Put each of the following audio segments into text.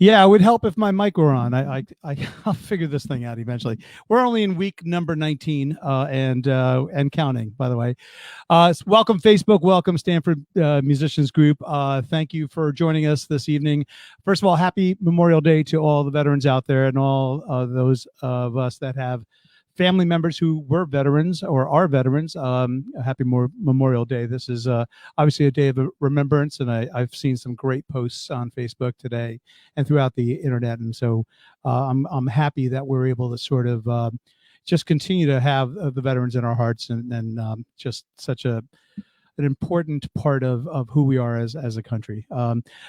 Yeah, it would help if my mic were on. I'll figure this thing out eventually. We're only in week number 19 and counting, by the way. Welcome, Facebook. Welcome, Stanford Musicians Group. Thank you for joining us this evening. First of all, happy Memorial Day to all the veterans out there and all those of us that have family members who were veterans or are veterans. Happy Memorial Day. This is obviously a day of remembrance, and I've seen some great posts on Facebook today and throughout the internet, and so I'm happy that we're able to sort of just continue to have the veterans in our hearts, and just such an important part of who we are as a country.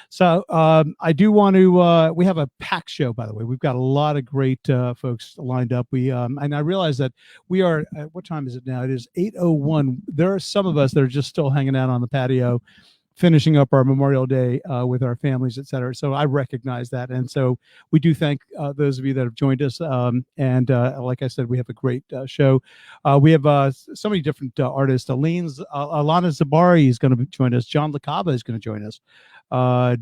So I do want to, we have a packed show, by the way. We've got a lot of great folks lined up. And I realize that we are, what time is it now? It is 8:01. There are some of us that are just still hanging out on the patio, finishing up our Memorial Day with our families, et cetera. So I recognize that. And so we do thank those of you that have joined us. And like I said, we have a great show. We have so many different artists. Alana Zabari is going to join us. John LaCava is going to join us.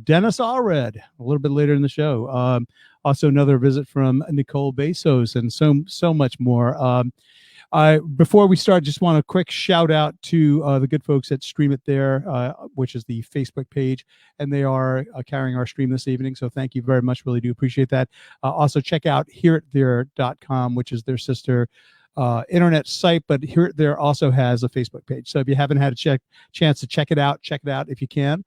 Dennis Allred, a little bit later in the show. Also another visit from Nicole Bezos, and so much more. Before we start, just want a quick shout out to the good folks at Stream It There, which is the Facebook page, and they are carrying our stream this evening. So thank you very much. Really do appreciate that. Also check out hearithhere.com, which is their sister internet site, but Hear It There also has a Facebook page. So if you haven't had a chance to check it out if you can.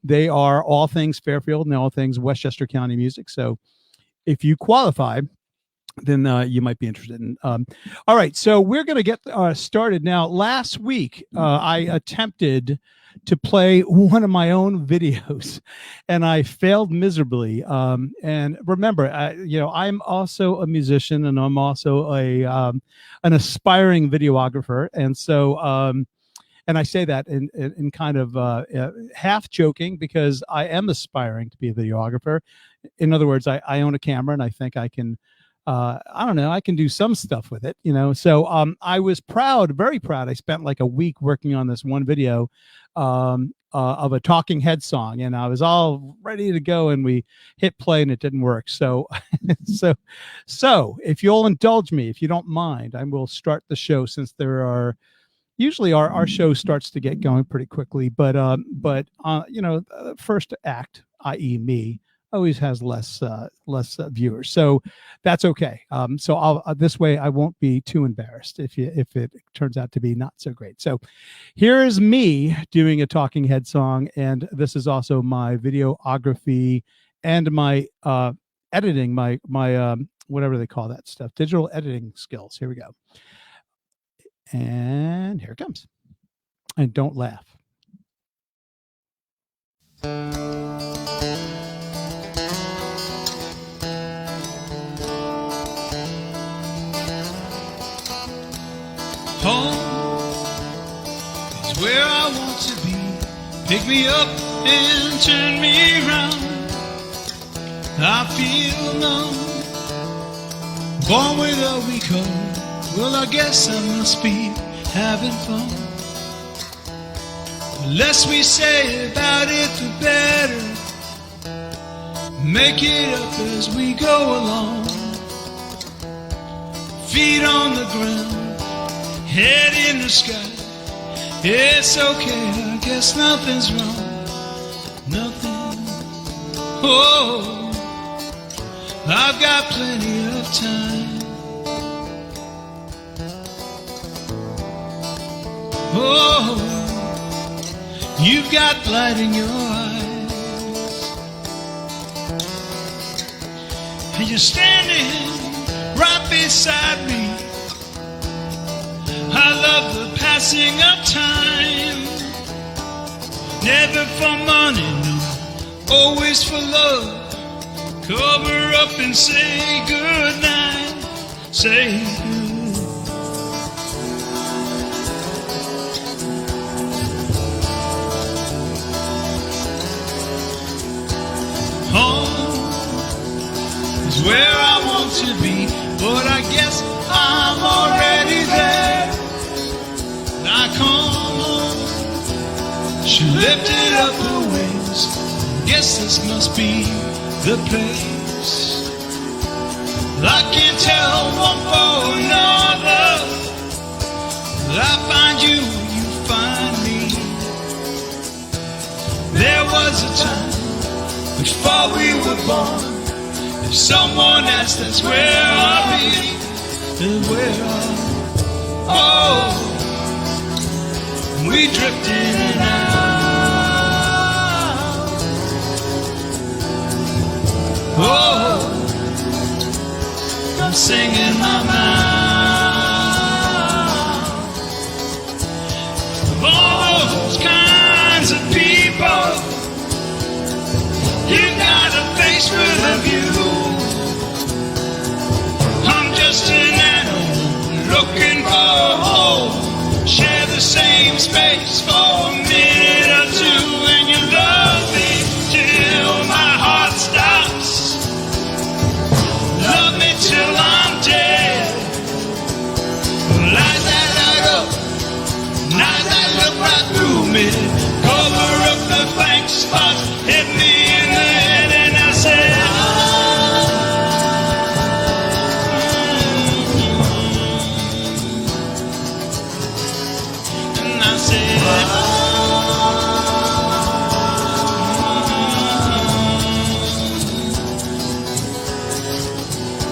They are all things Fairfield and all things Westchester County music. So if you qualify, then you might be interested in. All right, so we're going to get started now. Last week, I attempted to play one of my own videos, and I failed miserably. And remember, I'm also a musician, and I'm also an aspiring videographer, and so. And I say that in kind of half joking, because I am aspiring to be a videographer. In other words, I own a camera, and I think I can. I don't know, I can do some stuff with it, So I was very proud. I spent like a week working on this one video of a Talking Head song, and I was all ready to go, and we hit play and it didn't work. So so if you'll indulge me, if you don't mind, I will start the show, since there are usually our show starts to get going pretty quickly, but first act, i.e. me, always has less viewers, so that's okay. So I'll this way I won't be too embarrassed if it turns out to be not so great. So here is me doing a Talking Head song, and this is also my videography and my editing, my whatever they call that stuff, digital editing skills. Here we go, and here it comes. And don't laugh. Home is where I want to be. Pick me up and turn me around. I feel numb, born with a weak heart. Well, I guess I must be having fun. The less we say about it, the better. Make it up as we go along. Feet on the ground, head in the sky. It's okay, I guess nothing's wrong. Nothing. Oh, I've got plenty of time. Oh, you've got light in your eyes, and you're standing right beside me. I love the passing of time. Never for money, no, always for love. Cover up and say goodnight. Say good. Home is where I want to be, but I guess I'm already there. I come home, she lifted up her wings. Guess this must be the place. I can't tell one for another. I find you, you find me. There was a time before we were born. If someone asked us where are we, and where are oh, we drift in and out. Oh, I'm singing my mouth. Of all those kinds of people, you got a face full of you. I'm just an animal looking for a home. Share the same space for a minute or two, and you love me till my heart stops. Love me till I'm dead. Light that light up, night that look right through me. Cover up the blank spots, hit me in the head, and I said, and I said,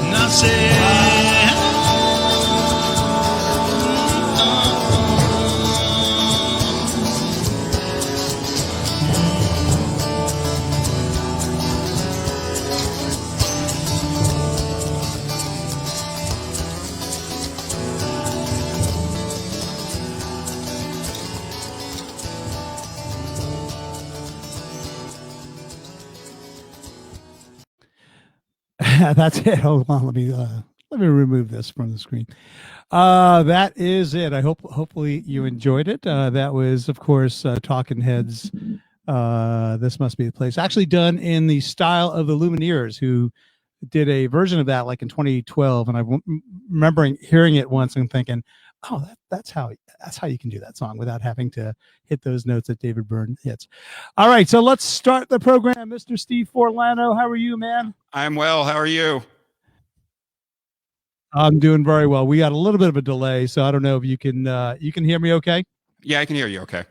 and I said, That's it. Hold on, let me remove this from the screen. That is it. I hopefully you enjoyed it. That was, of course, Talking Heads. This Must Be the Place. Actually done in the style of the Lumineers, who did a version of that like in 2012, and I remembering hearing it once and thinking, oh, that's how you can do that song without having to hit those notes that David Byrne hits. All right, so let's start the program. Mr. Steve Forlano, how are you, man? I'm well. How are you? I'm doing very well. We got a little bit of a delay, so I don't know if you can hear me okay? Yeah, I can hear you okay.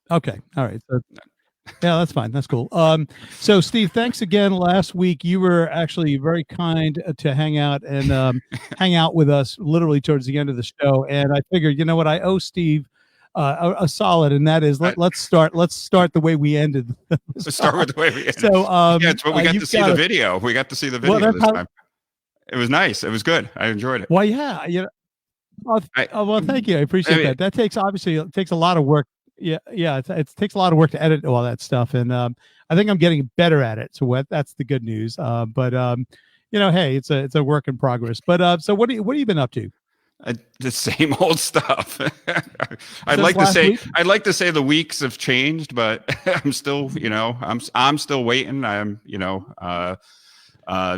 Okay. All right. So, yeah, that's fine. That's cool. So Steve, thanks again. Last week you were actually very kind to hang out and hang out with us literally towards the end of the show. And I figured, you know what, I owe Steve a solid, and that is let's start the way we ended. Let's start with the way we ended. So yeah, it's what we got to see the video. We got to see the video this time. It was nice. It was good. I enjoyed it. Well, yeah, you know. Well, thank you. I appreciate that. That takes it takes a lot of work. Yeah, it takes a lot of work to edit all that stuff, and I think I'm getting better at it. So that's the good news. But you know, hey, it's a work in progress. But so what have you been up to? The same old stuff. I'd like to say the weeks have changed, but I'm still, you know, I'm still waiting. I'm, you know,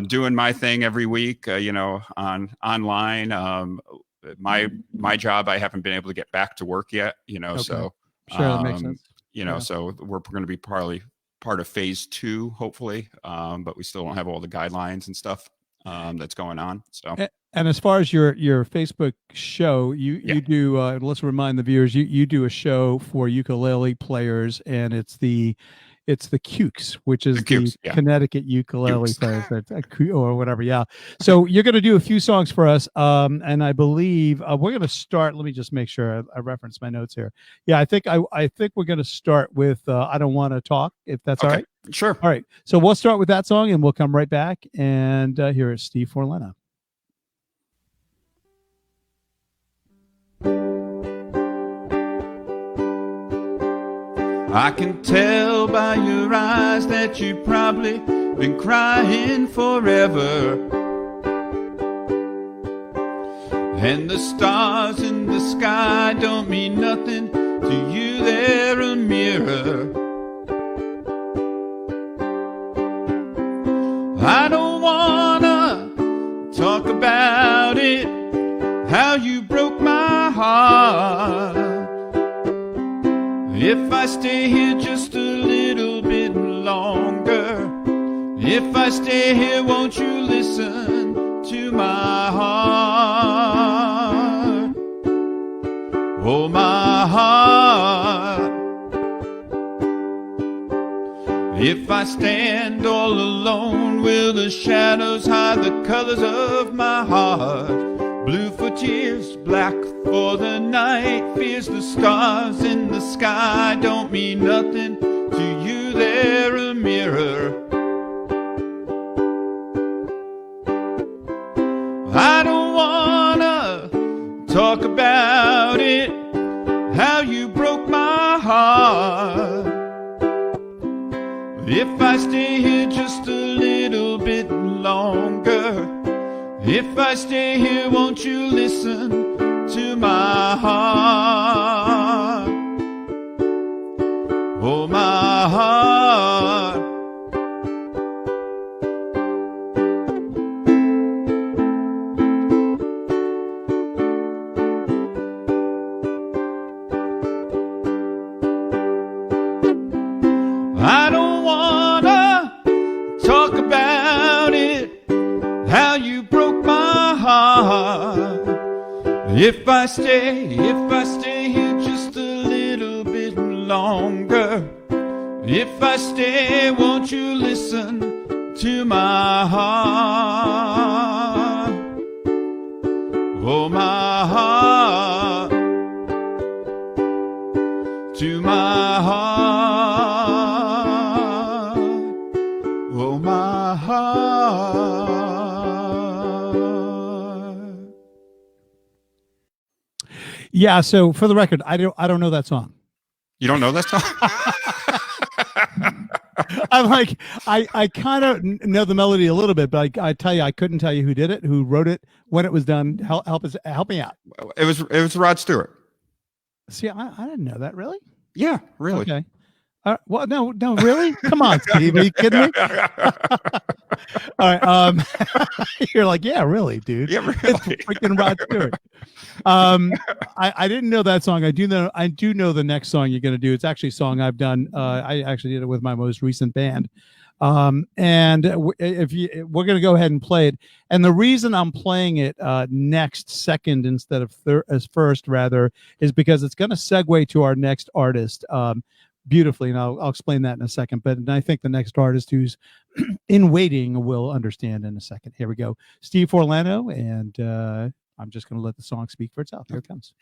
doing my thing every week, you know, online. My job, I haven't been able to get back to work yet, you know, okay. So sure, that makes sense. You know, so we're going to be probably part of phase 2, hopefully, but we still don't have all the guidelines and stuff that's going on. So. And as far as your Facebook show, you do. Let's remind the viewers, you do a show for ukulele players, and it's the Cukes, which is the Connecticut ukulele players, or whatever. Yeah. So you're going to do a few songs for us, and I believe we're going to start. Let me just make sure I reference my notes here. Yeah, I think we're going to start with "I Don't Want to Talk," if that's all right. Sure. All right. So we'll start with that song, and we'll come right back. And here is Steve Forlano. I can tell by your eyes that you've probably been crying forever. And the stars in the sky don't mean nothing to you, they're a mirror. I don't wanna talk about it, how you broke my heart. If I stay here just a little bit longer, If I stay here, won't you listen to my heart? Oh, my heart. If I stand all alone, will the shadows hide the colors of my heart? Blue for tears, black for the night, fears the stars in the sky don't mean nothing to you. They're a mirror. I don't wanna talk about it, how you broke my heart. If I stay here just a little bit longer, if I stay here, won't you listen to my heart? Oh, my heart. I don't wanna talk about it, how you broke my heart. If I stay here just a little bit longer, if I stay, won't you listen to my heart? Oh, my heart. To my heart. Oh, my heart. Yeah. So for the record, I don't know that song. You don't know that song? I'm like, I kind of know the melody a little bit, but I tell you, I couldn't tell you who did it, who wrote it, when it was done. Help me out. It was Rod Stewart. See, I didn't know that. Really? Yeah, really. Okay. Well, no, really? Come on, Steve. Are you kidding me? All right. You're like, yeah, really, dude. Yeah, really. It's freaking Rod Stewart. I didn't know that song. I do know the next song you're gonna do. It's actually a song I've done. I actually did it with my most recent band. And we're gonna go ahead and play it. And the reason I'm playing it second instead of first rather is because it's gonna segue to our next artist beautifully, and I'll explain that in a second. But I think the next artist who's in waiting will understand in a second. Here we go, Steve Forlano, and I'm just going to let the song speak for itself. Here it comes.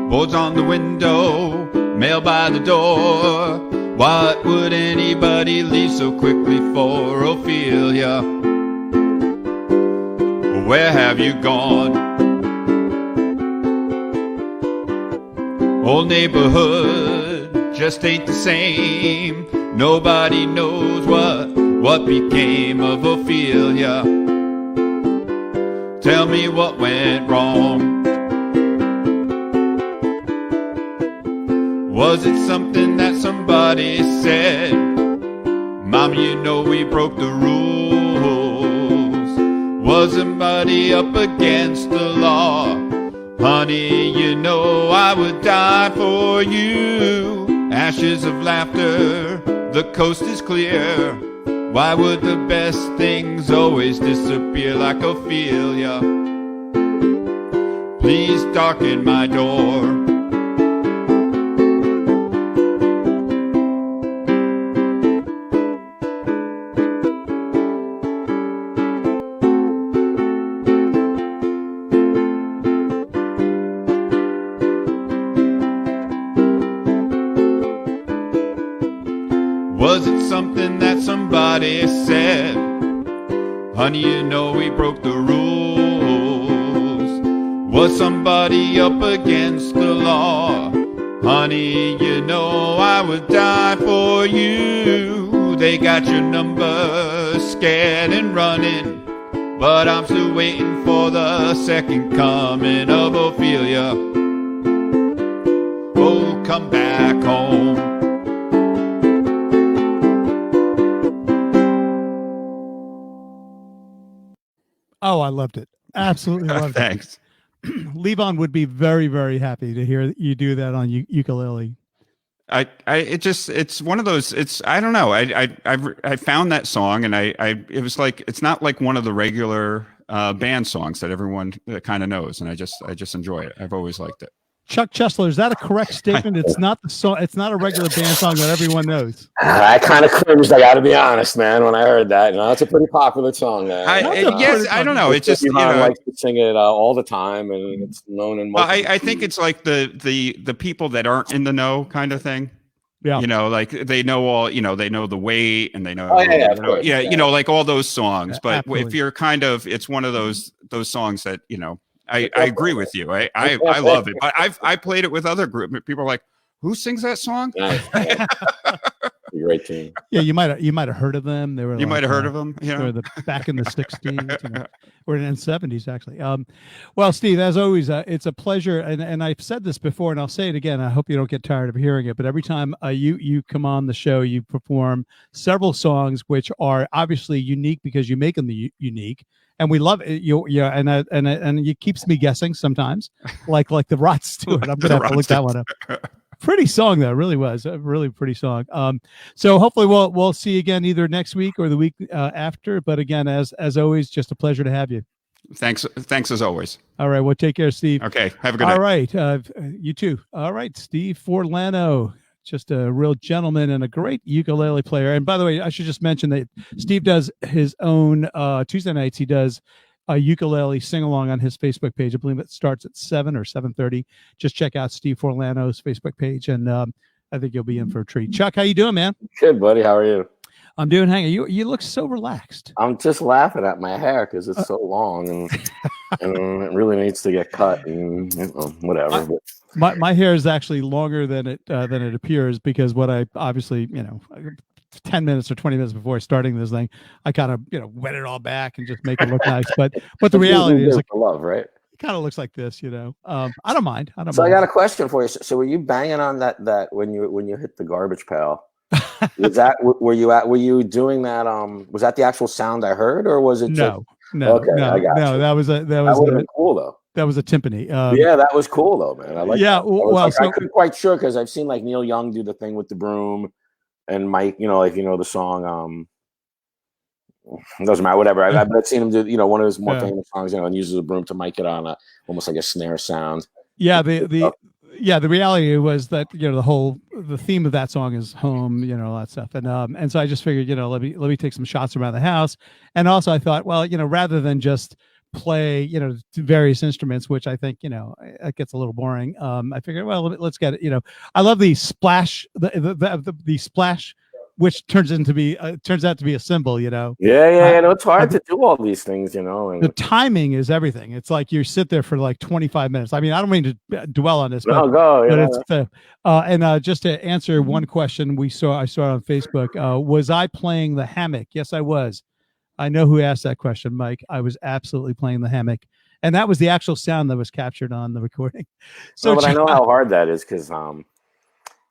Boards on the window, mail by the door. What would anybody leave so quickly for? Ophelia, where have you gone? Old neighborhood just ain't the same. Nobody knows what became of Ophelia. Tell me what went wrong. Was it something that somebody said? Mom, you know we broke the rules. Was somebody up against the law? Honey, you know I would die for you. Ashes of laughter, the coast is clear. Why would the best things always disappear like Ophelia? Please darken my door. Was it something that somebody said? Honey, you know we broke the rules. Was somebody up against the law? Honey, you know I would die for you. They got your number, scared and running, but I'm still waiting for the second coming of Ophelia. Oh, come back home. Oh, I loved it. Absolutely loved Thanks. it. Levon would be very, very happy to hear you do that on ukulele. It's one of those. I don't know. I found that song, and it was like, it's not like one of the regular band songs that everyone kind of knows, and I just enjoy it. I've always liked it. Chuck Chesler, is that a correct statement? It's not the song. It's not a regular band song that everyone knows. I kind of cringed. I got to be honest, man. When I heard that, it's a pretty popular song. I don't know. It's just likes to sing it all the time, and it's known in. I think it's like the people that aren't in the know kind of thing. Yeah, like they know all. They know the weight, and they know. Like all those songs. But if you're it's one of those songs that I agree with you. I love it. But I played it with other group. People are like, "Who sings that song?" Nice. Great team. Yeah, you might have heard of them. They were. You might have heard of them. They were back in the '60s, or in the '70s actually. Well, Steve, as always, it's a pleasure, and I've said this before, and I'll say it again. I hope you don't get tired of hearing it. But every time you come on the show, you perform several songs which are obviously unique because you make them unique. And we love it. And it keeps me guessing sometimes, like the Rod Stewart. I'm gonna have to look that one up. Pretty song though, really was a really pretty song. So hopefully we'll see you again either next week or the week after. But again, as always, just a pleasure to have you. Thanks as always. All right, well, take care, Steve. Okay, have a good night. All right, you too. All right, Steve Forlano. Just a real gentleman and a great ukulele player. And by the way, I should just mention that Steve does his own Tuesday nights. He does a ukulele sing along on his Facebook page. I believe it starts at 7 or 7:30. Just check out Steve Forlano's Facebook page, and I think you'll be in for a treat. Chuck, how you doing, man? Good, buddy. How are you? I'm doing. Hang on. You look so relaxed. I'm just laughing at my hair because it's so long and it really needs to get cut and whatever. My hair is actually longer than it appears because what I obviously 10 minutes or 20 minutes before starting this thing, I kind of wet it all back and just make it look nice. But the reality is, like, love, right? It kind of looks like this, I don't mind. I got a question for you. So were you banging on that when you hit the garbage pail? Were you doing that? Was that the actual sound I heard, or was it? No. Okay, I got you. That was cool though. That was a timpani. Yeah, that was cool though, man. I like. Yeah, I couldn't quite sure because I've seen like Neil Young do the thing with the broom, and Mike, the song. It doesn't matter, whatever. I've seen him do, one of his more famous songs, and uses a broom to mic it on almost like a snare sound. Yeah, the reality was that the theme of that song is home, all that stuff, and so I just figured, let me take some shots around the house, and also I thought, well, rather than just play, various instruments, which I think, it gets a little boring. I figured, well, let's get it. I love the splash, the splash, which turns out to be a cymbal. Yeah, it's hard to do all these things, and the timing is everything. It's like you sit there for like 25 minutes. I mean, I don't mean to dwell on this, but it's just to answer one question I saw it on Facebook. Was I playing the hammock? Yes, I was. I know who asked that question, Mike. I was absolutely playing the hammock, and that was the actual sound that was captured on the recording. So, but I know how hard that is because,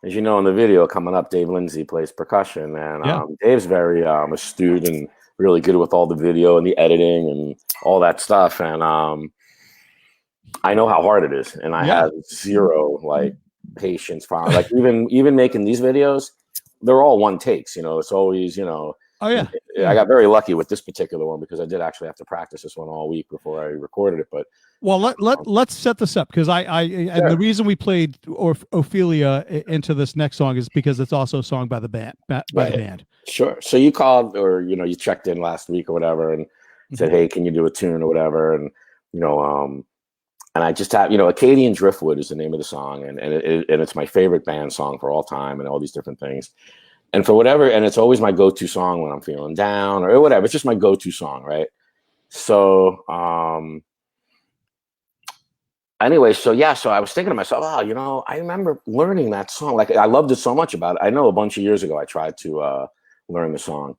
as you know, in the video coming up, Dave Lindsay plays percussion, and Dave's very astute and really good with all the video and the editing and all that stuff. And I know how hard it is, and I have zero patience for like even making these videos. They're all one takes. It's always Oh yeah. I got very lucky with this particular one because I did actually have to practice this one all week before I recorded it. But let's set this up because and the reason we played Ophelia into this next song is because it's also a song by the band. The band. Sure. So you called or you checked in last week or whatever and said, hey, can you do a tune or whatever? And and I just have Acadian Driftwood is the name of the song and it's my favorite band song for all time and all these different things. And for whatever, and it's always my go-to song when I'm feeling down or whatever. It's just my go-to song, right? So, anyway, so I was thinking to myself, I remember learning that song. Like, I loved it so much about it. I know a bunch of years ago I tried to learn the song.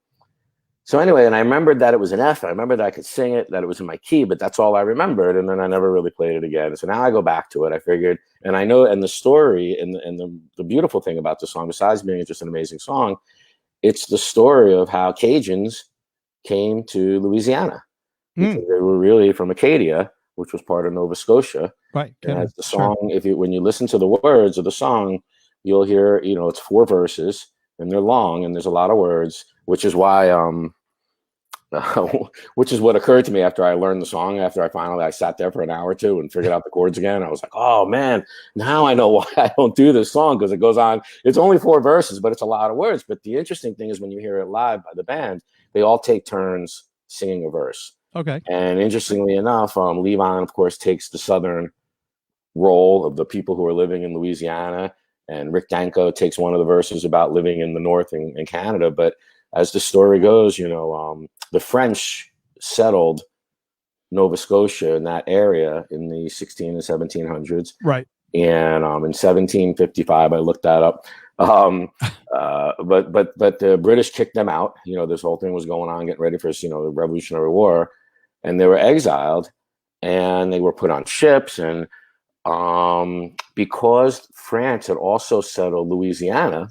So anyway, and I remembered that it was an F. I remembered that I could sing it, that it was in my key, but that's all I remembered. And then I never really played it again. So now I go back to it. I figured, and I know, and the story and the beautiful thing about the song, besides being just an amazing song, it's the story of how Cajuns came to Louisiana. because they were really from Acadia, which was part of Nova Scotia. Right. And as the song, when you listen to the words of the song, you'll hear, it's 4 verses and they're long and there's a lot of words, which is why, which is what occurred to me after I learned the song. After I sat there for an hour or two and figured out the chords again. I was like, oh man, now I know why I don't do this song, because it goes on. It's only 4 verses, but it's a lot of words. But the interesting thing is when you hear it live by the band, they all take turns singing a verse. Okay. And interestingly enough, Levon, of course, takes the southern role of the people who are living in Louisiana, and Rick Danko takes one of the verses about living in the north in Canada. But as the story goes, the French settled Nova Scotia in that area in the 16 and 1700s. Right. And in 1755, I looked that up. But the British kicked them out. This whole thing was going on, getting ready for the Revolutionary War, and they were exiled, and they were put on ships. And because France had also settled Louisiana,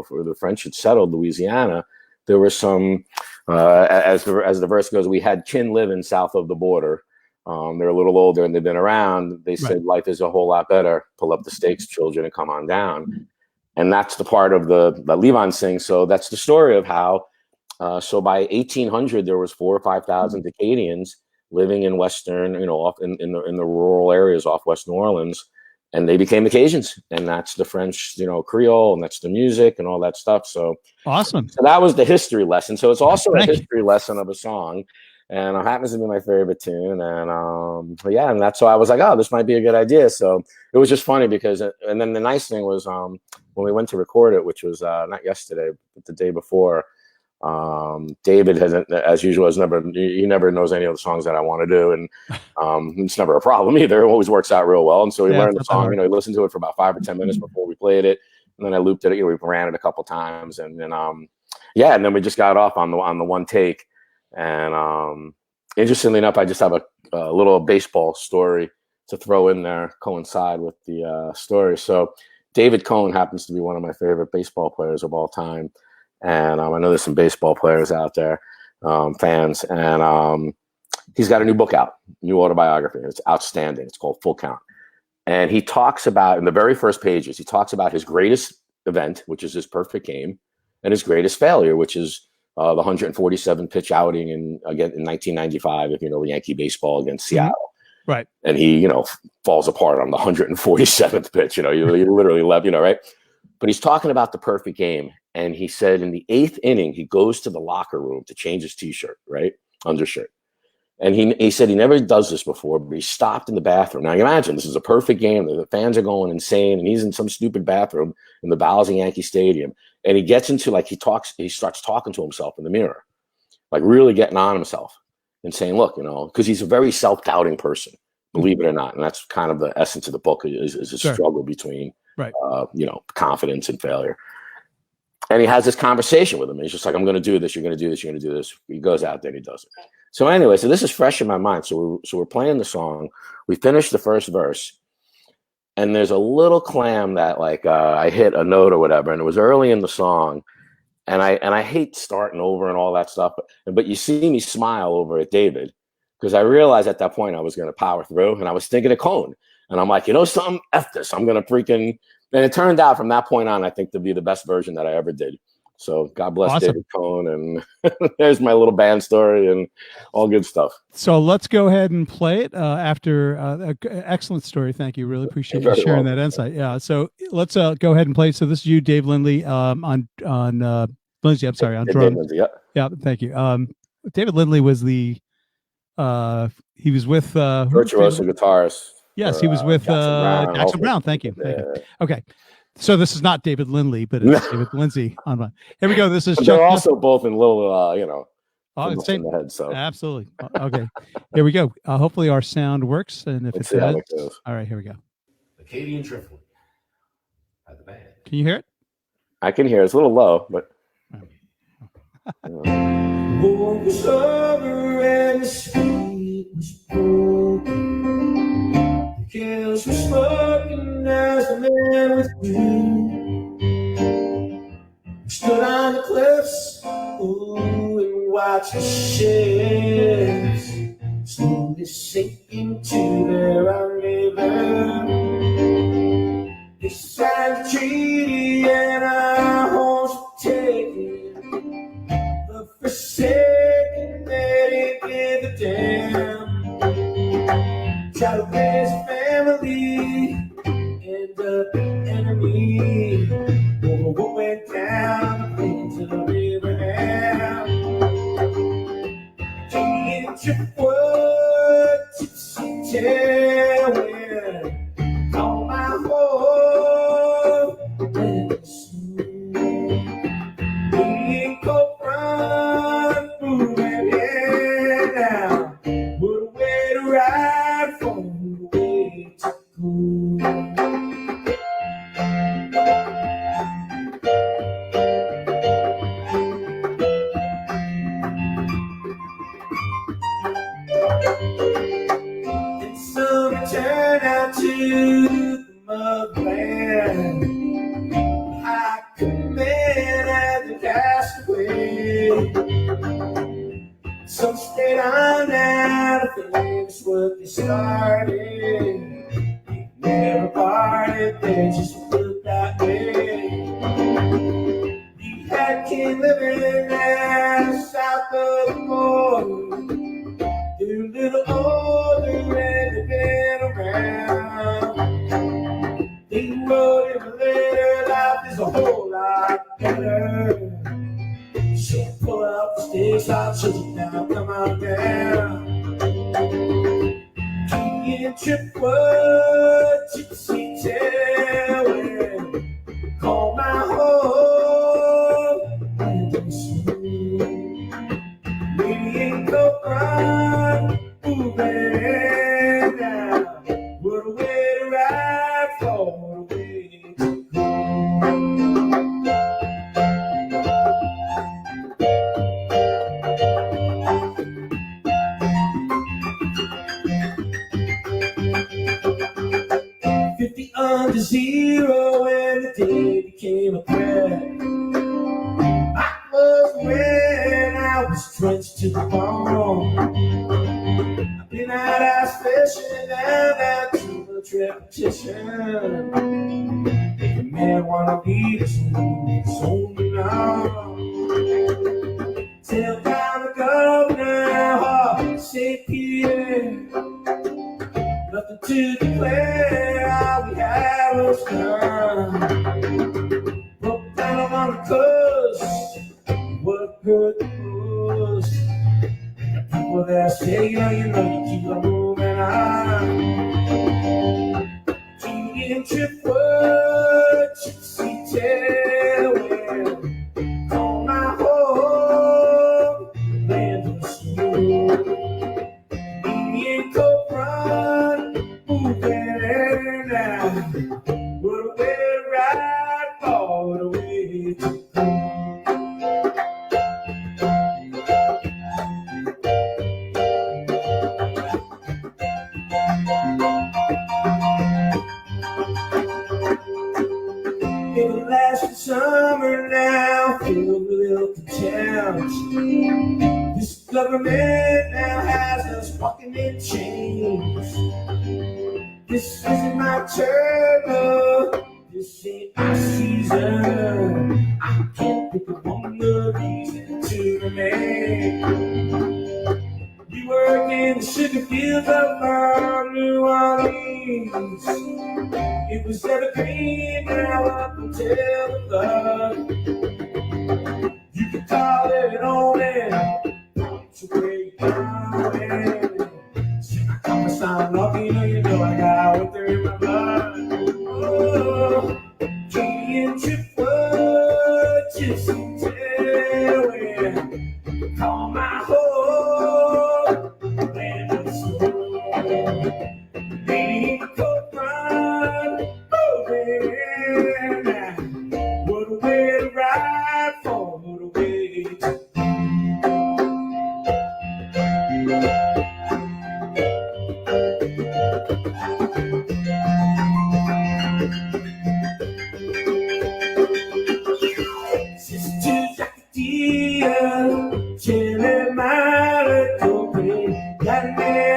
for the French had settled Louisiana, there were some, as the verse goes, we had kin living south of the border. They're a little older and they've been around. They said life is a whole lot better. Pull up the stakes, children, and come on down. And that's the part of that Levon sings. So that's the story of how. So by 1800, there was 4,000 or 5,000 Acadians living in western, off in the rural areas off West New Orleans, and they became Cajuns, and that's the French, Creole, and that's the music and all that stuff. So awesome. So that was the history lesson. So it's also a history lesson of a song, and it happens to be my favorite tune. And and that's why I was like, oh, this might be a good idea. So it was just funny because, and then the nice thing was when we went to record it, which was not yesterday, but the day before. David hasn't, as usual, he never knows any of the songs that I want to do, and it's never a problem either. It always works out real well. And so he learned the song. He listened to it for about 5 or 10 minutes before we played it, and then I looped it. We ran it a couple times, and then and then we just got off on the one take. And interestingly enough, I just have a little baseball story to throw in there, coincide with the story. So David Cohn happens to be one of my favorite baseball players of all time. And I know there's some baseball players out there, fans, and he's got a new book out, new autobiography. It's outstanding. It's called Full Count. And he talks about, in the very first pages, he talks about his greatest event, which is his perfect game, and his greatest failure, which is the 147 pitch outing in 1995, if you know Yankee baseball against Seattle. Right. And he, falls apart on the 147th pitch. You literally left, right? But he's talking about the perfect game. And he said in the 8th inning, he goes to the locker room to change his T-shirt, right? Undershirt. And he said he never does this before, but he stopped in the bathroom. Now, you imagine, this is a perfect game. The fans are going insane, and he's in some stupid bathroom in the bowels of Yankee Stadium. And he gets into, he starts talking to himself in the mirror, really getting on himself and saying, look, because he's a very self-doubting person, believe it or not. And that's kind of the essence of the book is a struggle between, confidence and failure. And he has this conversation with him. He's just like, I'm going to do this. You're going to do this. You're going to do this. He goes out there and he does it. So anyway, so this is fresh in my mind. So we're playing the song. We finished the first verse. And there's a little clam that I hit a note or whatever. And it was early in the song. And I hate starting over and all that stuff. But you see me smile over at David, because I realized at that point I was going to power through. And I was thinking of Cone. And I'm like, something? F this. I'm going to freaking... And it turned out from that point on, I think, to be the best version that I ever did. So God bless David Cohn. And there's my little band story and all good stuff. So let's go ahead and play it after excellent story. Thank you. Really appreciate you sharing that insight. Yeah. So let's go ahead and play it. So this is you, Dave Lindley, on Lindsay. I'm sorry, on drums. Lindsay, yeah. Thank you. David Lindley was he was with virtuoso guitarist. Yes, he was with Jackson Brown. Thank you. Okay. So this is not David Lindley, but it's David Lindsay on one. Here we go. This is they're also both in little, same, in the head, so absolutely. Okay. Here we go. Hopefully our sound works, and if it does, all right, here we go. Acadian Driftwood by the band. Can you hear it? I can hear it. It's a little low, but War was over and the street was broken. The kills were smoking as the men withdrew. We stood on the cliffs and watched the ships slowly sinking to their river. They signed a treaty and our homes were taken. The forsaken, they didn't give a damn. Try to raise a family, end up an enemy. Over what went down the plains of Abraham. Change your words, gypsy tale, on my home and soon. We go run, moving in now. What a way to ride for, what a way to go. 50 under zero and the day became a threat. I was when I was drenched to the bone. I've been out ice fishing and had too much repetition. If a man wanna be this way, it's only now. Tell down the governor, St. Peter. Nothing to declare, all we had was done. Broke down on the coast, what hurt the most? People that say, you know, you keep on moving on. Union trip word, gypsy tailwind, on my home, land of snow. Indian coat run, moving now. What a way to ride, what a way to go. Everlasting summer now, filled with ill contempt. This government now has us walking in chains. This isn't my turn, no. This ain't my season. I can't think of one good reason to remain. We work in the sugar fields of New Orleans. It was evergreen now up until the flood. You can call it on it, point your way down it. See my compass, I'm lucky, you know I got winter in my blood. Oh, can't you put gypsy tailwind, call my home, land of snow. Lady coat run, moving now. What a way to ride for, what a way to Sister Jackadia, chilling my little baby, got me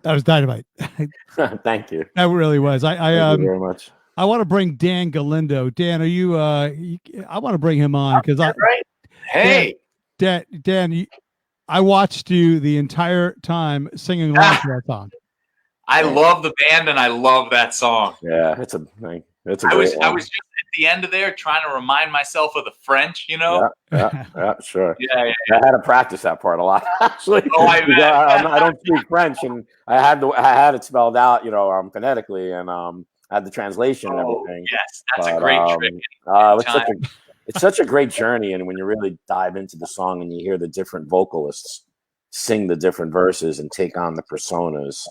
That was dynamite. Thank you. That really was. Thank you very much. I want to bring Dan Galindo. Dan, are you? I want to bring him on because right. Hey, Dan, I watched you the entire time singing along to that song. I love the band and I love that song. Yeah, it's a great I was one. just at the end of there trying to remind myself of the French, you know. Yeah, sure. Yeah. I had to practice that part a lot, actually. Oh, I don't speak French, and I had it spelled out, phonetically, and I had the translation and everything. Yes, that's a great trick. It's such a great journey, and when you really dive into the song and you hear the different vocalists sing the different verses and take on the personas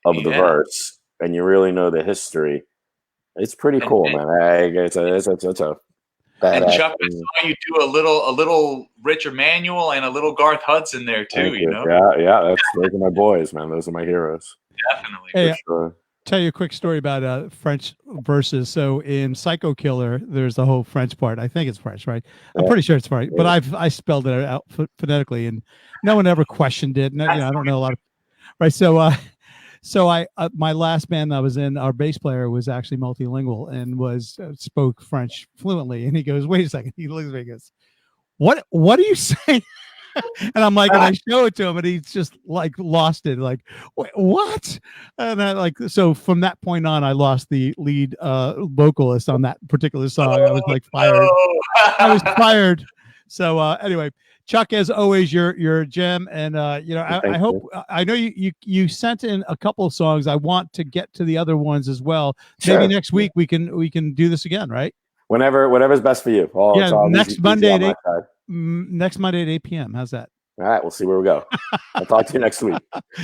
of the verse, and you really know the history, it's pretty cool, man. It's a badass. And Chuck, I saw you do a little Richard Manuel and a little Garth Hudson there too. You know? Yeah. Those are my boys, man. Those are my heroes. Definitely. Hey, for sure. Tell you a quick story about French verses. So in Psycho Killer, there's the whole French part. I think it's French, right? I'm pretty sure it's French, but I spelled it out phonetically, and no one ever questioned it. No, I don't know a lot of right. So I my last band I was in, our bass player was actually multilingual and spoke French fluently. And he goes, "Wait a second." He looks at me and goes, "What are you saying?" And I'm like, and I show it to him, and he's just like lost it. Like, wait, what? And so from that point on, I lost the lead vocalist on that particular song. I was like fired. I was fired. So anyway, Chuck, as always, you're a gem, and I hope I know you sent in a couple of songs. I want to get to the other ones as well. Sure. Maybe next week we can do this again, right? Whatever's best for you. Next Monday at 8 p.m. How's that? All right, we'll see where we go. I'll talk to you next week.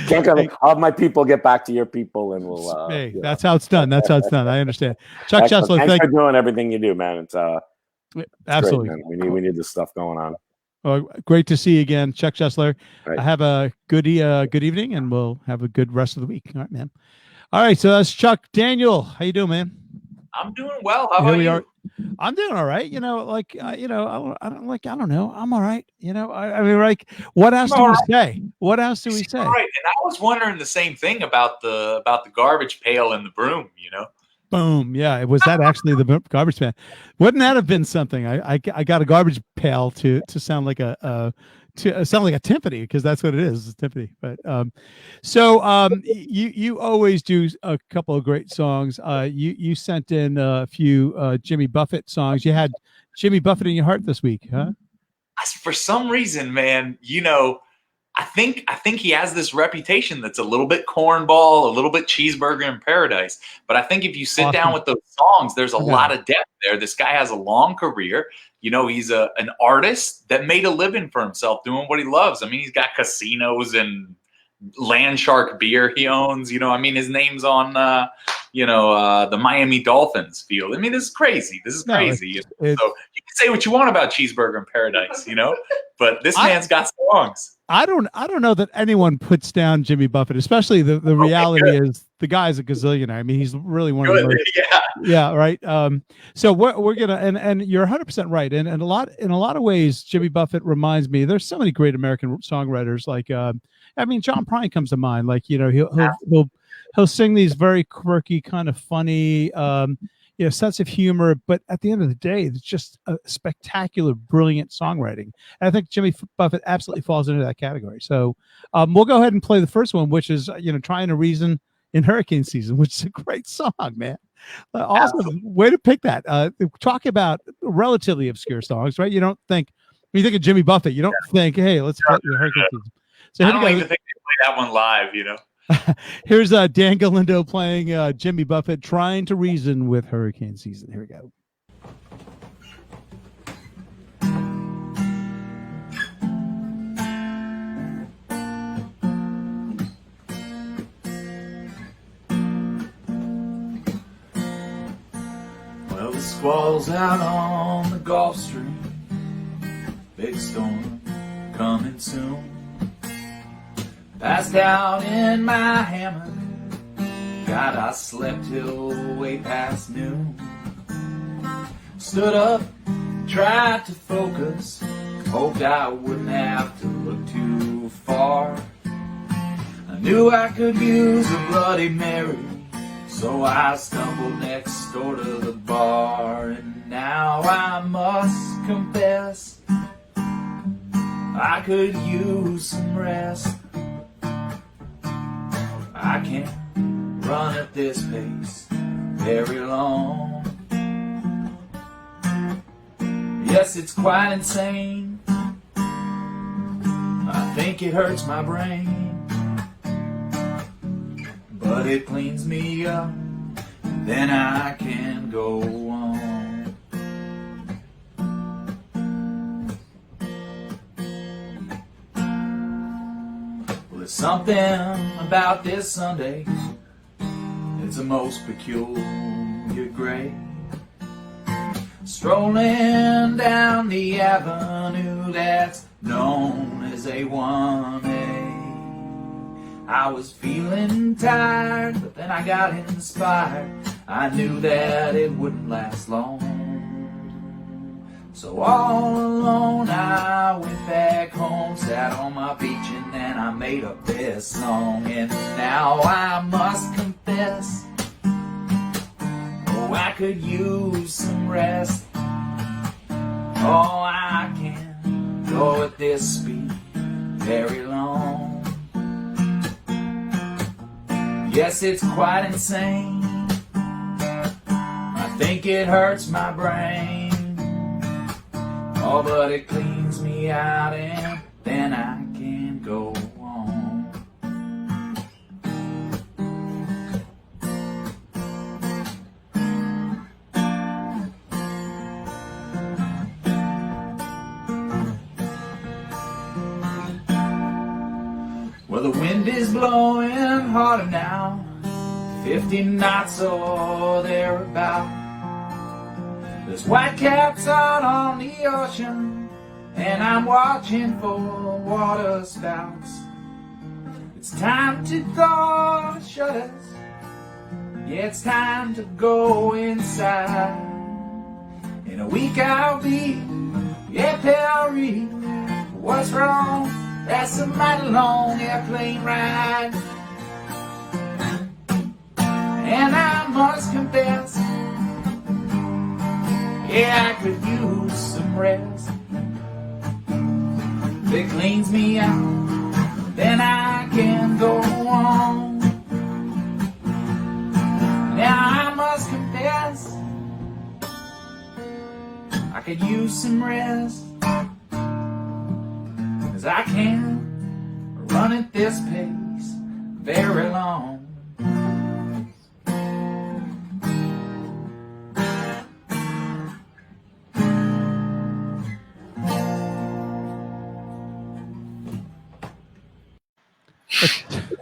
Can't come. I'll have my people get back to your people, and we'll. Hey, that's how it's done. That's how it's done. I understand. Chuck Chesler, thanks for doing everything you do, man. It's absolutely great, man. We need this stuff going on. Well, great to see you again, Chuck Chesler. Right. Have a good evening, and we'll have a good rest of the week. All right, man. All right, so that's Chuck. Daniel, how you doing, man? I'm doing well. How about you? I'm doing all right. I don't know. I'm all right. I mean, like, what else do we say? What else do we say? All right. And I was wondering the same thing about the garbage pail and the broom. Boom. Yeah. Was that actually the garbage pail? Wouldn't that have been something? I got a garbage pail to sound like a timpani, because that's what it is. It's a timpani. But you always do a couple of great songs. You sent in a few Jimmy Buffett songs. You had Jimmy Buffett in your heart this week, huh? For some reason, man, I think he has this reputation that's a little bit cornball, a little bit Cheeseburger in Paradise. But I think if you sit down with those songs, there's a lot of depth there. This guy has a long career. He's an artist that made a living for himself doing what he loves. I mean, he's got casinos and Landshark beer he owns. His name's on the Miami Dolphins field. I mean, this is crazy. So you can say what you want about Cheeseburger in Paradise, but this man's got songs. I don't know that anyone puts down Jimmy Buffett, especially the reality is the guy's a gazillionaire. I mean, he's really one of the most, yeah, right. So we're gonna and you're 100% right. And in a lot of ways, Jimmy Buffett reminds me. There's so many great American songwriters. Like John Prine comes to mind. Like he'll sing these very quirky, kind of funny, sense of humor, but at the end of the day, it's just a spectacular, brilliant songwriting. And I think Jimmy Buffett absolutely falls into that category. So we'll go ahead and play the first one, which is Trying to Reason in Hurricane Season, which is a great song, man. Awesome way to pick that. Talk about relatively obscure songs, right? You don't think when you think of Jimmy Buffett, you don't think, hey, let's play Hurricane Season. So I don't even think they play that one live, Here's Dan Galindo playing Jimmy Buffett, Trying to Reason with Hurricane Season. Here we go. Well, the squall's out on the Gulf Stream. Big storm coming soon. Passed out in my hammock. God, I slept till way past noon. Stood up, tried to focus. Hoped I wouldn't have to look too far. I knew I could use a Bloody Mary, so I stumbled next door to the bar. And now I must confess, I could use some rest. I can't run at this pace very long. Yes, it's quite insane. I think it hurts my brain, but it cleans me up, then I can go on. Well, there's something about this Sunday, it's a most peculiar grade. Strolling down the avenue that's known as A1A. I was feeling tired, but then I got inspired. I knew that it wouldn't last long. So all alone I went back home, sat on my beach, and then I made up this song. And now I must confess, oh, I could use some rest. Oh, I can't go at this speed very long. Yes, it's quite insane. I think it hurts my brain. Oh, but it cleans me out, and then I can go on. Well, the wind is blowing harder now, 50 knots or thereabout. There's white caps out on the ocean, and I'm watching for water spouts. It's time to thaw the shutters. Yeah, it's time to go inside. In a week I'll be at Paris. What's wrong? That's a mighty long airplane ride. And I must confess, yeah, I could use some rest. It cleans me out, then I can go on. Now I must confess, I could use some rest. 'Cause I can't run at this pace very long.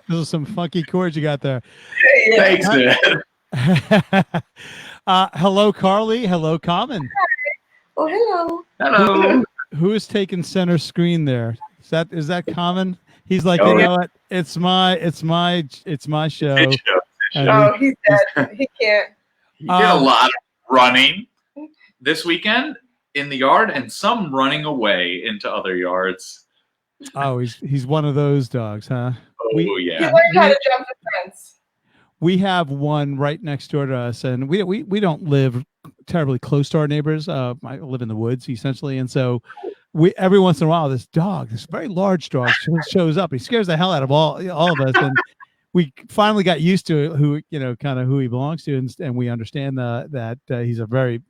Those are some funky chords you got there. Thanks, man. Hello, Carly. Hello, Common. Oh, hello. Hello. Who is taking center screen there? Is that Common? He's like, Oh, you yeah. know what? It's my show. Good show. And Oh, he's dead. He can't. He did a lot of running this weekend in the yard, and some running away into other yards. he's one of those dogs, huh? Oh, He yeah. learned how to jump the fence. We have one right next door to us, and we don't live terribly close to our neighbors. I live in the woods essentially, and so every once in a while this very large dog shows up. He scares the hell out of all of us, and we finally got used to who, you know, kind of who he belongs to, and we understand that he's a very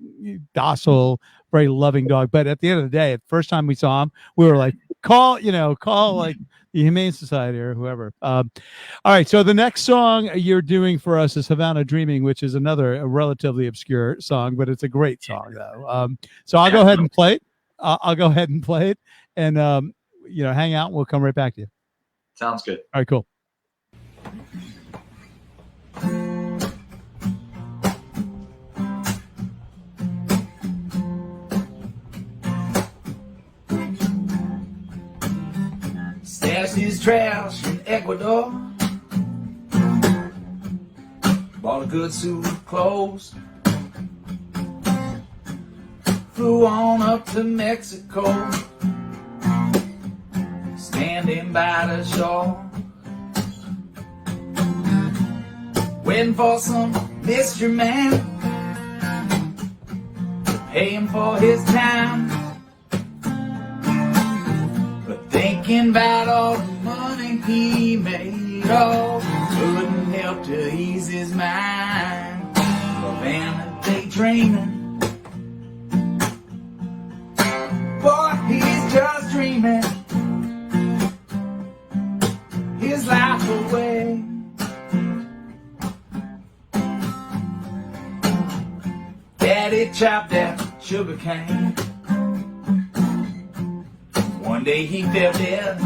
docile, very loving dog. But at the end of the day, the first time we saw him, we were like, call like the Humane Society or whoever. All right, so the next song you're doing for us is Havana Dreaming, which is a relatively obscure song, but it's a great song though. So I'll go ahead and play it. I'll go ahead and play it, and you know, hang out. And we'll come right back to you. Sounds good. All right, cool. Stashed his trash in Ecuador. Bought a good suit of clothes. Flew on up to Mexico. Standing by the shore. Waiting for some mystery man to pay him for his time. But thinking about all the money he made, oh, couldn't help to ease his mind. Havana daydreaming, boy, he's just dreaming his life away. Daddy chopped that sugar cane. One day he fell dead.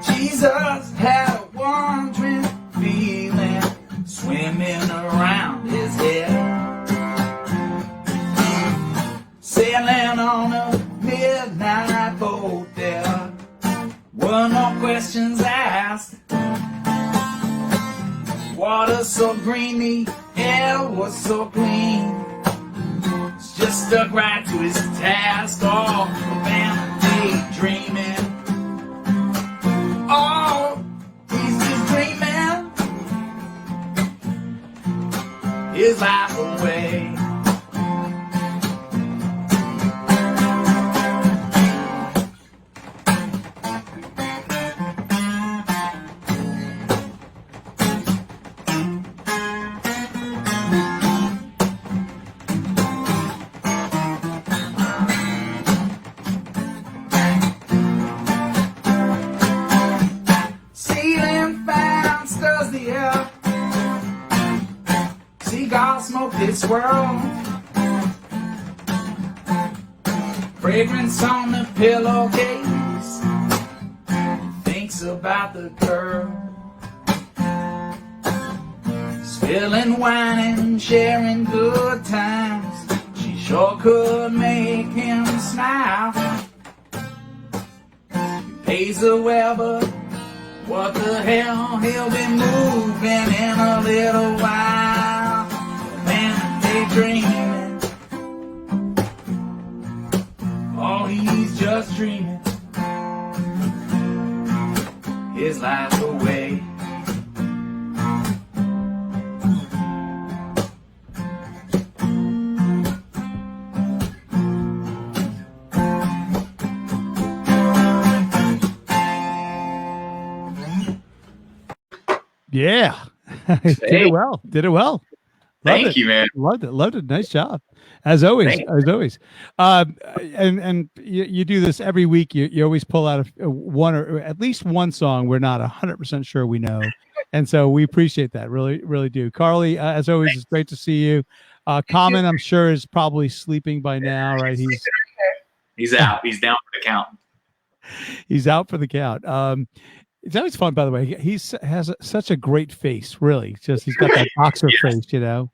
Jesus had a wandering feeling swimming around his head. Sailing on a midnight boat there. Were no questions asked. Water so greeny, air was so clean. It's just stuck right to his task. Oh, Havana daydreaming. Oh, he's just dreaming his life away. This world, fragrance on the pillowcase, thinks about the girl, spilling wine and sharing good times. She sure could make him smile. He pays her well, but what the hell, he'll be moving in a little while. Dreaming, oh, he's just dreaming his life away. Yeah. Did it well. Did it well. Thank you, man. Loved it. Nice job, as always. And you do this every week. You always pull out one or at least one song we're not 100% sure we know, and so we appreciate that. Really, really do. Carly, as always, it's great to see you. Common, I'm sure, is probably sleeping by now, right? He's out. He's down for the count. He's out for the count. It's always fun, by the way. He has such a great face, really. Just he's got that boxer face, you know.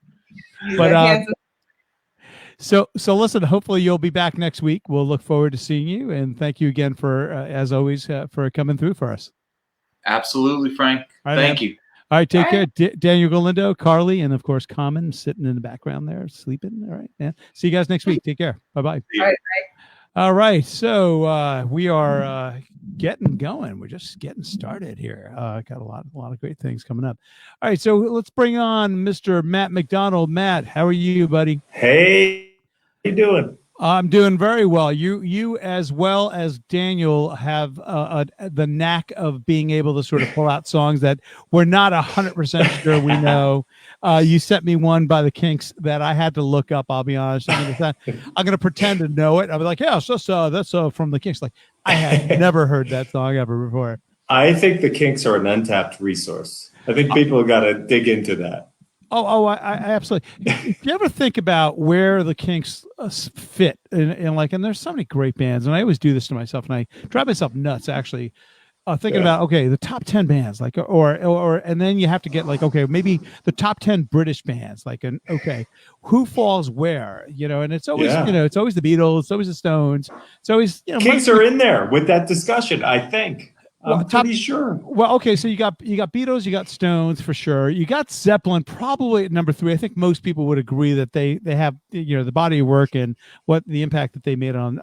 But so listen. Hopefully, you'll be back next week. We'll look forward to seeing you, and thank you again for, as always, for coming through for us. Absolutely, Frank. Right, thank you. All right, take care, Daniel Galindo, Carly, and of course, Common sitting in the background there, sleeping. All right, yeah. See you guys next week. Take care. Bye bye. All right, so we are getting going. We're just getting started here. Got a lot of great things coming up. All right, so let's bring on Mr. Matt McDonald. Matt, how are you, buddy? Hey, how you doing? I'm doing very well. You as well as Daniel have the knack of being able to sort of pull out songs that we're not 100% sure we know. You sent me one by the Kinks that I had to look up. I'll be honest. I'm gonna pretend to know it. I'll be like, yeah, so that's from the Kinks. Like I had never heard that song ever before. I think the Kinks are an untapped resource. I think people got to dig into that. I absolutely. If you ever think about where the Kinks fit, and there's so many great bands, and I always do this to myself, and I drive myself nuts actually, thinking about okay, the top 10 bands, like and then you have to get like okay, maybe the top 10 British bands, like okay, who falls where, and it's always it's always the Beatles, it's always the Stones, it's always Kinks are in there with that discussion, I think. I'm pretty sure. Well, okay, so you got Beatles, you got Stones for sure. You got Zeppelin probably at number 3. I think most people would agree that they have the body of work and what the impact that they made on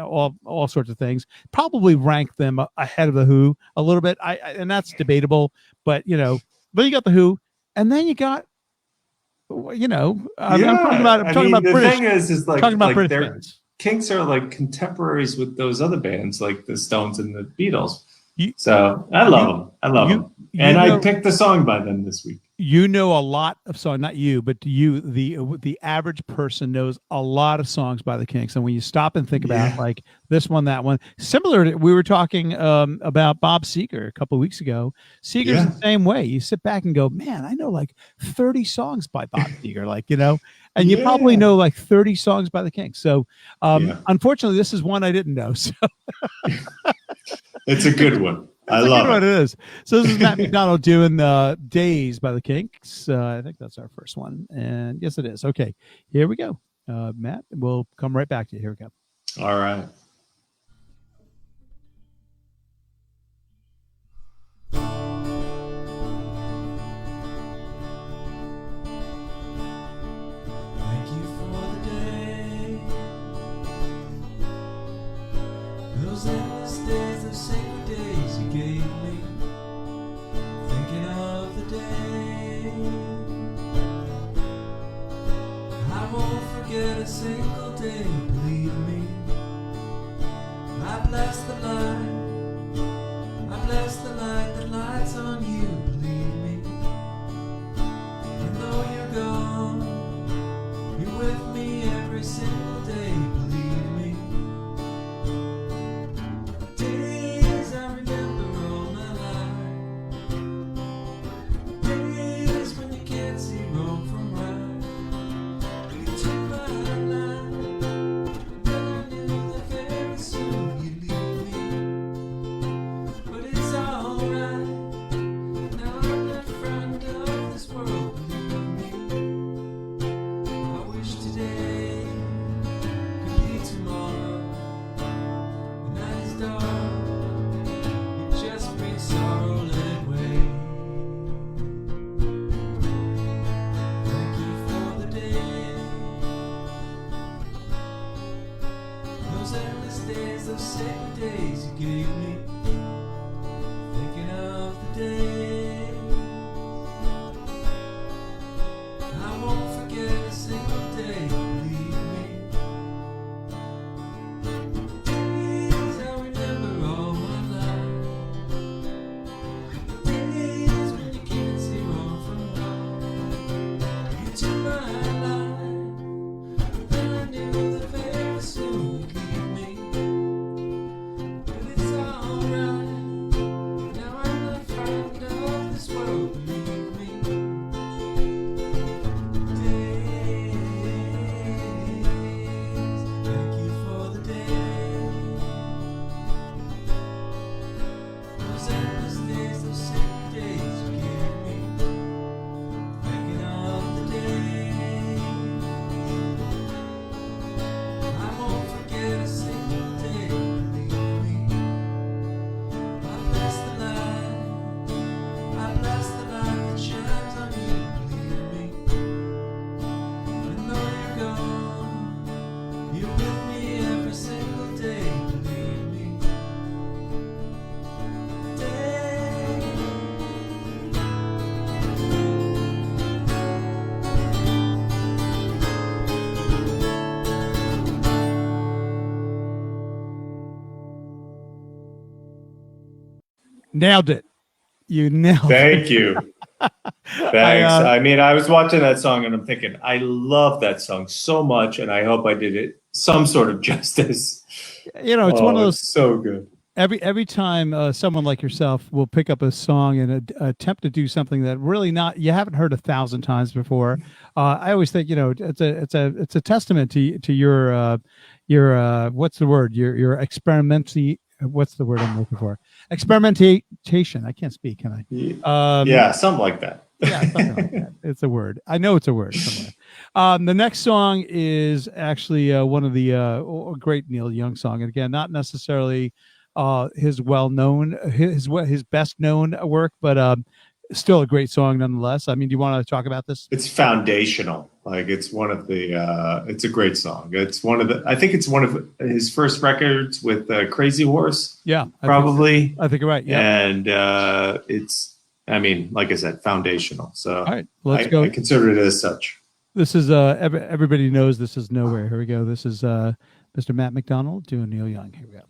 all sorts of things. Probably rank them ahead of the Who a little bit. And that's debatable, but but you got the Who, and then you got I'm talking about the British. Thing is like, talking about like British bands. Kinks are like contemporaries with those other bands like the Stones and the Beatles. So I love them. I love them. And I picked the song by them this week. You know a lot of songs, not you, but the average person knows a lot of songs by the Kinks. And when you stop and think about like this one, that one, similar to, we were talking about Bob Seger a couple of weeks ago. Seger's the same way. You sit back and go, man, I know like 30 songs by Bob Seger, and you probably know like 30 songs by the Kinks. So unfortunately, this is one I didn't know. So it's a good one. I love it. It is. So this is Matt McDonald doing Days by the Kinks. I think that's our first one. And yes, it is. Okay, here we go. Matt, we'll come right back to you. Here we go. All right. Thank you for the day. Those endless days of sacred days you gave me, thinking of the day. I won't forget a single day, believe me. Nailed it. You nailed it. Thank you. Thanks. I mean, I was watching that song and I'm thinking, I love that song so much, and I hope I did it some sort of justice. You know, it's one of those. It's so good. Every time someone like yourself will pick up a song and attempt to do something that really you haven't heard 1,000 times before, I always think, you know, it's a testament to your what's the word, your experimenty. What's the word I'm looking for? Experimentation. I can't speak, can I? Yeah, something like that. Yeah, something like that. It's a word. I know it's a word somewhere. The next song is actually one of the great Neil Young song, and again, not necessarily his his best known work, but still a great song nonetheless. I mean, do you want to talk about this? It's foundational. Like, it's one of the. It's a great song. It's one of the. I think it's one of his first records with Crazy Horse. Yeah, probably. I think you're right. Yeah, and it's. I mean, like I said, foundational. So all right, let's go. I consider it as such. This is everybody knows this is Nowhere. Here we go. This is Mr. Matt McDonald doing Neil Young. Here we go.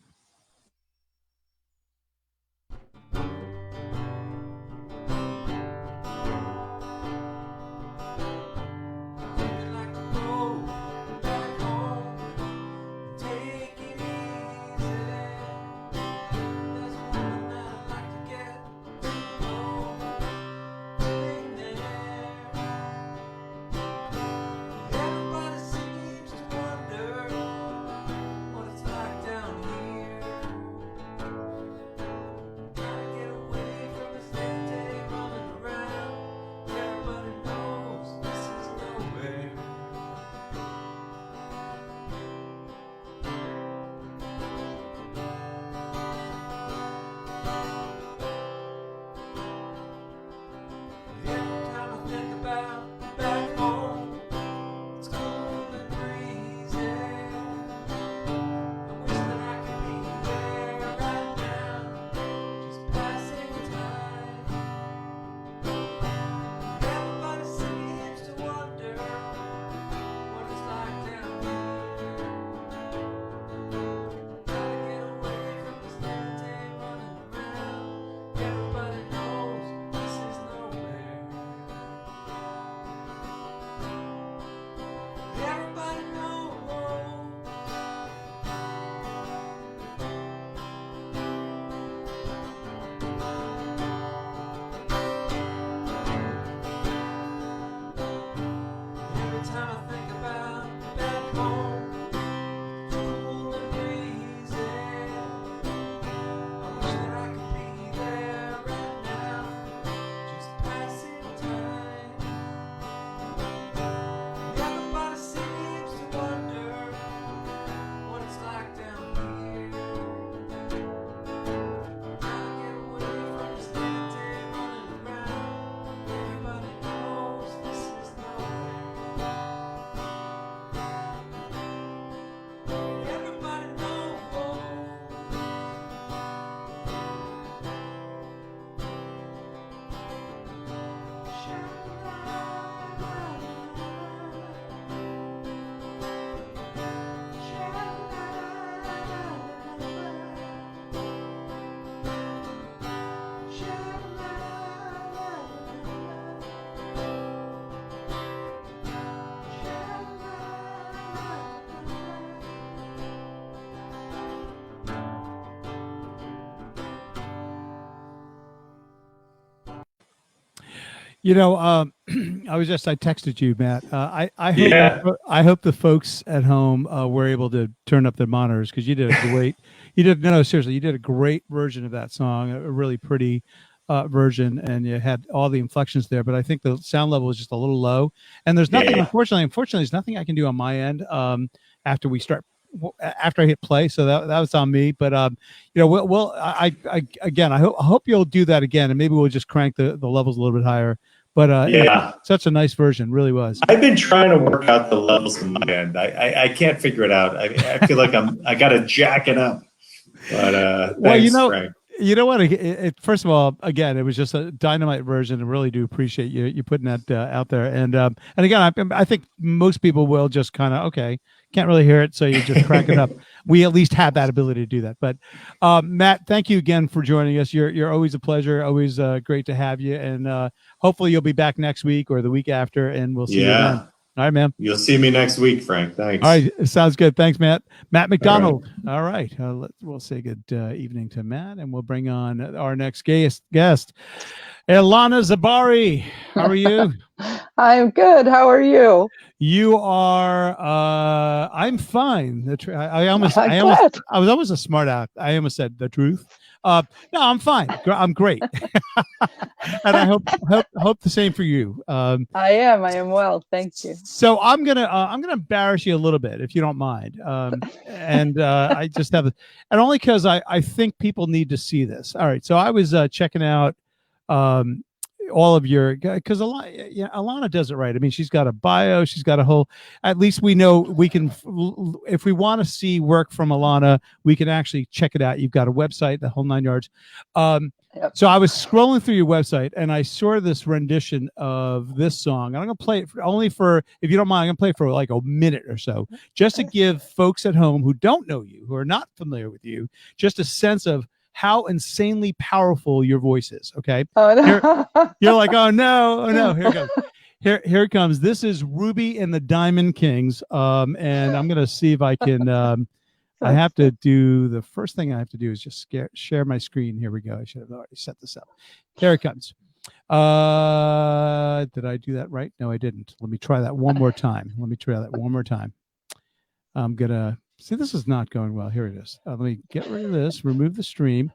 You know, I texted you, Matt. I hope the folks at home were able to turn up their monitors, because you did a great version of that song, a really pretty version, and you had all the inflections there. But I think the sound level is just a little low, and there's nothing. Unfortunately, there's nothing I can do on my end after I hit play. So that was on me. But you know, I hope you'll do that again, and maybe we'll just crank the levels a little bit higher. But such a nice version, really was. I've been trying to work out the levels on my end. I can't figure it out. I feel like I got to jack it up. But well, you know, Frank. You know what? First of all, again, it was just a dynamite version. I really do appreciate you putting that out there. And again, I think most people will just kind of okay, can't really hear it, so you just crack it up. We at least have that ability to do that. But Matt, thank you again for joining us. You're always a pleasure. Always great to have you. And hopefully you'll be back next week or the week after, and we'll see you then. All right, man. You'll see me next week, Frank. Thanks. All right. Sounds good. Thanks, Matt. Matt McDonald. All right. We'll say good evening to Matt, and we'll bring on our next guest, Ilana Zabari. How are you? I'm good. How are you? You are. I'm fine. I was almost a smart aleck. I almost said the truth. No, I'm fine. I'm great, and I hope the same for you. I am well, thank you. So I'm gonna embarrass you a little bit if you don't mind, and I just have, and only because I think people need to see this. All right, so I was checking out all of your, because Ilana does it right. I mean, she's got a bio, she's got a whole, at least we know we can, if we want to see work from Ilana, we can actually check it out. You've got a website, the whole 9 yards. Yep. So I was scrolling through your website and I saw this rendition of this song. I'm going to play it only for, if you don't mind, I'm going to play it for like a minute or so, just to give folks at home who don't know you, who are not familiar with you, just a sense of how insanely powerful your voice is. Okay. Oh, no. You're like, oh no. Here it goes. Here it comes. This is Ruby and the Diamond Kings. And I'm gonna see if I can. I have to do, the first thing I have to do is just share my screen. Here we go. I should have already set this up. Here it comes. Did I do that right? No, I didn't. Let me try that one more time. I'm gonna. See, this is not going well. Here it is. Let me get rid of this, remove the stream,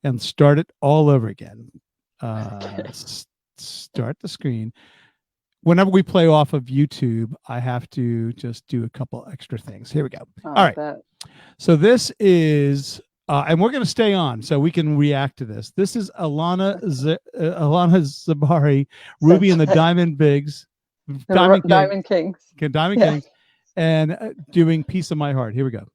and start it all over again. Start the screen. Whenever we play off of YouTube, I have to just do a couple extra things. Here we go. All right. So this is, and we're going to stay on so we can react to this. This is Ilana Zabari, Ruby and the Diamond Kings. Diamond Kings. Kings. And doing Piece of My Heart. Here we go.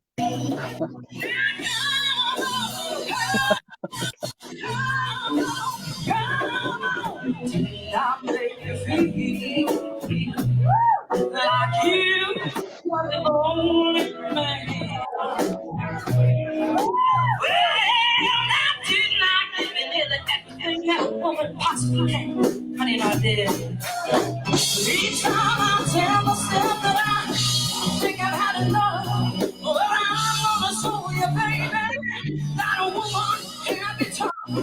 Each time I tell myself that I think I've had enough, well, I'm gonna show you, baby, that a woman can be tough. Come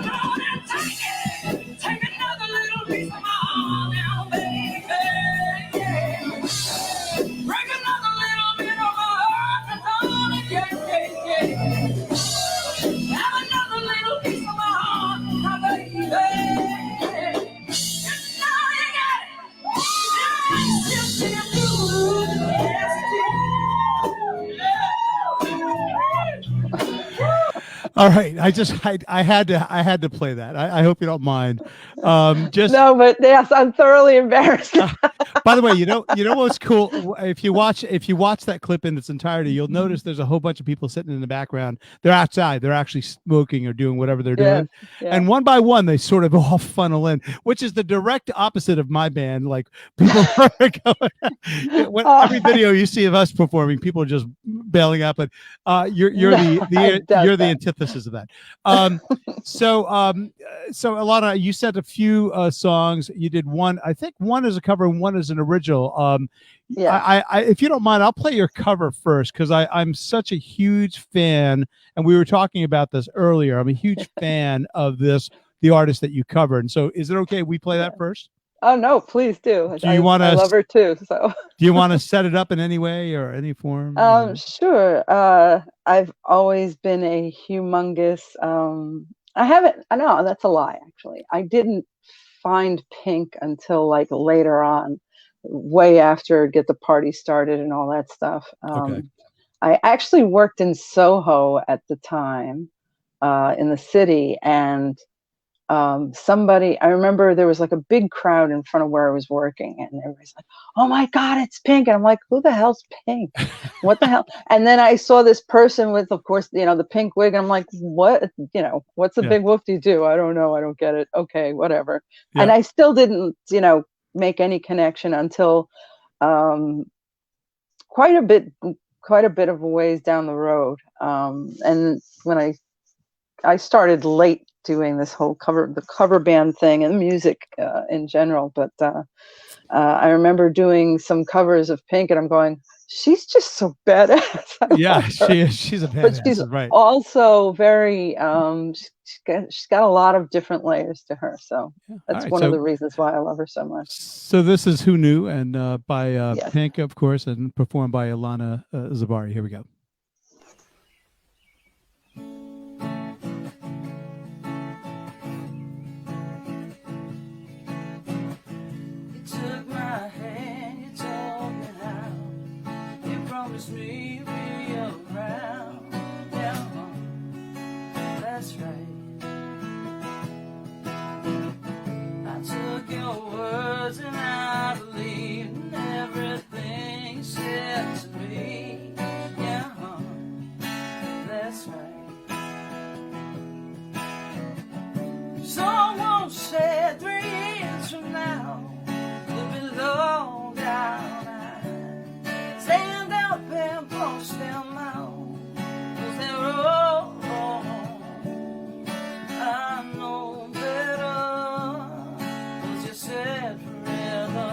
on and take another little piece of my heart now, baby. Yeah. Break another little bit of my heart, darling, yeah. Have another little piece of my heart, my baby. You know you got it. Just feel good. Yes, All right, I had to play that. I hope you don't mind. Just no, but yes, I'm thoroughly embarrassed. By the way, you know what's cool? If you watch that clip in its entirety, you'll notice there's a whole bunch of people sitting in the background. They're outside. They're actually smoking or doing whatever they're doing. Yeah. And one by one, they sort of all funnel in, which is the direct opposite of my band. Like people are going. Every video you see of us performing, people are just bailing out. But you're the antithesis of that. So Ilana, you said a few songs. You did one. I think one is a cover and one is an original. Yeah. I if you don't mind, I'll play your cover first because I'm such a huge fan, and we were talking about this earlier. I'm a huge fan of the artist that you covered. And so, is it okay we play that first? Oh no, please do. Do you want to? I love her too. So. Do you want to set it up in any way or any form? Sure. I've always been a humongous. No, that's a lie. Actually, I didn't find Pink until like later on, way after Get the Party Started and all that stuff. Okay. I actually worked in Soho at the time, in the city, and somebody, I remember there was like a big crowd in front of where I was working, and everybody's like, "Oh my God, it's Pink!" And I'm like, "Who the hell's Pink? What the hell?" And then I saw this person with, of course, the pink wig, and I'm like, "What? What's a big whoop-de-doo? I don't know. I don't get it. Okay, whatever." Yeah. And I still didn't, make any connection until quite a bit of a ways down the road. And when I started late doing this whole the cover band thing and music in general, but I remember doing some covers of Pink, and I'm going, she's just so badass. Yeah, she is. She's a badass. But she's right. Also very. She's got a lot of different layers to her, so that's one of the reasons why I love her so much. So this is Who Knew, and by Pink, of course, and performed by Ilana Zabari. Here we go. Me be around, yeah, that's right. I took your words and I believed in everything you said to me, yeah, that's right. Someone said 3 years from now we'll be low down. Stand up and punch them out, 'cause they're all wrong. I know better, 'cause you said forever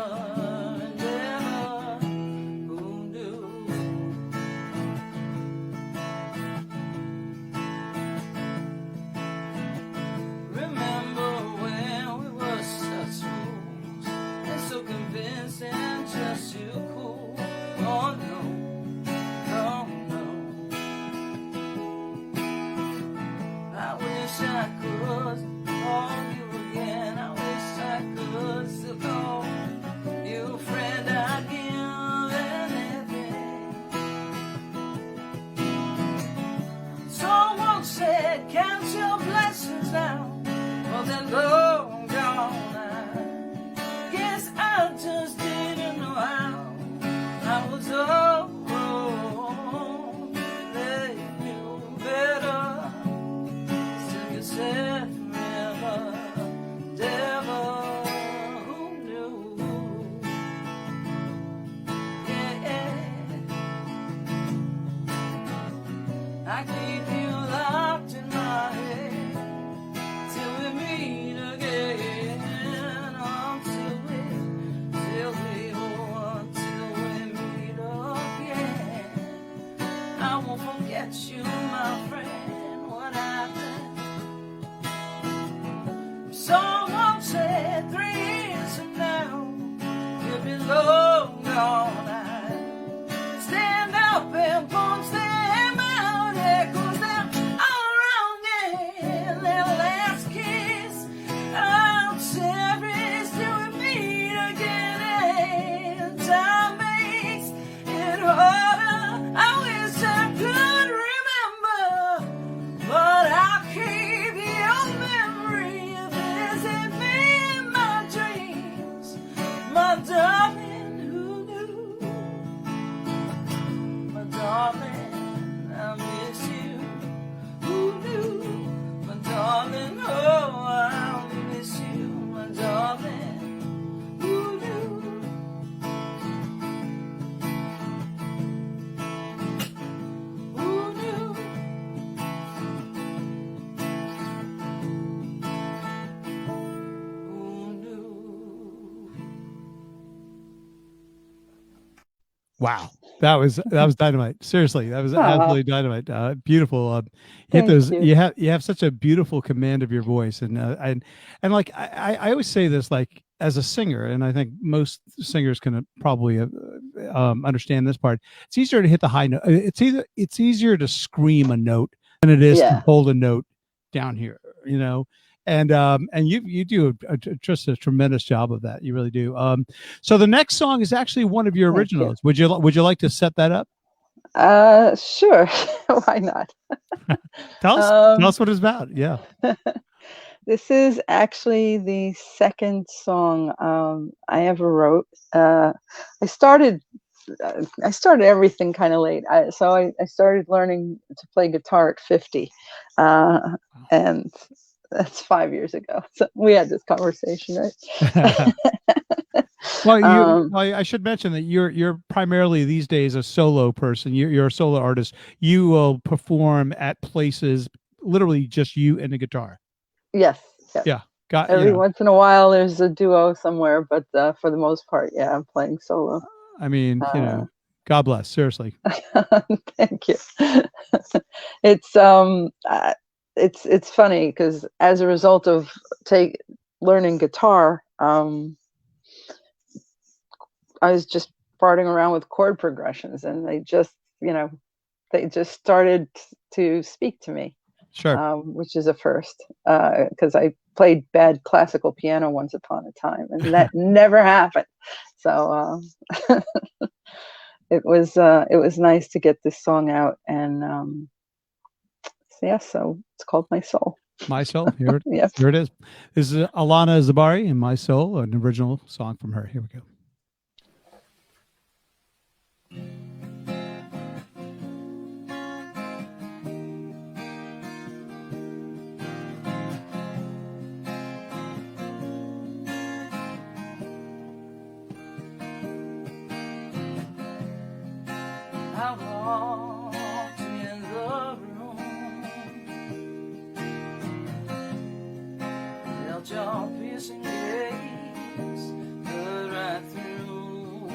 and ever. Who knew? Remember when we were such fools and so convinced and just too cool? Oh no, no, no. I wish I could call you again. I wish I could still call you a friend. I'd give anything. Someone said, count your blessings now, well they're long gone. I guess I just didn't know how. I was old, they knew better. Still you said forever, never. Who knew? Yeah, I keep you locked in my head till we meet again. Until I won't forget you, my friend, what I've done. Someone said 3 years from now you'll be long gone. I stand up and punch them out, yeah, 'cause they're all around, yeah. Their last kiss, I'll cherish till we meet again. And time makes it harder. I wish I could remember, but I'll keep your memory visit me in my dreams. My darling, who knew? My darling, I miss you. Who knew? My darling, oh, I miss you. My darling, who knew? Wow, that was dynamite. Seriously, that was absolutely dynamite. Beautiful. Hit those. You have such a beautiful command of your voice, and like I always say this, like as a singer, and I think most singers can probably understand this part. It's easier to hit the high note. It's easier to scream a note than it is to hold a note down here. And you do just a tremendous job of that. You really do. So the next song is actually one of your originals. Would you like to set that up? Sure. Why not? Tell us what it's about. Yeah. This is actually the second song I ever wrote. I started everything kind of late. I started learning to play guitar at 50, and that's 5 years ago. So we had this conversation, right? Well, I should mention that you're primarily these days a solo person. You're a solo artist. You will perform at places, literally just you and the guitar. Yes. Yeah. Every once in a while, there's a duo somewhere, but for the most part, yeah, I'm playing solo. I mean, God bless. Seriously. Thank you. It's funny because as a result of learning guitar, I was just farting around with chord progressions, and they just started to speak to me. Sure. Which is a first, because I played bad classical piano once upon a time, and that never happened. So it was nice to get this song out, and so it's called My Soul. My Soul. Here it Yes. Here it is. This is Alana Zabari and My Soul, an original song from her. Here we go. I walked in the room, felt your piercing gaze cut right through.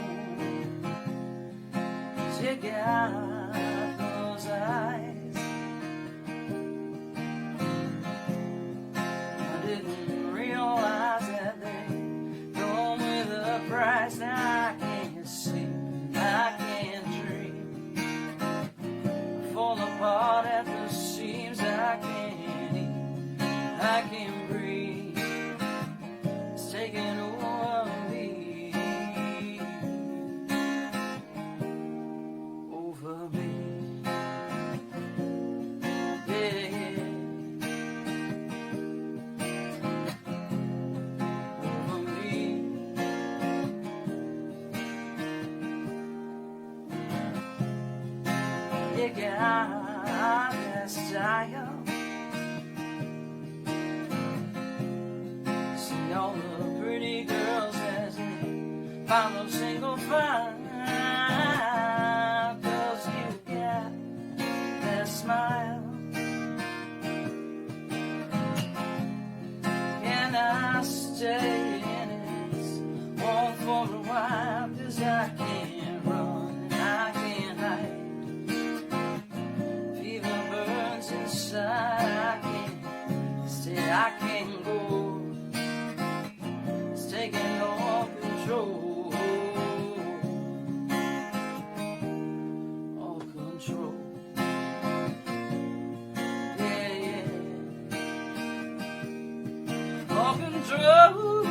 You got those eyes, I didn't realize that they come with a price. Now I can't sleep, I can't dream, fall apart at the seams. I can't eat, I can't breathe, it's taking over me, over me. Yeah, over me. You got that style, see all the pretty girls as they follow single file, 'cause you got that smile. Can I stay in it? Won't for a while, 'cause I can't run, I can't hide. Fever burns inside, I can't stay, I can't go. It's taking all control, all control. Yeah, yeah, all control.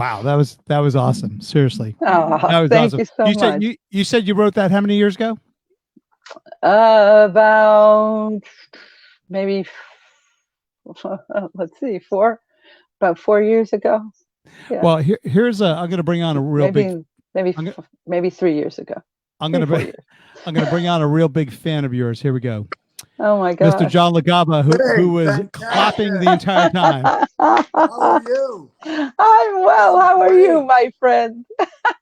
Wow, that was awesome. Seriously, Oh, that was thank awesome. you so much. You said you wrote that how many years ago? About maybe let's see, about 4 years ago. Yeah. Well, here's I'm going to bring on a real maybe 3 years ago. I'm going to bring on a real big fan of yours. Here we go. Oh my God, Mr. John LaGaba, who was clapping the entire time. How are you? I'm well. How are you, my friend?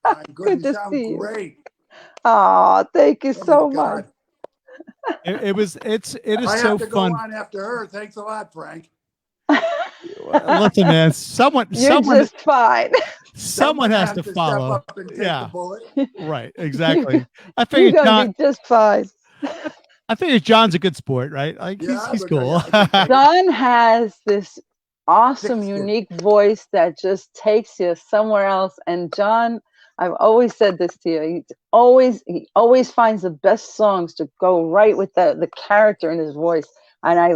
I'm good. Good to sound see you. great. Oh, thank you so much. It is I so have to fun. go on after her. Thanks a lot, Frank. Listen, man, someone just fine. Someone has to follow. Step up and take the bullet. Right, exactly. I You're figured gonna be just fine. I figured John's a good sport, right? Like he's cool. John has this awesome, unique voice that just takes you somewhere else. And John, I've always said this to you. He always finds the best songs to go right with the character in his voice. And I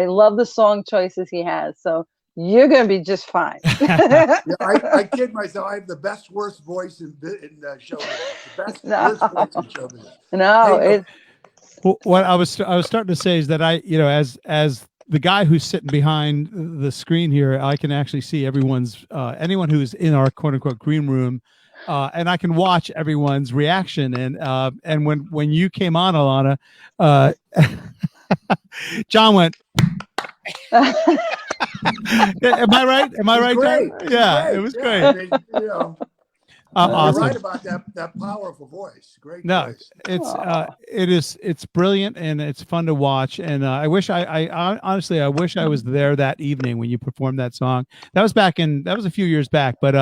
love the song choices he has. So you're gonna be just fine. I kid myself. I have the best worst voice in show business. The best worst voice in show business. No, what I was starting to say is that as the guy who's sitting behind the screen here, I can actually see everyone's anyone who's in our quote unquote green room, and I can watch everyone's reaction. And when you came on, Alana, John went. Am I right? Am I right, John? Yeah, it was great. I mean, awesome. You're right about that powerful voice. Great voice. It's brilliant and it's fun to watch. And I wish I honestly wish I was there that evening when you performed that song. That was a few years back, but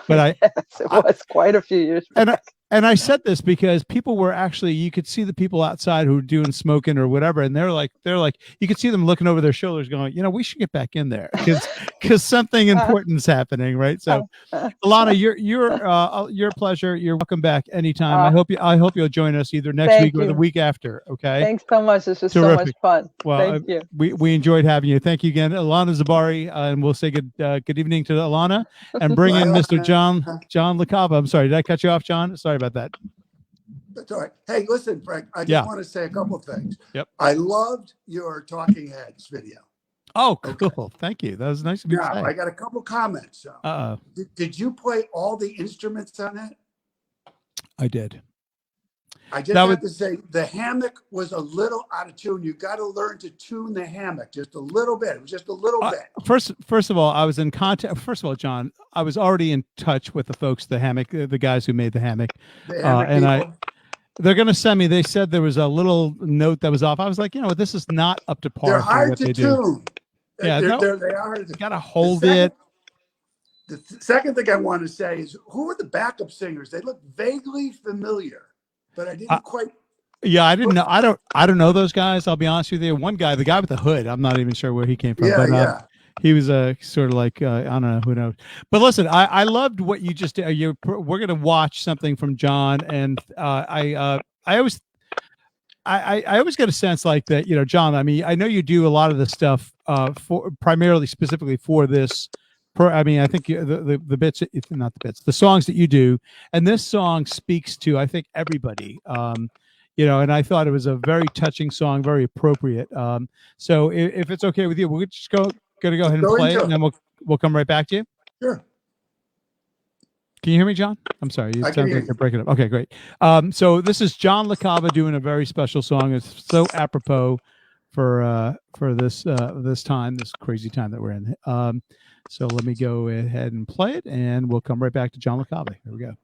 yes, it was quite a few years back. And I said this because people were actually, you could see the people outside who were doing smoking or whatever. And they're like, you could see them looking over their shoulders going, we should get back in there because something important is happening. Right. So Alana, your pleasure. You're welcome back anytime. I hope you'll join us either next week or the week after. Okay. Thanks so much. This was so much fun. Well, thank you. We enjoyed having you. Thank you again, Alana Zabari. And we'll say good evening to Alana and bring in Mr. John LaCava. I'm sorry. Did I cut you off, John? Sorry about that. That's all right. Hey, listen, Frank, I just want to say a couple of things. Yep. I loved your Talking Heads video. Oh, cool. Okay. Thank you. That was nice of you to say. I got a couple comments. Did you play all the instruments on that? I did. I just have to say the hammock was a little out of tune. You got to learn to tune the hammock just a little bit. It was just a little bit. First of all, I was in contact. First of all, John, I was already in touch with the folks, the guys who made the hammock, they're going to send me. They said there was a little note that was off. I was like, this is not up to par. They're hard to tune. Yeah, they are. You got to hold it. The second thing I want to say is, who are the backup singers? They look vaguely familiar. But I didn't quite. Yeah, I didn't know. I don't know those guys. I'll be honest with you. One guy, the guy with the hood, I'm not even sure where he came from. Yeah, he was sort of like I don't know, who knows. But listen, I loved what you just did. We're gonna watch something from John, and I always get a sense like that. John. I mean, I know you do a lot of the stuff primarily specifically for this. I think the bits, not the bits, the songs that you do, and this song speaks to, I think, everybody. And I thought it was a very touching song, very appropriate. So if it's okay with you, we're just gonna go ahead and play it, and then we'll come right back to you. Sure. Can you hear me, John? I'm sorry. It sounds like you're breaking up. Okay, great. So this is John LaCava doing a very special song. It's so apropos for this time, this crazy time that we're in. So let me go ahead and play it, and we'll come right back to John LaCava. Here we go.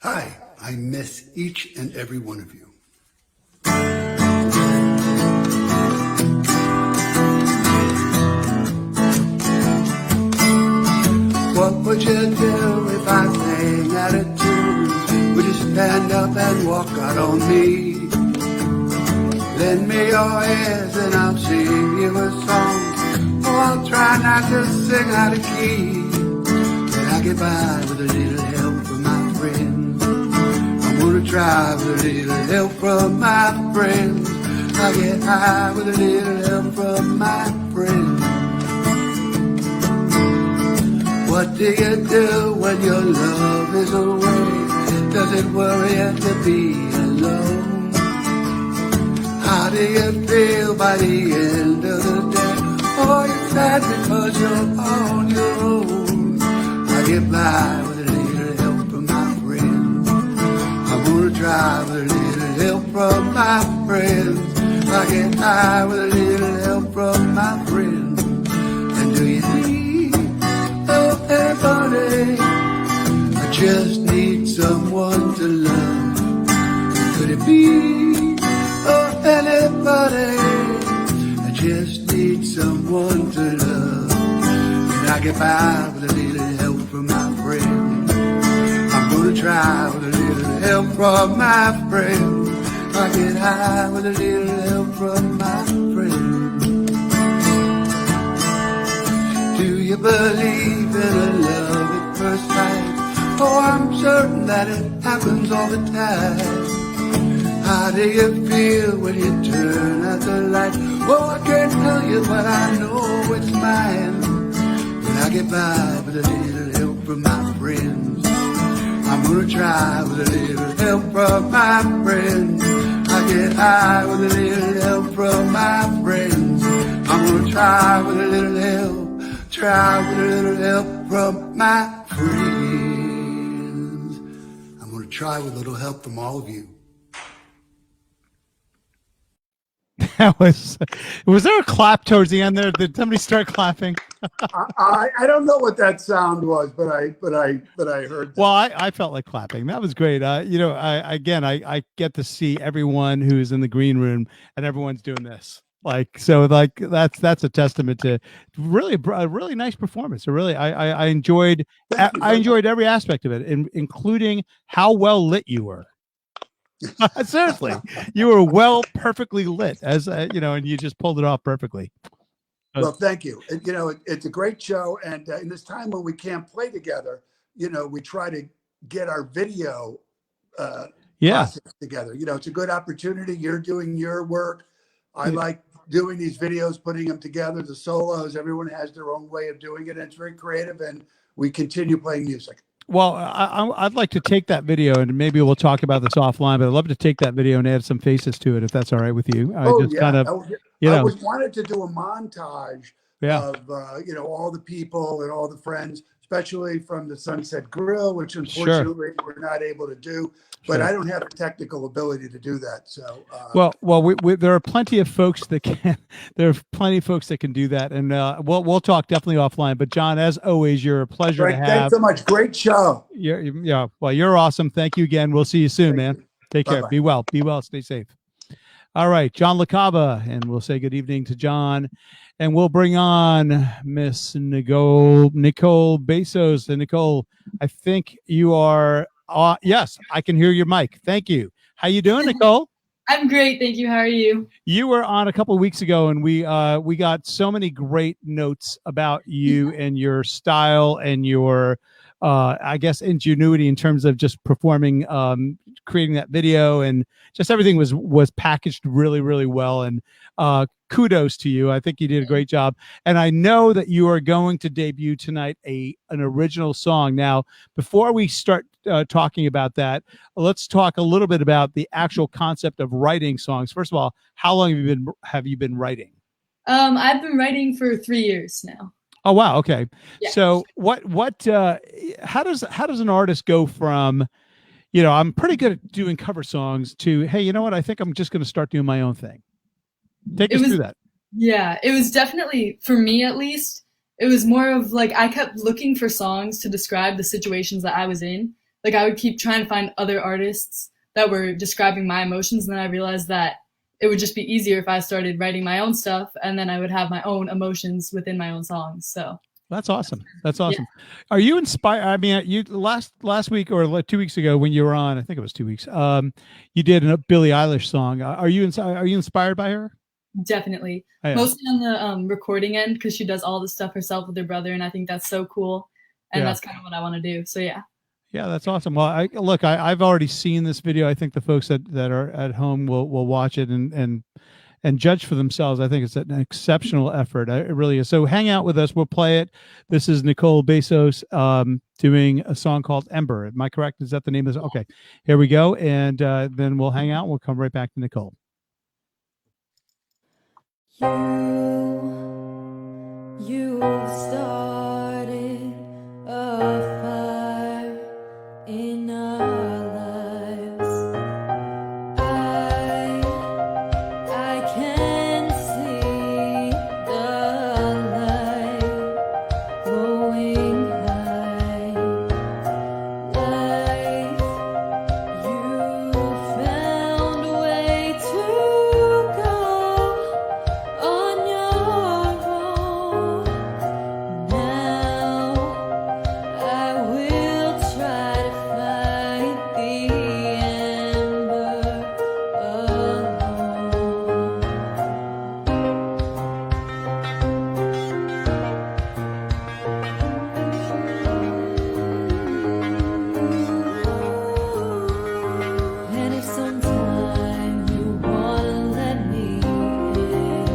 Hi, I miss each and every one of you. What would you do if I sang out a tune? Would you stand up and walk out on me? Lend me your ears and I'll sing you a song. I'll try not to sing out of key, but I get by with a little help from my friends. I'm gonna try with a little help from my friends. I get high with a little help from my friends. What do you do when your love is away? Does it worry you to be alone? How do you feel by the end of the day? Oh, you're sad because you're on your own. I get by with a little help from my friends. I'm gonna try with a little help from my friends. I get high with a little help from my friends. And do you need help, everybody? I just need someone to love. Could it be, oh, anybody? I just need someone to love. And I get by with a little help from my friends. I'm gonna try with a little help from my friends. I get high with a little help from my friends. Do you believe in a love at first sight? Oh, I'm certain that it happens all the time. How do you feel when you turn out the light? Oh, I can't tell you, but I know it's mine. When I get by with a little help from my friends, I'm gonna try with a little help from my friends. I get high with a little help from my friends. I'm gonna try with a little help, try with a little help from my friends. I'm gonna try with a little help from all of you. That was there a clap towards the end there? Did somebody start clapping? I don't know what that sound was, but I heard that. Well, I felt like clapping. That was great. You know, I get to see everyone who's in the green room and everyone's doing this. Like, so like that's a testament to really a really nice performance. I enjoyed every aspect of it, including how well lit you were. Seriously, you were perfectly lit, as you know, and you just pulled it off perfectly. Well, thank you. You know, it's a great show, and in this time when we can't play together, you know, we try to get our video process together. You know, it's a good opportunity. You're doing your work. I like doing these videos, putting them together, the solos. Everyone has their own way of doing it, and it's very creative, and we continue playing music. Well, I'd like to take that video, and maybe we'll talk about this offline, but I'd love to take that video and add some faces to it, if that's all right with you. I always wanted to do a montage of, you know, all the people and all the friends, especially from the Sunset Grill, which unfortunately we're not able to do. But I don't have the technical ability to do that. So, there are plenty of folks that can. There are plenty of folks that can do that, and we'll talk definitely offline. But John, as always, you're a pleasure to have. Thanks so much. Great show. Well, you're awesome. Thank you again. We'll see you soon, man. Take care. Bye-bye. Be well. Be well. Stay safe. All right, John LaCava, and we'll say good evening to John, and we'll bring on Miss Nicole Bezos. And Nicole, I think you are. Yes, I can hear your mic. Thank you. How you doing, Nicole? I'm great, thank you. How are you? You were on a couple of weeks ago, and we got so many great notes about you and your style and your, I guess, ingenuity in terms of just performing, creating that video, and just everything was packaged really, really well. And kudos to you. I think you did a great job. And I know that you are going to debut tonight an original song. Now, before we start talking about that, let's talk a little bit about the actual concept of writing songs. First of all, how long have you been writing? I've been writing for 3 years now. Oh wow, okay. Yeah. So how does an artist go from, you know, I'm pretty good at doing cover songs, to, hey, you know what, I think I'm just going to start doing my own thing? Take us through that. Yeah, it was definitely, for me at least, it was more of like I kept looking for songs to describe the situations that I was in. Like I would keep trying to find other artists that were describing my emotions, and then I realized that it would just be easier if I started writing my own stuff, and then I would have my own emotions within my own songs. So that's awesome. That's awesome. Yeah. Are you inspired? I mean, you last week or 2 weeks ago when you were on, I think it was 2 weeks, you did a Billie Eilish song. Are you inspired by her? Definitely. Oh, yeah. Mostly on the recording end, because she does all the stuff herself with her brother, and I think that's so cool. And that's kind of what I want to do. So yeah. Yeah, that's awesome. Well, I've already seen this video. I think the folks that are at home will watch it and and judge for themselves. I think it's an exceptional effort. It really is. So hang out with us. We'll play it. This is Nicole Bezos doing a song called Ember. Am I correct? Is that the name of this? Okay, here we go. And then we'll hang out. We'll come right back to Nicole. You started a fire in our lives. I can see the light glowing high. Life, you found a way to go on your own. Now I will try to fight the ember alone. And if sometime you wanna let me in,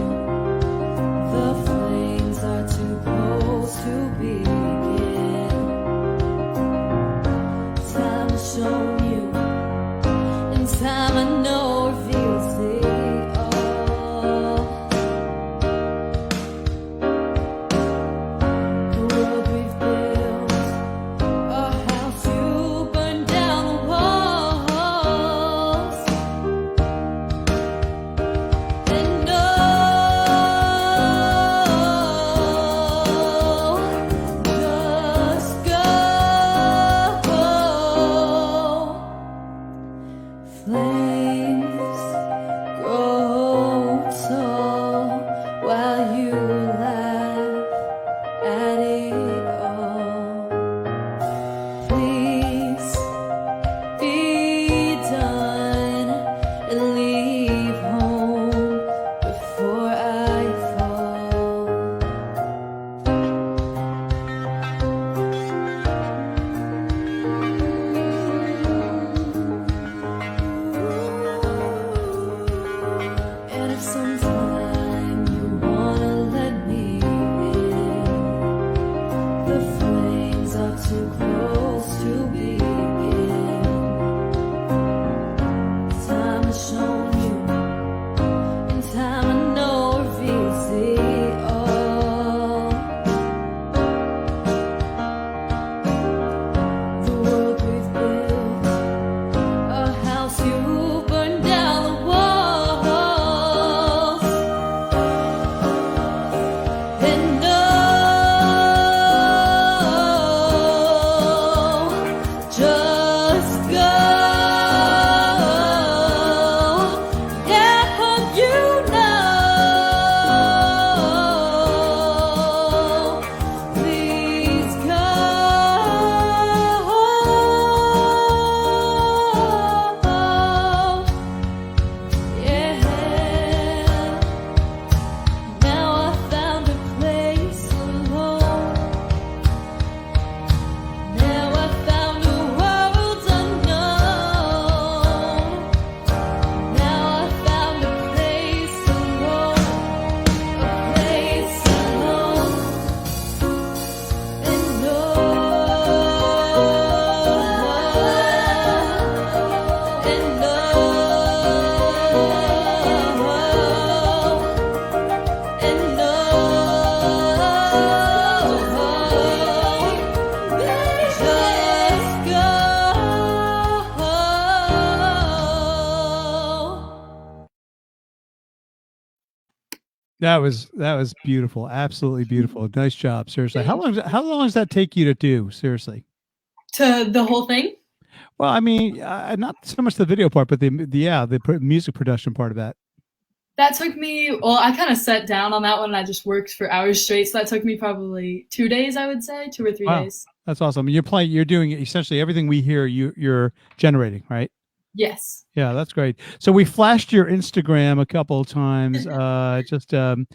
the flames are too close to begin. Time has shown you, and time I know reveals it all. The world we've built, a house you burned down the walls. And just go. Flames grow tall while you laugh at it all. Please be done and leave home before I fall. And if sometime you wanna let me in, the flames are too close to begin. Time has shown you, and time I know reveals it all. The world we've built, a house you burned down the walls. And just go. Yeah, I hope you know. Please go. Yeah. Now I found a place alone. Now I found a world unknown. Now I found a place alone, a place alone. And just go. That was beautiful. Absolutely beautiful. Nice job. Seriously. How long does that take you to do? Seriously. To the whole thing? Well, I mean, not so much the video part, but the music production part of that. That took me, well, I kind of sat down on that one and I just worked for hours straight. So that took me probably 2 days, I would say, 2 or 3 Wow. days. That's awesome. You're doing essentially everything we hear you're generating, right? Yes. Yeah, that's great. So we flashed your Instagram a couple of times. I'm not an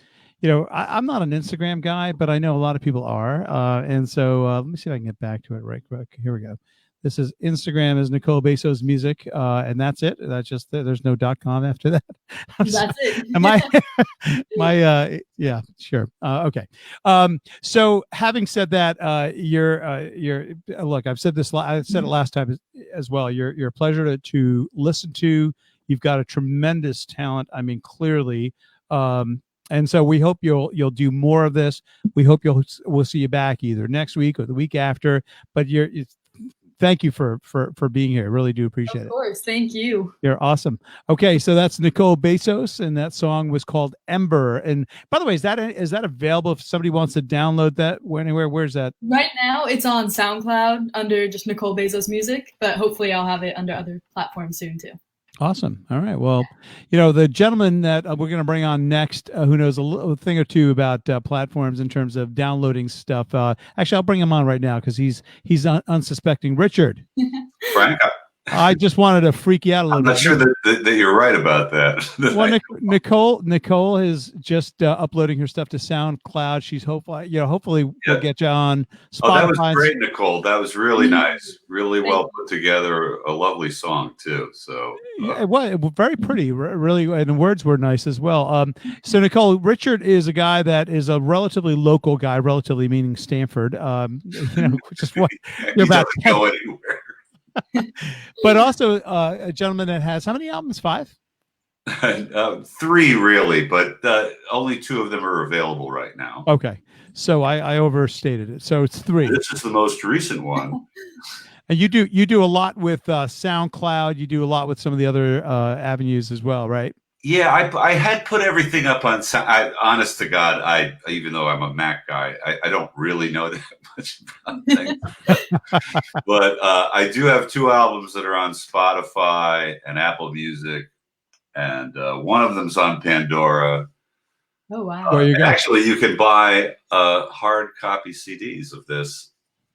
Instagram guy, but I know a lot of people are. And so let me see if I can get back to it right quick. Here we go. This is Instagram is Nicole Bezos Music, and that's it. That's just there's no .com after that. That's it. Am I? Yeah, sure. Okay. So having said that, you're look. I've said this. I said it last time as well. You're a pleasure to listen to. You've got a tremendous talent. I mean, clearly. And so we hope you'll do more of this. We hope we'll see you back either next week or the week after. But thank you for being here. Really do appreciate it. Of course, thank you. You're awesome. Okay, so that's Nicole Bezos, and that song was called Ember. And by the way, is that available if somebody wants to download that anywhere? Where's that? Right now, it's on SoundCloud under just Nicole Bezos Music, but hopefully, I'll have it under other platforms soon too. Awesome. All right. Well, the gentleman that we're going to bring on next, who knows a thing or two about platforms in terms of downloading stuff. Actually, I'll bring him on right now because he's unsuspecting. Richard. Frank, I just wanted to freak you out a little bit. I'm not sure that you're right about that. Well, Nicole is just uploading her stuff to SoundCloud. She's hopefully we'll get you on Spotify. Oh, that was great, Nicole. That was really nice. Really well put together. A lovely song too. So it was very pretty, really, and the words were nice as well. So Nicole, Richard is a guy that is a relatively local guy, relatively meaning Stanford. Which is what you're about. Doesn't go anywhere. But also a gentleman that has how many albums? 5? 3 really, but only 2 of them are available right now. Okay, so I overstated it. So it's 3. This is the most recent one. And you do a lot with SoundCloud. You do a lot with some of the other avenues as well, right? Yeah, I had put everything up on. Honest to God, even though I'm a Mac guy, I don't really know that much about things. But I do have 2 albums that are on Spotify and Apple Music, and one of them's on Pandora. Oh wow! Actually, you can buy hard copy CDs of this.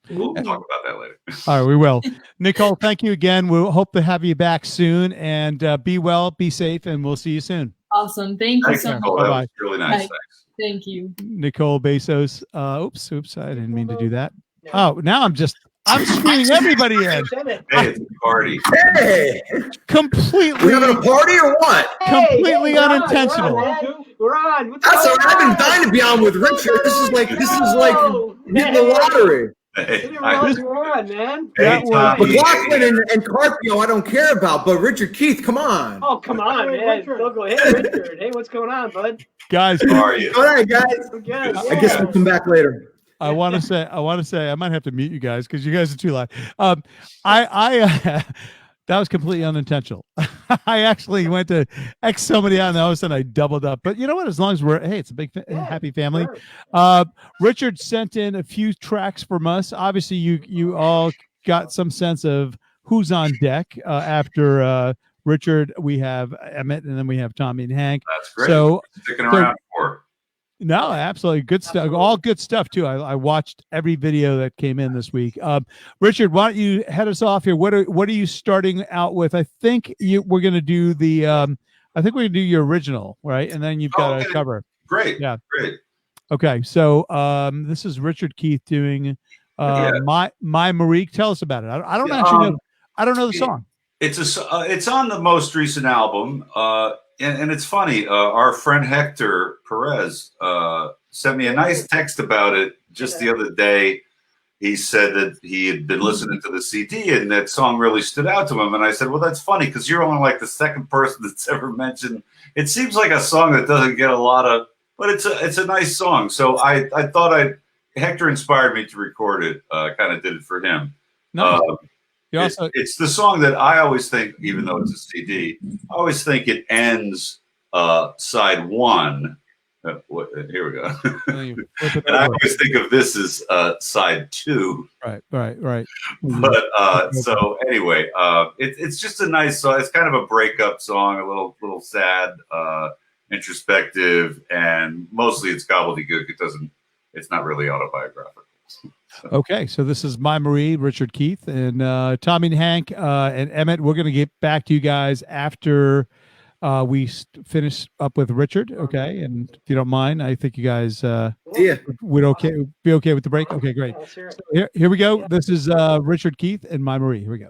We'll talk about that later. All right, we will. Nicole, thank you again. We'll hope to have you back soon, and be well, be safe, and we'll see you soon. Awesome. Thank you so much. That was really nice. Bye. Thank you. Nicole Bezos. Oops, I didn't mean to do that. Oh, now I'm screwing everybody in. Hey, it's a party. Hey, completely. We having a party or what? Completely unintentional. We're on. That's all right. I've been dying to be on with Richard. This is like hitting the lottery. Hey, man. Tommy. McLaughlin and Carpio, I don't care about, but Richard Keith, come on. Oh, come on, man. Hey, Richard. Hey, what's going on, bud? Guys, how are you? All right, guys. Good. I guess we'll come back later. I want to say I might have to mute you guys because you guys are too loud. That was completely unintentional. I actually went to X somebody out, and all of a sudden I doubled up. But you know what? As long as it's a big happy family. Sure. Richard sent in a few tracks from us. Obviously, you all got some sense of who's on deck after Richard. We have Emmett, and then we have Tommy and Hank. That's great. So sticking around for. No, absolutely. Good stuff. All good stuff, too. I watched every video that came in this week. Richard, why don't you head us off here? What are you starting out with? I think we're going to do your original, right? And then you've got a cover. Great. Yeah. Great. Okay. So this is Richard Keith doing My Marie. Tell us about it. I don't actually know. I don't know the song. It's on the most recent album. And it's funny, our friend Hector Perez sent me a nice text about it just the other day. He said that he had been listening to the CD and that song really stood out to him. And I said, well, that's funny because you're only like the second person that's ever mentioned. It seems like a song that doesn't get a lot of, but it's a nice song. So I thought Hector inspired me to record it, kind of did it for him. No. It's the song that I always think, even though it's a CD, I always think it ends side 1. Here we go. And I always think of this as side 2. Right. But so anyway, it's just a nice song. It's kind of a breakup song, a little sad, introspective, and mostly it's gobbledygook. It's not really autobiographical. Okay, so this is My Marie, Richard Keith, and Tommy and Hank and Emmett. We're going to get back to you guys after we finish up with Richard. Okay, and if you don't mind, I think you guys would be okay with the break. Okay, great. So here we go. This is Richard Keith and My Marie. Here we go.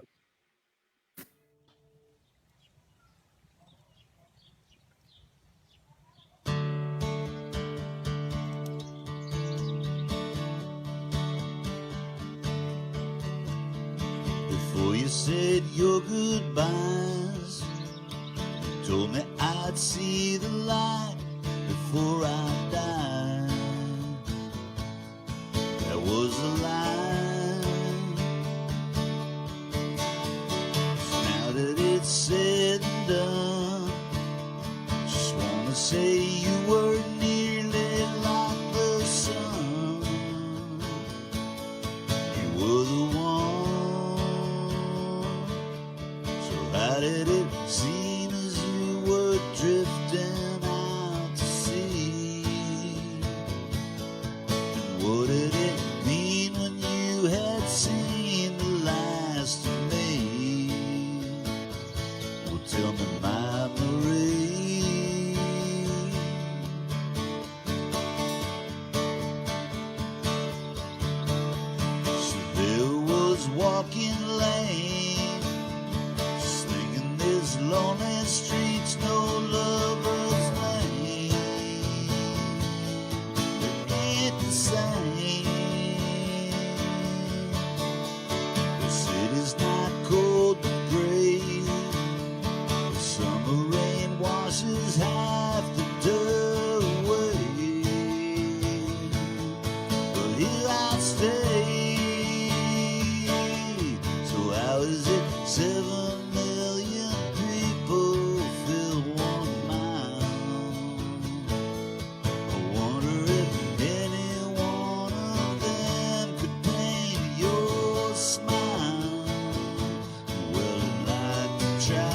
Before you said your goodbyes, you told me I'd see the light before I died. That was a lie. So now that it's said and done, just wanna say you were nearly like the sun. You were the one. How did it seem as you were drifting out to sea? And what did it mean when you had seen the last of me? Well, tell me, my Marie. So there was walking lane, lonely streets, no lover's lane. It ain't the same. The city's not cold but gray. The summer rain washes half the dirt away. But here I'll stay. So how is it 7 million people fill 1 mile? I wonder if any one of them could paint your smile. Well, I'd like to try.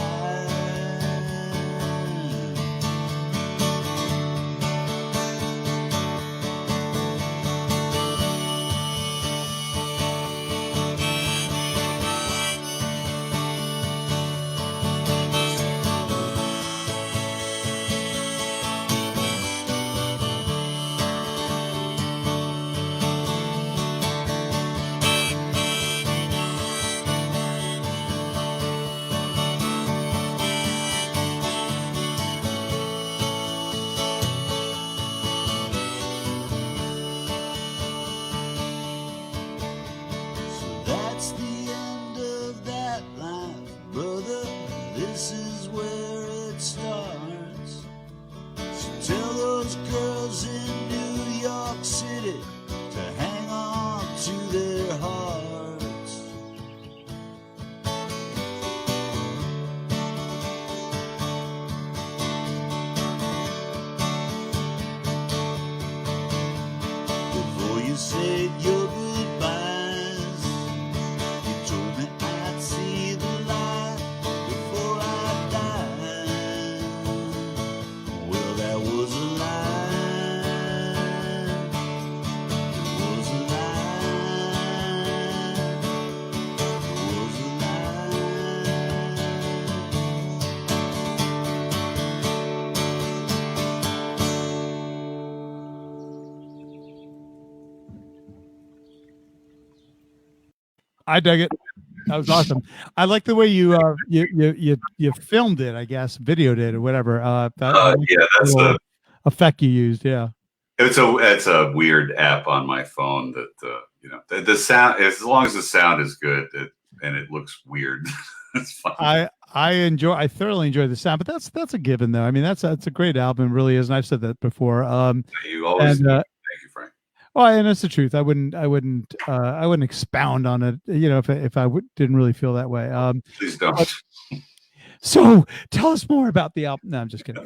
That's the end of that life, brother. This is where it starts. So tell those girls in New York City to hang on to their hearts. Before you said your goodbyes, you told me I'd see the light before I died. Well, that was a lie. It was a lie. It was a I dug it. That was awesome. I like the way you filmed it. I guess videoed it or whatever. Yeah, that's the effect you used. Yeah, it's a weird app on my phone that the sound, as long as the sound is good and it looks weird, it's fine. I thoroughly enjoy the sound, but that's a given though. I mean, that's a great album, it really is, and I've said that before. You always do. Thank you, Frank. Well, and that's the truth. I wouldn't expound on it, if I didn't really feel that way. Please don't. So tell us more about the album. No, I'm just kidding.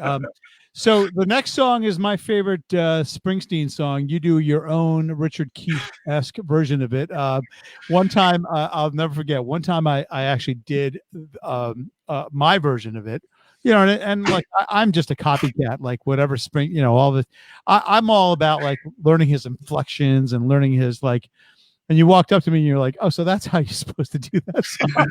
So the next song is my favorite Springsteen song. You do your own Richard Keith-esque version of it. One time, I'll never forget. One time, I actually did my version of it. And like I'm just a copycat, like whatever all this. I'm all about like learning his inflections and learning his like. And you walked up to me and you're like, "Oh, so that's how you're supposed to do that song?"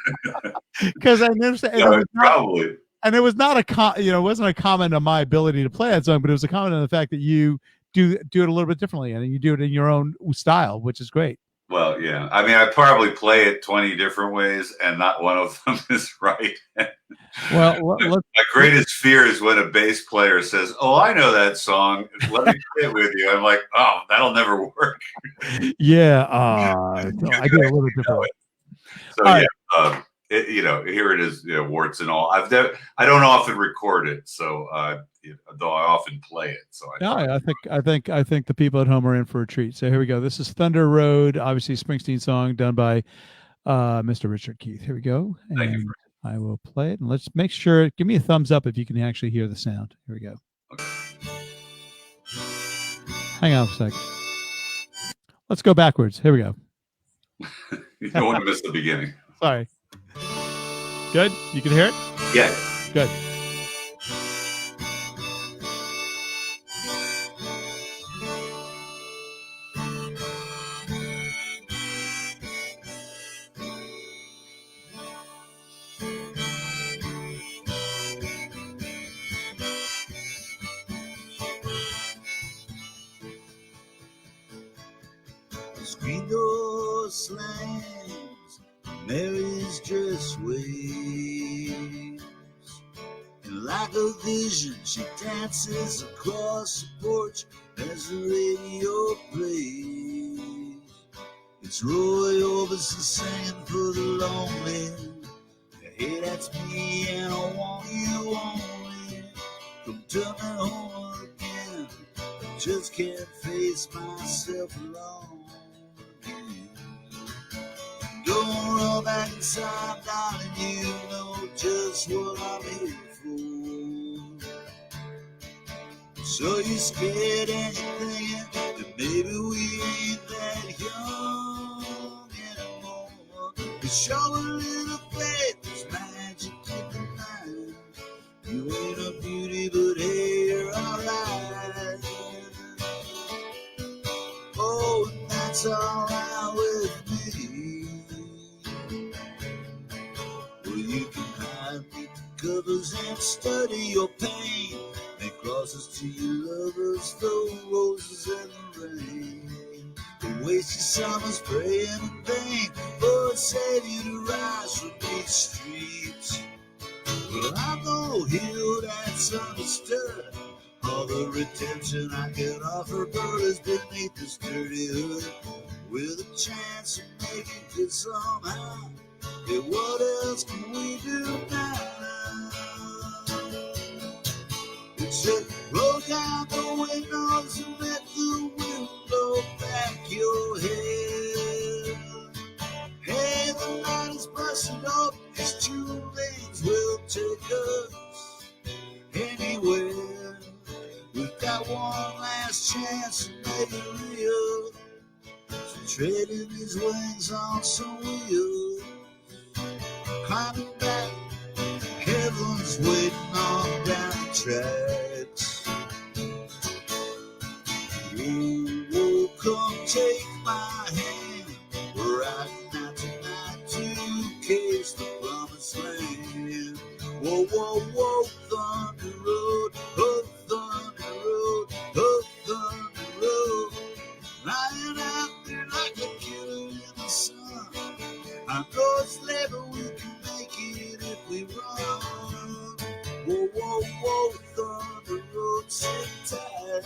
Because I never said. Probably. And it was not it wasn't a comment on my ability to play that song, but it was a comment on the fact that you do it a little bit differently, and you do it in your own style, which is great. Well, yeah. I mean, I probably play it 20 different ways, and not one of them is right. Well, my greatest fear is when a bass player says, "Oh, I know that song. Let me play it with you." I'm like, "Oh, that'll never work." Yeah, I do it a little bit differently. So yeah, here it is, warts and all. I don't often record it, so though I often play it. So I think the people at home are in for a treat. So here we go. This is Thunder Road, obviously Springsteen song done by Mr. Richard Keith. Here we go. Thank you. I will play it, and let's make sure. Give me a thumbs up if you can actually hear the sound. Here we go. Okay. Hang on a second. Let's go backwards. Here we go. You don't want to miss the beginning. Sorry. Good? You can hear it? Yeah. Good. Screen door slams, Mary's dress waves, and like a vision she dances across the porch as the radio plays. It's Roy Orbison singing for the lonely. Hey, that's me, and I want you only. Come tell me home again. I just can't face myself alone. Don't run back inside, darling, you know just what I'm here for. So you're scared and you're thinking that maybe we ain't that young anymore. But show a little faith, there's magic in the night. You ain't a beauty, but hey, you're alright. Oh, and that's alright with me. You can hide beneath the covers and study your pain. Make crosses to your lovers, throw roses in the rain. Don't waste your summers praying in vain for a savior to rise from these streets. Well, I'm no hero that's understood. All the redemption I can offer is beneath this dirty hood. With a chance of making good somehow. Yeah, what else can we do now? Except roll down the windows and let the wind blow back your hair. Hey, the night is busting up, these two lanes will take us anywhere. We've got one last chance to make it real. So trading these wings on some wheels. Climbing back, heaven's waiting on down the tracks. Oh, come take my hand. We're riding out tonight to case the promised land. Whoa, whoa, whoa, Thunder Road, oh, Thunder Road, oh, Thunder Road. Lying out there like a killer in the sun. I know it's late, but we can make it if we run. Whoa, whoa, whoa, Thunder Road, sit tight.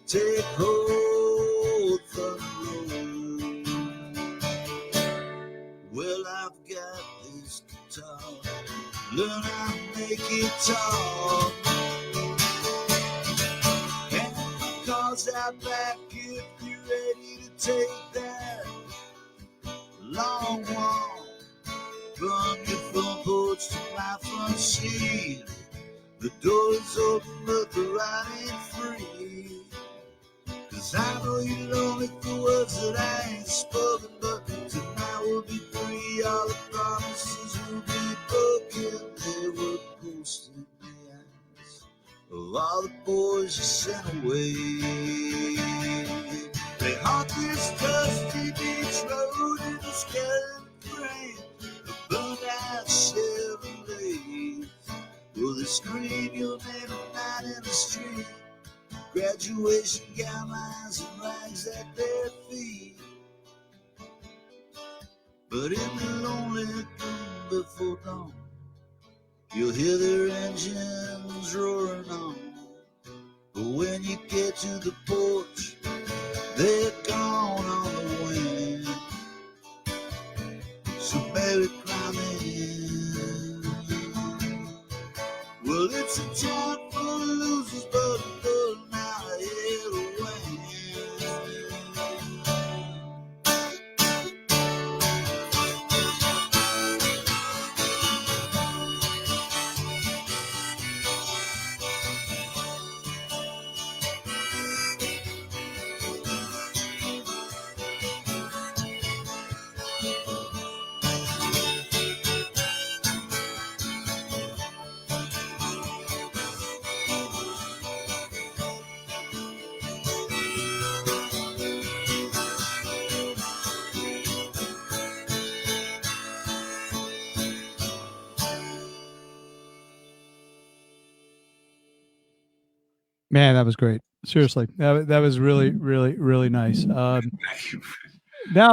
Take hold, Thunder Road. Well, I've got this guitar. Learn how to make it talk. And my car's out back if you're ready to take that long walk from your front porch to my front seat. The door is open, but the ride ain't free. 'Cause I know you're lonely for words that I ain't spoken, but tonight we'll be free. All the promises will be broken. They were posted in the eyes of all the boys you sent away. They haunt this dusty beach road in the skeleton frame, the burned out Chevrolet. Well, scream your name at night in the street. Graduation gown lines and rags at their feet. But in the lonely gloom before dawn, you'll hear their engines roaring on. But when you get to the porch, they're gone on the wind. So baby, climb in. Well, it's a town full of losers, but a girl now hear the wind. Man, that was great. Seriously, that was really, really, really nice. Now,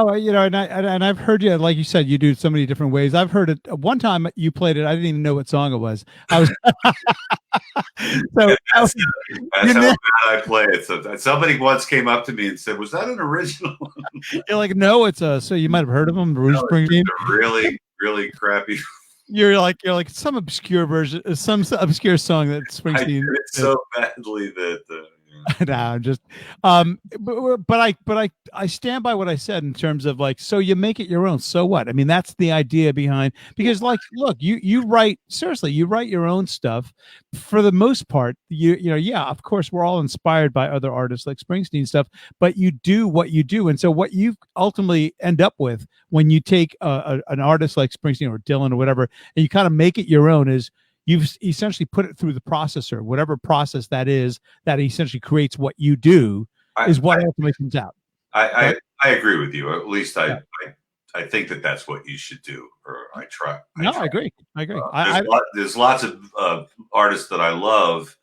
and I've heard you, like you said, you do so many different ways. I've heard it one time you played it. I didn't even know what song it was. I was so that's how bad I play it. So somebody once came up to me and said, "Was that an original?" You're like, "No, it's a." So you might have heard of them, Bruce Springsteen. A really, really crappy. You're like some obscure version, some obscure song that Springsteen. I did it so badly that. No, I'm just, but I stand by what I said in terms of like, so you make it your own. So what? I mean, that's the idea behind, because like, look, you write, seriously, you write your own stuff for the most part. Yeah, of course, we're all inspired by other artists like Springsteen stuff, but you do what you do, and so what you ultimately end up with when you take an artist like Springsteen or Dylan or whatever, and you kind of make it your own is. You've essentially put it through the processor, whatever process that is, that essentially creates what you do is what ultimately comes out. I agree with you. At least I think that that's what you should do, or I try. I agree. There's lots of artists that I love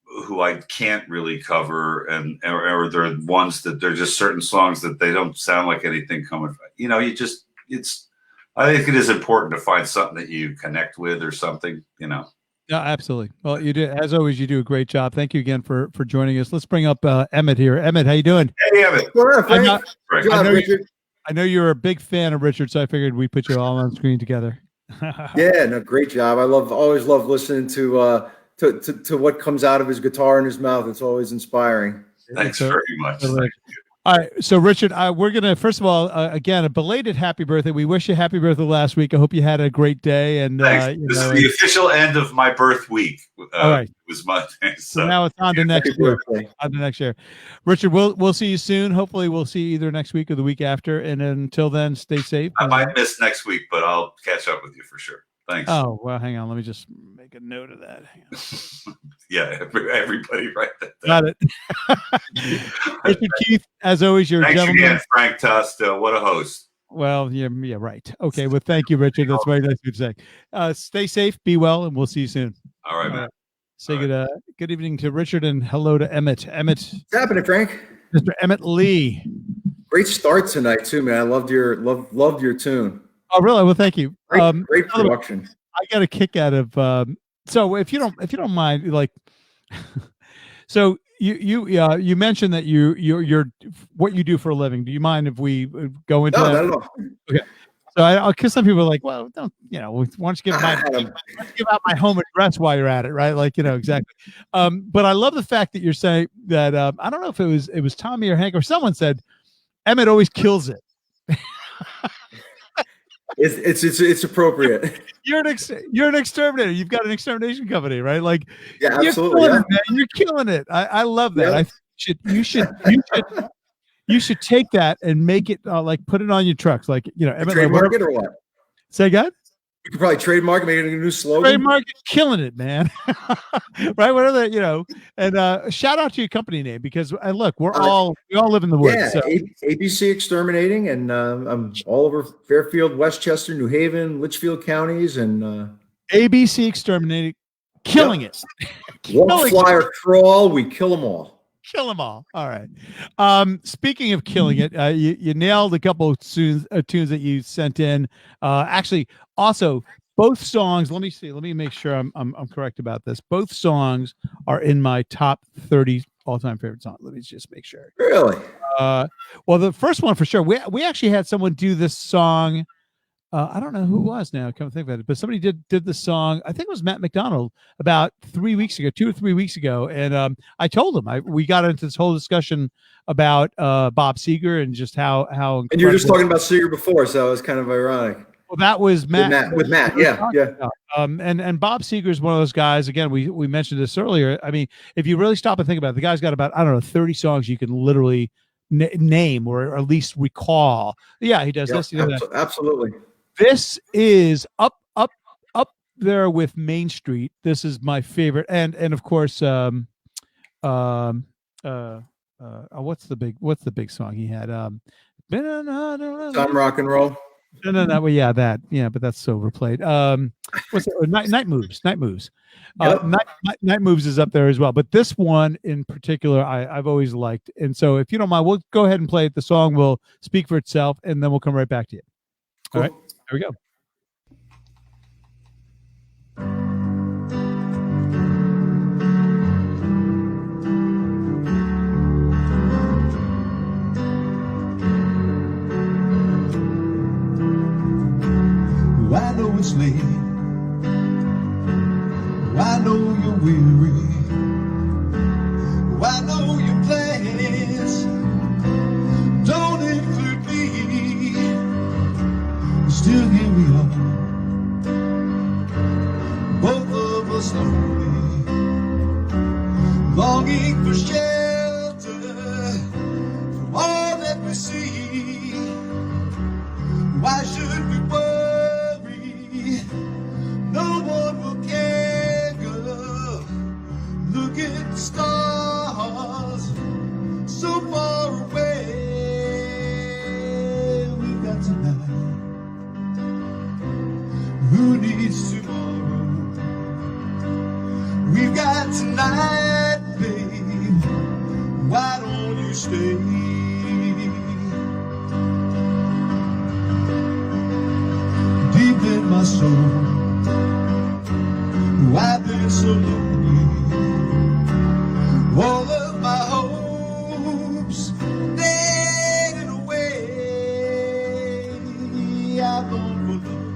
who I can't really cover, or there are ones that they're just certain songs that they don't sound like anything coming from. I think it is important to find something that you connect with or something, Yeah, absolutely. Well, you do, as always, you do a great job. Thank you again for joining us. Let's bring up Emmett here. Emmett, how you doing? Hey, Emmett. I know you're a big fan of Richard, so I figured we put you all on screen together. Yeah, no, great job. I always love listening to what comes out of his guitar and his mouth. It's always inspiring. Thanks very much. All right, so Richard, we're gonna first of all, again, a belated happy birthday. We wish you happy birthday last week. I hope you had a great day. And this is the official end of my birth week. All right, was Monday. So now it's on to next year. On to next year, Richard. We'll see you soon. Hopefully, we'll see you either next week or the week after. And until then, stay safe. I might miss next week, but I'll catch up with you for sure. Thanks. Oh, well, hang on. Let me just make a note of that. Hang on. Yeah, everybody write that Got down. it. Richard Keith, as always, you're a gentleman. Again, Frank Tusta. What a host. Well, yeah, right. Okay, well, thank you, Richard. That's very nice of you to say. Stay safe, be well, and we'll see you soon. All right, man. Say good evening to Richard and hello to Emmett. Emmett. What's happening, Frank? Mr. Emmett Lee. Great start tonight, too, man. I loved your tune. Oh, really? Well, thank you. Great production. I got a kick out of so if you don't mind, like, so you mentioned that you're what you do for a living. Do you mind if we go into that? No, not at all. Okay. So because some people are like, well, don't why don't you give out my home address while you're at it, right? Like, exactly. But I love the fact that you're saying that I don't know if it was Tommy or Hank or someone said Emmett always kills it. It's appropriate. You're an exterminator. You've got an extermination company, right? Like, yeah, absolutely. You're killing it, man. You're killing it. I love that. Yeah. I think you should take that and make it like put it on your trucks, like trademark it or what? Say again. You could probably trademark it, make it a new slogan. Trademark it, killing it, man. Right? Whatever and shout out to your company name because look, we all live in the woods. Yeah, so. ABC Exterminating, and I'm all over Fairfield, Westchester, New Haven, Litchfield counties, and ABC Exterminating. Killing it. Walk, fly, or crawl, we kill them all. Kill them all. All right. Speaking of killing it, you nailed a couple of tunes that you sent in. Actually, also both songs. Let me see. Let me make sure I'm correct about this. Both songs are in my top 30 all-time favorite songs. Let me just make sure. Really? Well, the first one for sure. We actually had someone do this song. I don't know who it was now. Come to think about it, but somebody did the song. I think it was Matt McDonald about 3 weeks ago, 2 or 3 weeks ago, and I told him we got into this whole discussion about Bob Seger and just how. And you were just talking about Seger before, so it was kind of ironic. Well, that was Matt. With Matt, yeah. And Bob Seger is one of those guys. Again, we mentioned this earlier. I mean, if you really stop and think about it, the guy's got about 30 songs you can literally name or at least recall. Yeah, he does this. Absolutely. This is up there with Main Street. This is my favorite, and of course, what's the big song he had? Time Rock and Roll. No. Well, yeah, that. Yeah, but that's so overplayed. What's it? Night Moves. Night Moves. Yep. Night Moves is up there as well. But this one in particular, I've always liked. And so, if you don't mind, we'll go ahead and play it. The song will speak for itself, and then we'll come right back to you. Cool. All right. Here we go. I know it's late. I know you're weary. I know your plans don't include me. Still here we are, both of us lonely, longing for shelter from all that we see. Why should we worry? No one will care. Look at the stars so far away. We've got tonight. Who needs tomorrow? We've got tonight, babe. Why don't you stay? Deep in my soul, I've been so lonely. All of my hopes fading away. I long for love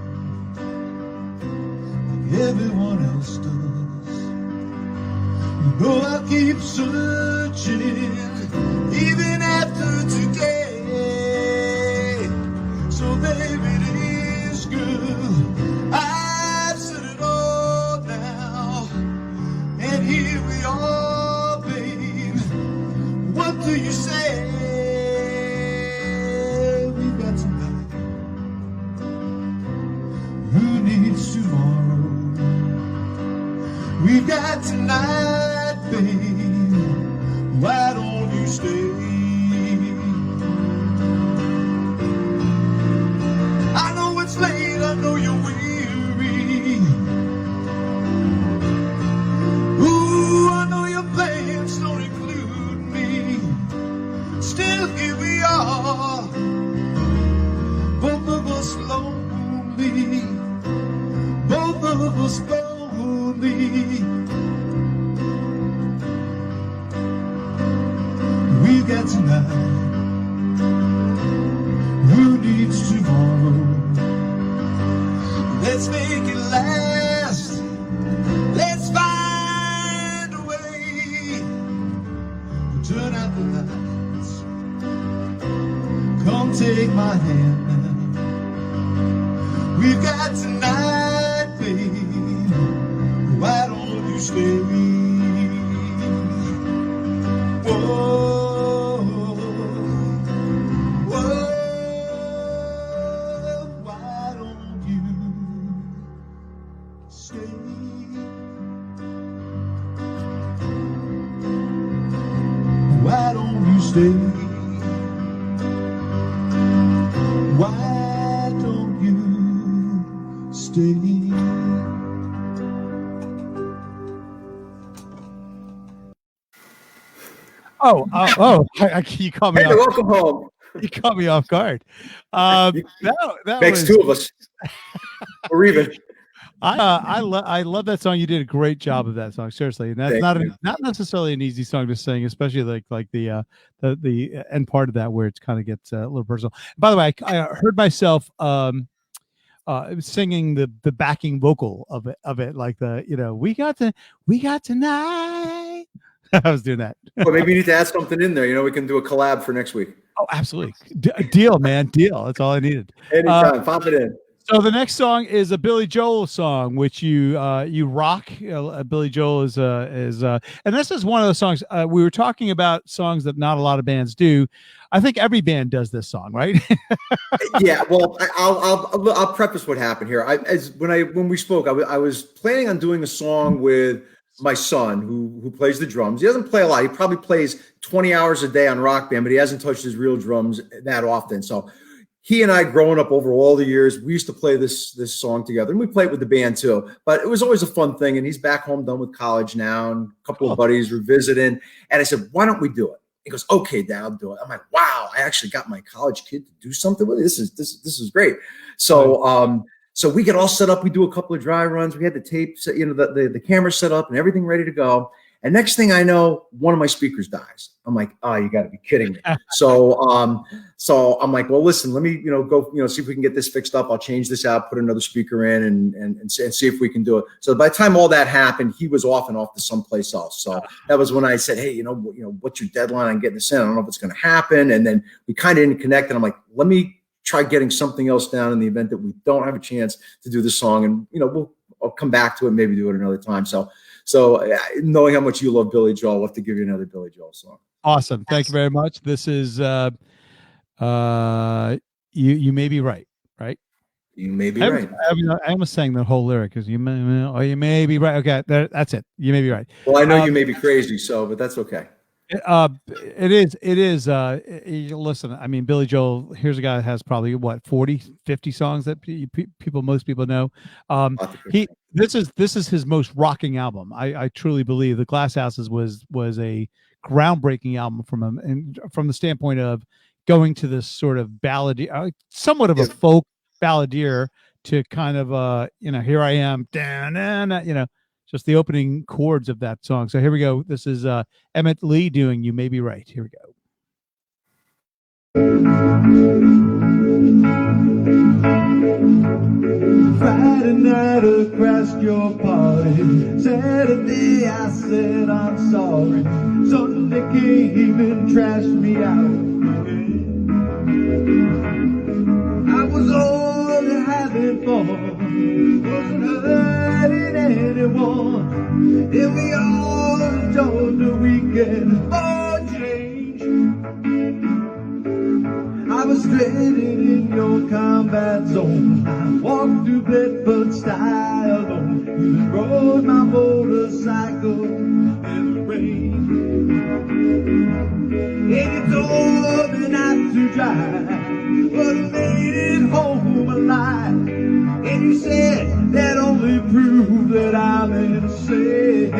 like everyone else does. You know I'll keep searching even after today. So baby, it is good. I've said it all now, and here we are, babe. What do you say? We've got tonight. Who needs tomorrow? We've got tonight, babe. Why don't you stay? I know it's late, I know you're weary. Ooh, I know your plans don't include me. Still here we are, both of us lonely, both of us lonely. We've got tonight. Who needs tomorrow? Let's make it last. Let's find a way. Turn out the lights. Come take my hand now. We've got tonight, babe. Why don't you stay? Whoa, whoa. Why don't you stay? Why don't you stay? Why don't you stay? You caught me. Hey, welcome home. You caught me off guard. That makes was, two of us. Or even. I love that song. You did a great job of that song. Seriously, and that's not necessarily an easy song to sing, especially like the end part of that where it kind of gets a little personal. By the way, I heard myself singing the backing vocal of it, like we got tonight. I was doing that. Well, maybe you need to add something in there. We can do a collab for next week. Oh, absolutely. Deal, man. Deal. That's all I needed. Anytime. Pop it in. So the next song is a Billy Joel song, which you rock. Billy Joel is and this is one of those songs we were talking about, songs that not a lot of bands do. I think every band does this song, right? Yeah. Well, I'll preface what happened here. When we spoke, I was planning on doing a song with my son who plays the drums. He doesn't play a lot. He probably plays 20 hours a day on Rock Band, but he hasn't touched his real drums that often. So he and I, growing up over all the years, we used to play this song together, and we played with the band too. But it was always a fun thing. And he's back home, done with college now, and a couple of buddies were visiting. And I said, "Why don't we do it?" He goes, "Okay, Dad, I'll do it." I'm like, "Wow, I actually got my college kid to do something with it. This is great." So so we get all set up. We do a couple of dry runs. We had the tape, the camera set up and everything ready to go. And next thing I know, one of my speakers dies. I'm like, "Oh, you got to be kidding me!" So I'm like, "Well, listen, let me go see if we can get this fixed up. I'll change this out, put another speaker in, and see if we can do it." So by the time all that happened, he was off to someplace else. So that was when I said, "Hey, what's your deadline on getting this in? I don't know if it's going to happen." And then we kind of didn't connect. And I'm like, "Let me try getting something else down in the event that we don't have a chance to do the song, and I'll come back to it, maybe do it another time." So knowing how much you love Billy Joel, I'll have to give you another Billy Joel song. Awesome. Thank you very much. This is you may be right. You may be right. I almost sang the whole lyric because you may be right. Okay, that's it. You may be right. Well, I know you may be crazy, but that's okay. It is. Listen, I mean, Billy Joel, here's a guy that has probably 40, 50 songs that most people know. This is his most rocking album. I truly believe the Glass Houses was a groundbreaking album from him, and from the standpoint of going to this sort of ballad, somewhat of a folk balladeer, to kind of here I am, just the opening chords of that song. So here we go. This is Emmett Lee doing "You May Be Right." Here we go. Friday night I crashed your party. Saturday I said I'm sorry. Sunday came and trashed me out. I was only having fun, wasn't hurting anyone, and we all enjoyed the weekend for change. I was stranded in your combat zone. I walked through Bedford style alone. You rode my motorcycle in the rain, and you told me not to drive, but I made it home alive. And you said that only proved that I'm insane.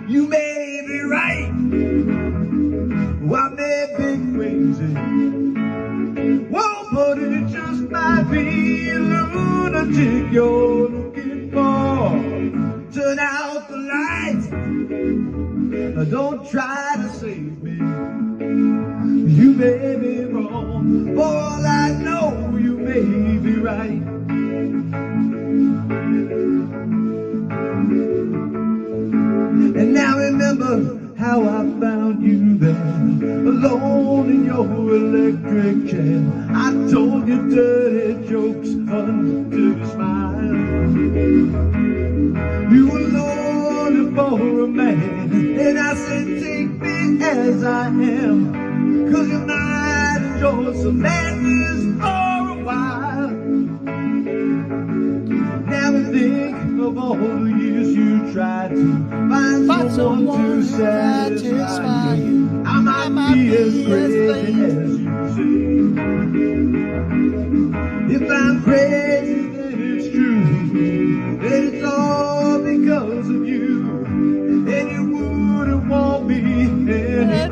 You may be right, well, I may be crazy, whoa, but it just might be a lunatic you're looking for. Turn out the lights, don't try to save me. You may be wrong, for all I know, you may be right. And now remember how I found you there, alone in your electric chair. I told you dirty jokes until you smiled. You were lonely for a man, and I said take me as I am, 'cause you might enjoy some madness for a while. Now I think of all the years you tried to find someone to satisfy you. I might be as crazy as you say. If I'm crazy, then it's true, then it's all because of you, and you wouldn't want me anyway.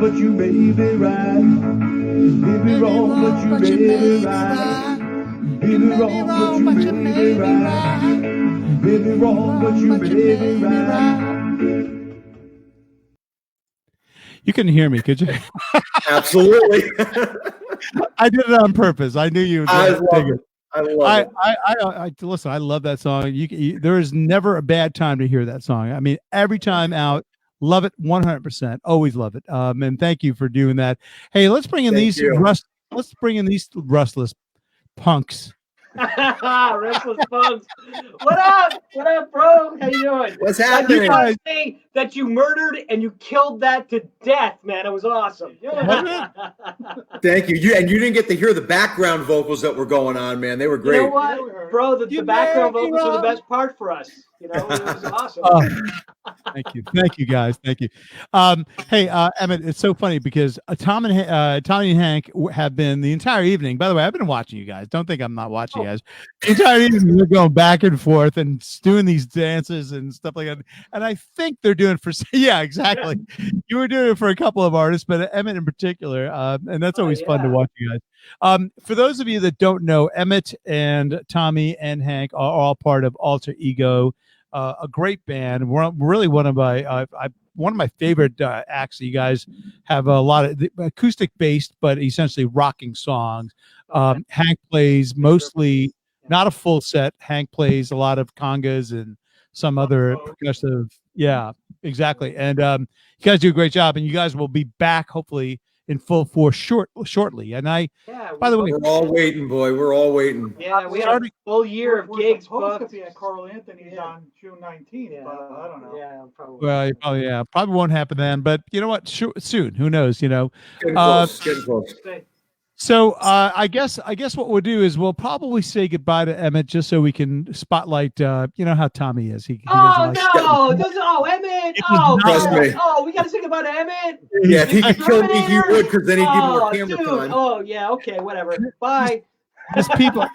but you may be right. You may be wrong, but you may be right. You may be wrong, but you may be right. You may be wrong, but you may be right. You couldn't hear me, could you? Absolutely. I did it on purpose. I knew you would dig it. I love it. I listen. I love that song. There is never a bad time to hear that song. I mean, every time out, love it 100%. Always love it. And thank you for doing that. Hey, let's bring in let's bring in these rustless punks. Restless Bugs. What up? What up, bro? How you doing? What's happening? You gotta say that you murdered and you killed that to death, man. It was awesome. Thank you. You didn't get to hear the background vocals that were going on, man. They were great. You know what, bro? The background vocals are the best part for us. You know, it was awesome. Thank you, guys. Thank you. Hey, Emmett, it's so funny because Tommy and Hank have been the entire evening. By the way, I've been watching you guys. Don't think I'm not watching you guys. The entire evening, we're going back and forth and doing these dances and stuff like that. And I think they're doing for exactly. You were doing it for a couple of artists, but Emmett in particular, and that's always fun to watch you guys. For those of you that don't know, Emmett and Tommy and Hank are all part of Alter Ego. A great band. We're really one of my favorite acts. You guys have a lot of acoustic based, but essentially rocking songs. Hank plays mostly not a full set. Hank plays a lot of congas and some other percussive. Yeah, exactly. And you guys do a great job. And you guys will be back hopefully in full force shortly. And by the way, we're all waiting, boy. We're all waiting. Yeah, we had a full year of gigs supposed to be at Carl Anthony's on June 19th, but I don't know. Yeah, probably. Well, probably won't happen then. But you know what? Soon. Who knows? You know. Getting close. So I guess what we'll do is we'll probably say goodbye to Emmett just so we can spotlight. You know how Tommy is. He Emmett! Trust me. We got to say goodbye to Emmett. Yeah, if he could kill me, he would, because then he'd give more camera time. Oh yeah, okay, whatever. Bye. Just people.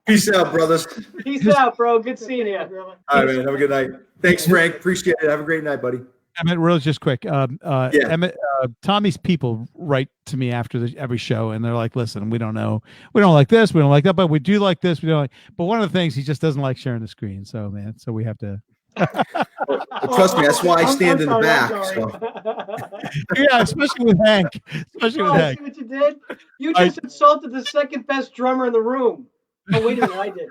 Peace out, brothers. Peace out, bro. Good seeing you. All right, man. Have a good night. Thanks, Frank. Appreciate it. Have a great night, buddy. Emmett, real just quick. Emmett, Tommy's people write to me after every show, and they're like, "Listen, we don't know, we don't like this, we don't like that, but we do like this, we don't like." But one of the things he just doesn't like sharing the screen. So, man, so we have to. Well, trust me, that's why I stand in the back. So. Yeah, especially with Hank. See what you did? You just insulted the second best drummer in the room. Oh, wait a minute, I did.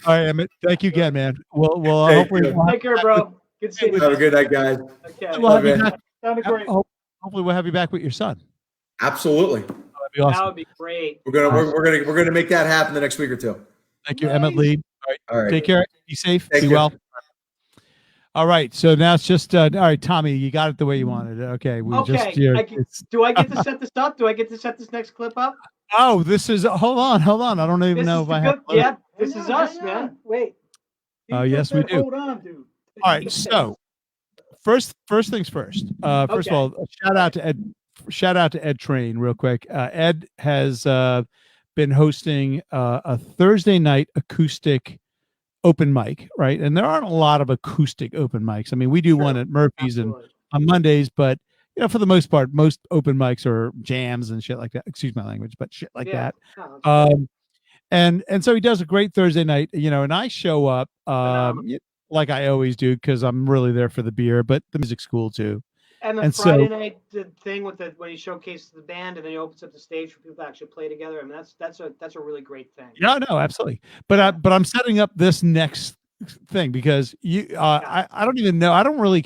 All right, Emmett. Thank you again, man. We'll hopefully take care, bro. Good seeing you. Have a good night, guys. Okay. We'll have you back. Great. Hopefully, we'll have you back with your son. Absolutely. That'd be awesome. That would be great. We're gonna make that happen the next week or two. Thank you, Emmett Lee. All right. Take care. Be safe. Thank Be you. well. All right. So now it's just all right, Tommy. You got it the way you wanted it. Okay. Do I get to set this up? Do I get to set this next clip up? Oh, this is. Hold on. I don't even know if I have. Yeah, this is us, man. Wait. Yes, we do. Hold on, dude. All right. So first things first. First of all, shout out to Ed Train real quick. Ed has been hosting a Thursday night acoustic open mic, right? And there aren't a lot of acoustic open mics. I mean, we do one at Murphy's and on Mondays, but for the most part, most open mics are jams and shit like that. Excuse my language, but shit like that. And so he does a great Thursday night, and I show up like I always do because I'm really there for the beer, but the music's cool too. And the Friday night thing with when he showcases the band and then he opens up the stage for people to actually play together. I mean, that's a really great thing. No, absolutely. But I'm setting up this next thing because I don't even know. I don't really.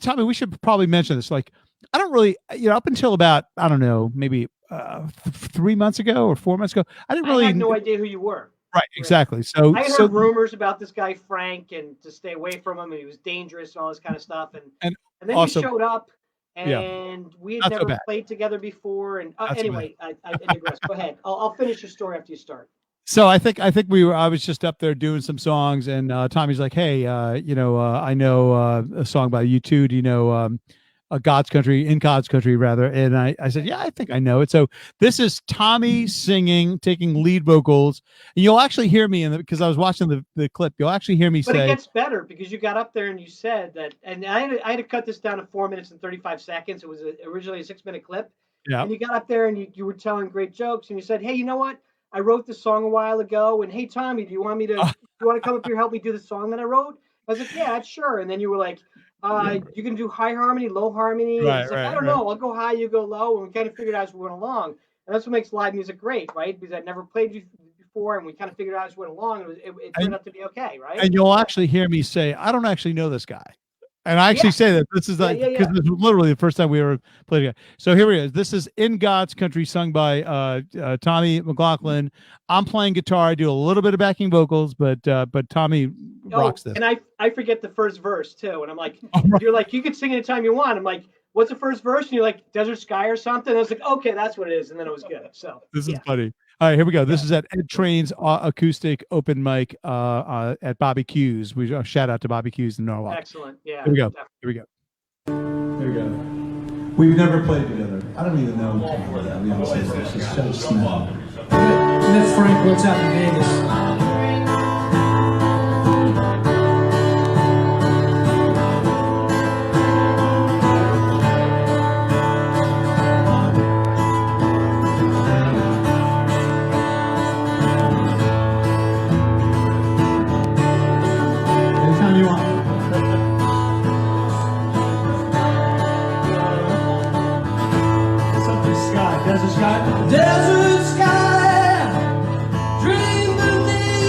Tommy, we should probably mention this. Like, I don't really, up until about, I don't know, maybe 3 months ago or 4 months ago, I had no idea who you were. Right, exactly. So I heard rumors about this guy Frank and to stay away from him, and he was dangerous and all this kind of stuff. And then also, he showed up, and we had never played together before. And anyway, I digress. Go ahead. I'll finish your story after you start. So I think I was just up there doing some songs, and Tommy's like, "Hey, I know a song by U2. Do you know God's Country, in God's Country rather. And I said, yeah, I think I know it. So this is Tommy singing, taking lead vocals, and you'll actually hear me because I was watching the clip. You'll actually hear me but say, it gets better because you got up there and you said that, and I had to cut this down to 4 minutes and 35 seconds. It was originally a 6-minute clip. Yeah. And you got up there and you were telling great jokes, and you said, hey, you know what? I wrote this song a while ago, and hey, Tommy, do you want to come up here, help me do the song that I wrote? I was like, yeah, sure. And then you were like, you can do high harmony, low harmony. Right, It's like, right, I don't right. know. I'll go high, you go low. And we kind of figured out as we went along. And that's what makes live music great, right? Because I'd never played before, and we kind of figured out as we went along. It turned out to be okay, right? And you'll actually hear me say, I don't actually know this guy. And I actually say that this is like, because it's literally the first time we ever played together. So here he is. This is In God's Country, sung by Tommy McLaughlin. I'm playing guitar. I do a little bit of backing vocals, but Tommy rocks this. And I forget the first verse too. And I'm like, you're like, you can sing anytime you want. I'm like, what's the first verse? And you're like, Desert Sky or something. And I was like, okay, that's what it is. And then it was good. So this is funny. All right, here we go. This is at Ed Train's acoustic open mic at Bobby Q's. We shout out to Bobby Q's in Norwalk. Excellent. Yeah. Here we go. Definitely. Here we go. There we go. We've never played together. I don't even know. We honestly, this is so small. That's Frank. What's up in Vegas? Anytime you want. Something sky. Desert sky. Desert sky. Dream beneath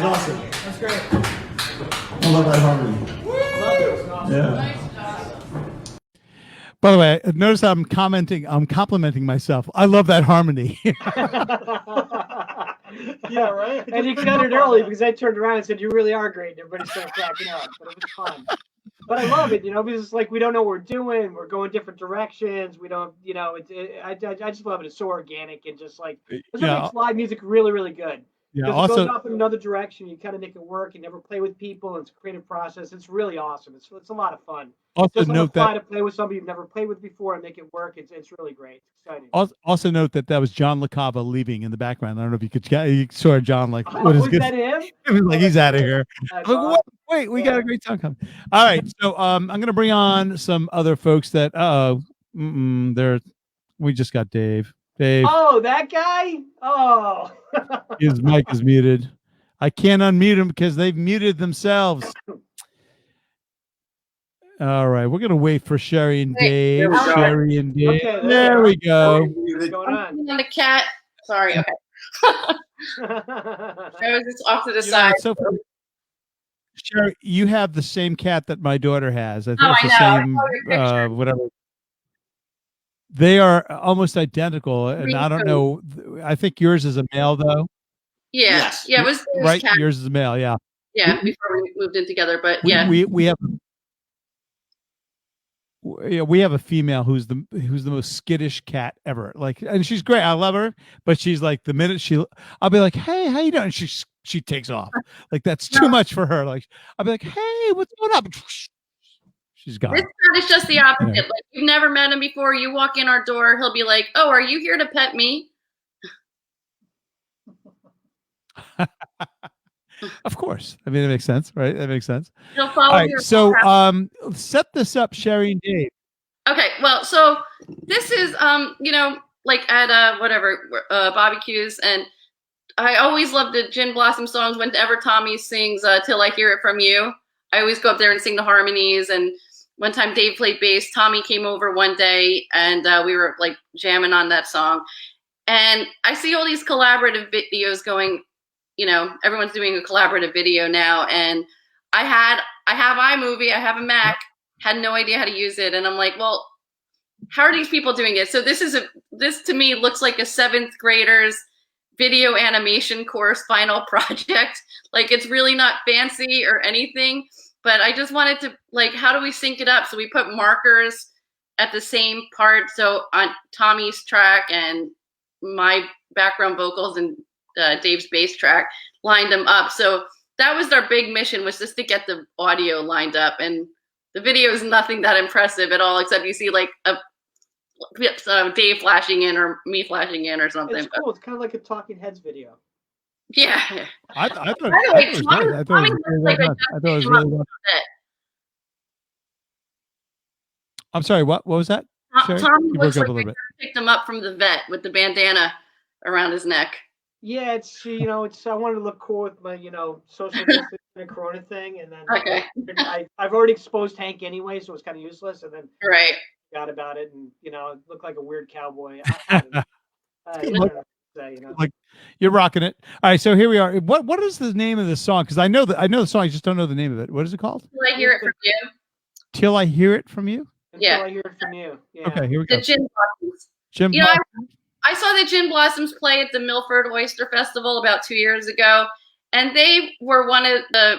awesome. That's great. I love that harmony. Yeah. By the way, notice I'm complimenting myself. I love that harmony. Yeah, right. And you cut it early because I turned around and said, "You really are great." And everybody started cracking up, but it was fun. But I love it, because it's like we don't know what we're doing. We're going different directions. We don't, I just love it. It's so organic and just like that's what makes live music really, really good. Yeah. Because Also, it goes off in another direction. You kind of make it work. You never play with people. It's a creative process. It's really awesome. It's a lot of fun. Also just note to play with somebody you've never played with before and make it work. It's really great. It's exciting. Also note that was John LaCava leaving in the background. I don't know if you saw John like what is was that him? It was like he's out of here. That's I'm like, awesome. wait, we got a great song coming. All right, so I'm gonna bring on some other folks that we just got Dave. Dave. Oh, that guy? Oh. His mic is muted. I can't unmute him because they've muted themselves. All right, we're gonna wait for Sherrye and Dave. Sherrye and Dave. Okay, there we go. What's going on? On the cat. Sorry. Okay. I was just off to the side. So Sherrye, you have the same cat that my daughter has. I think Oh, it's I the know. same. Whatever. They are almost identical, and I don't know. I think yours is a male, though. Yeah. Yeah. It was Right. cat. Yours is a male. Yeah. Yeah. Before we moved in together, but We have a female who's the most skittish cat ever. Like, and she's great. I love her, but she's like the minute I'll be like, "Hey, how you doing?" And she takes off. Like that's too much for her. Like I'll be like, "Hey, what's going on?" She's gone. This cat is just the opposite. Yeah. Like you've never met him before. You walk in our door, he'll be like, "Oh, are you here to pet me?" Of course. I mean, it makes sense, right? That makes sense. He'll follow All right. your So, set this up, Sherrye and Dave. Okay, well, so this is like at whatever barbecues, and I always love the Gin Blossom songs. Whenever Tommy sings "Till I Hear It From You," I always go up there and sing the harmonies. And one time Dave played bass. Tommy came over one day, and we were like jamming on that song. And I see all these collaborative videos going. Everyone's doing a collaborative video now, and I have iMovie, I have a Mac. Had no idea how to use it, and I'm like, well, how are these people doing it? So this to me looks like a 7th grader's video animation course final project. Like it's really not fancy or anything, but I just wanted to how do we sync it up? So we put markers at the same part. So on Tommy's track and my background vocals and Dave's bass track lined them up. So that was our big mission, was just to get the audio lined up, and the video is nothing that impressive at all, except you see like a Dave flashing in or me flashing in or something. It's cool. It's kind of like a Talking Heads video. Yeah. I thought it was really well. I'm sorry, what was that? Tommy looks like they picked him up from the vet with the bandana around his neck. Yeah, I wanted to look cool with my, social distancing and Corona thing, and then I've already exposed Hank anyway, so it's kind of useless. And then forgot about it, and it looked like a weird cowboy. Like you're rocking it. All right, so here we are. What is the name of the song? Because I know the song, I just don't know the name of it. What is it called? Till I Hear It From You. Till I Hear It From You. Yeah. Until I Hear It From You. Yeah. Okay, here we go. The Gin Blossoms. Gin I saw the Gin Blossoms play at the Milford Oyster Festival about 2 years ago, and they were one of the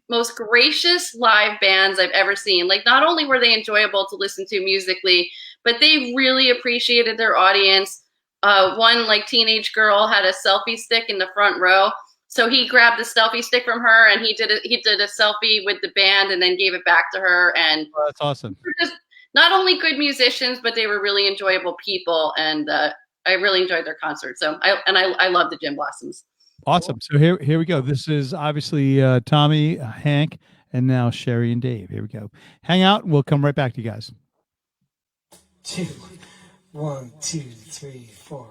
most gracious live bands I've ever seen. Like, not only were they enjoyable to listen to musically, but they really appreciated their audience. One teenage girl had a selfie stick in the front row, so he grabbed the selfie stick from her and he did a selfie with the band and then gave it back to her. And that's awesome. Just not only good musicians, but they were really enjoyable people, and I really enjoyed their concert. So I love the Gin Blossoms. Awesome. So here we go. This is obviously Tommy, Hank, and now Sherrye and Dave. Here we go. Hang out. We'll come right back to you guys. 2, 1, 2, 3, 4.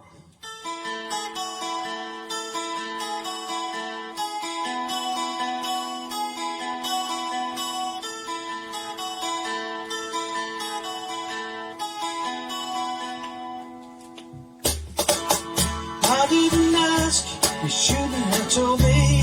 I didn't ask, you shouldn't have told me.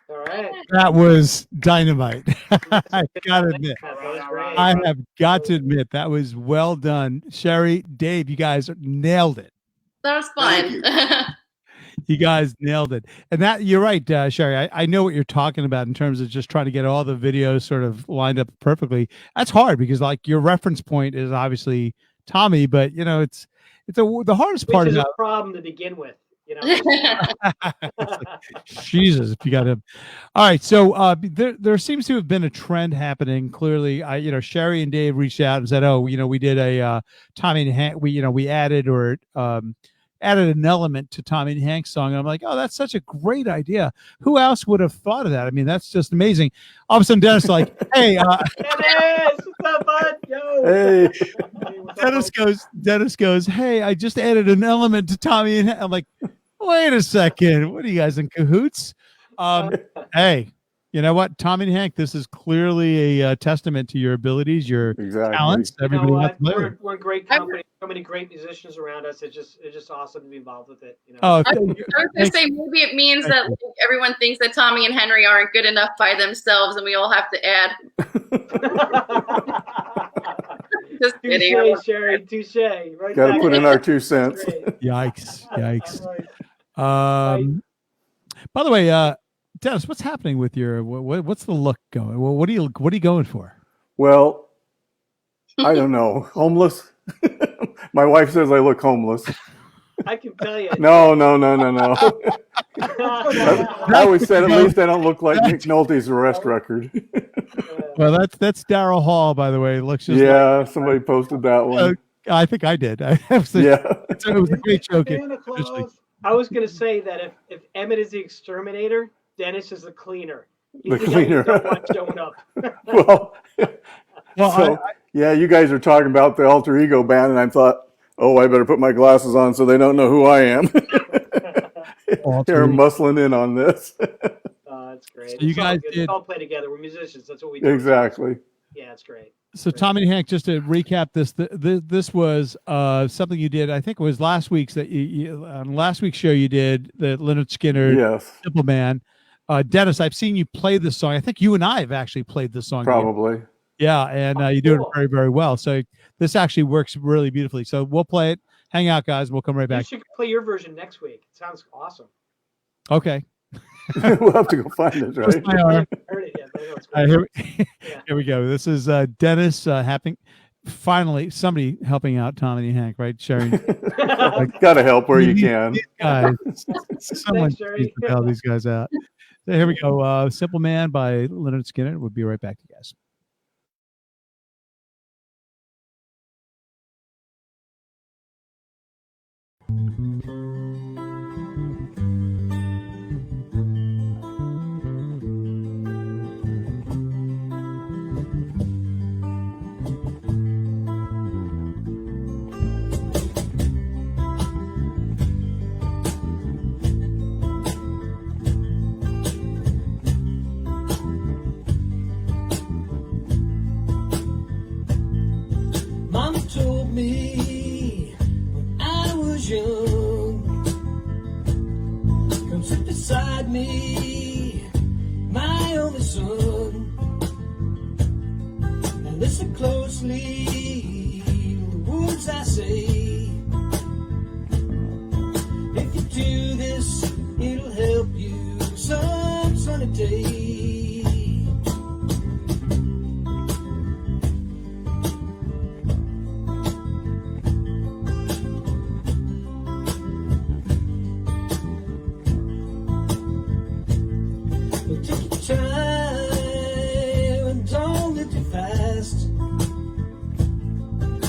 All right. That was dynamite. I gotta admit. I have got to admit that was well done. Sherrye, Dave, you guys nailed it. That was fun. You guys nailed it. And that you're right, Sherrye. I know what you're talking about in terms of just trying to get all the videos sort of lined up perfectly. That's hard because like your reference point is obviously Tommy, but you know, the hardest part Which is about a problem to begin with. You know, Jesus, if you got him. All right. So there seems to have been a trend happening. Clearly, Sherrye and Dave reached out and said, "Oh, we did a Tommy and Hank. We added an element to Tommy and Hank's song." And I'm like, "Oh, that's such a great idea. Who else would have thought of that? I mean, that's just amazing." All of a sudden, Dennis is like, "Hey, Dennis, what's up, bud? Yo." Hey. Dennis goes, "Hey, I just added an element to Tommy and Hank." I'm like, "Wait a second. What are you guys in cahoots?" Hey, you know what, Tommy and Hank, this is clearly a testament to your abilities, your talents. Everybody wants to play with. We're a great company. So many great musicians around us. It's just awesome to be involved with it. Oh, I was going to say maybe it means that like, everyone thinks that Tommy and Henry aren't good enough by themselves, and we all have to add. Just kidding. Touche, Sherrye. Touche. Right. Got to put in our 2 cents. Yikes! By the way, Dennis, what's happening with your what's the look going? Well, what are you going for? Well, I don't know. Homeless. My wife says I look homeless. I can tell you. No. I always said at least I don't look like Nick Nolte's arrest record. Well, that's Daryl Hall, by the way. It looks just like, somebody posted that one. I think I did. It was a great joke. I was going to say that if Emmett is the exterminator, Dennis is the cleaner. The cleaner. Showing up. You guys are talking about the alter ego band, and I thought, oh, I better put my glasses on so they don't know who I am. They're muscling in on this. That's great. So you guys did all play together. We're musicians. That's what we do. Exactly. Yeah, it's great. So Tommy and Hank, just to recap this, this was something you did. I think it was last week's on last week's show you did the Leonard Skinner, Simple Man. Dennis, I've seen you play this song. I think you and I have actually played this song. Probably. Yeah, and you do it very, very well. So this actually works really beautifully. So we'll play it. Hang out, guys. We'll come right back. You should play your version next week. It sounds awesome. Okay. We'll have to go find it, right? Here we go. This is Dennis finally somebody helping out Tommy and Hank, right? Sharing. Gotta help where you can. Guys, someone needs to help these guys out. So here we go. Simple Man by Leonard Skinner. We'll be right back to you guys. Mama told me when I was young, come sit beside me, my only son. Now listen closely to the words I say. If you do this, it'll help you some sunny day.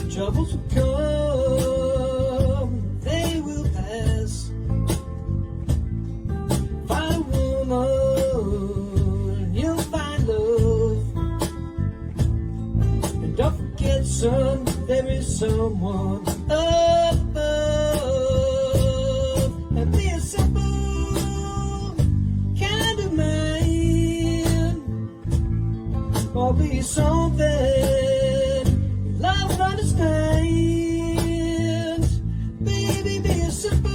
Troubles will come, they will pass. Find a woman, you'll find love. And don't forget, son, there is someone above. And be a simple kind of man, or be something love and understand. Baby, be a simple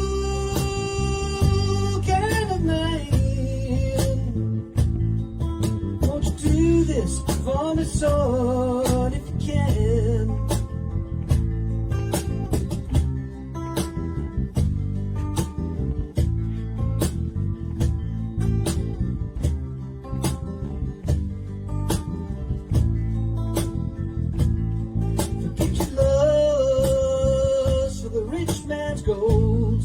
son if you can. Forget your love for the rich man's gold.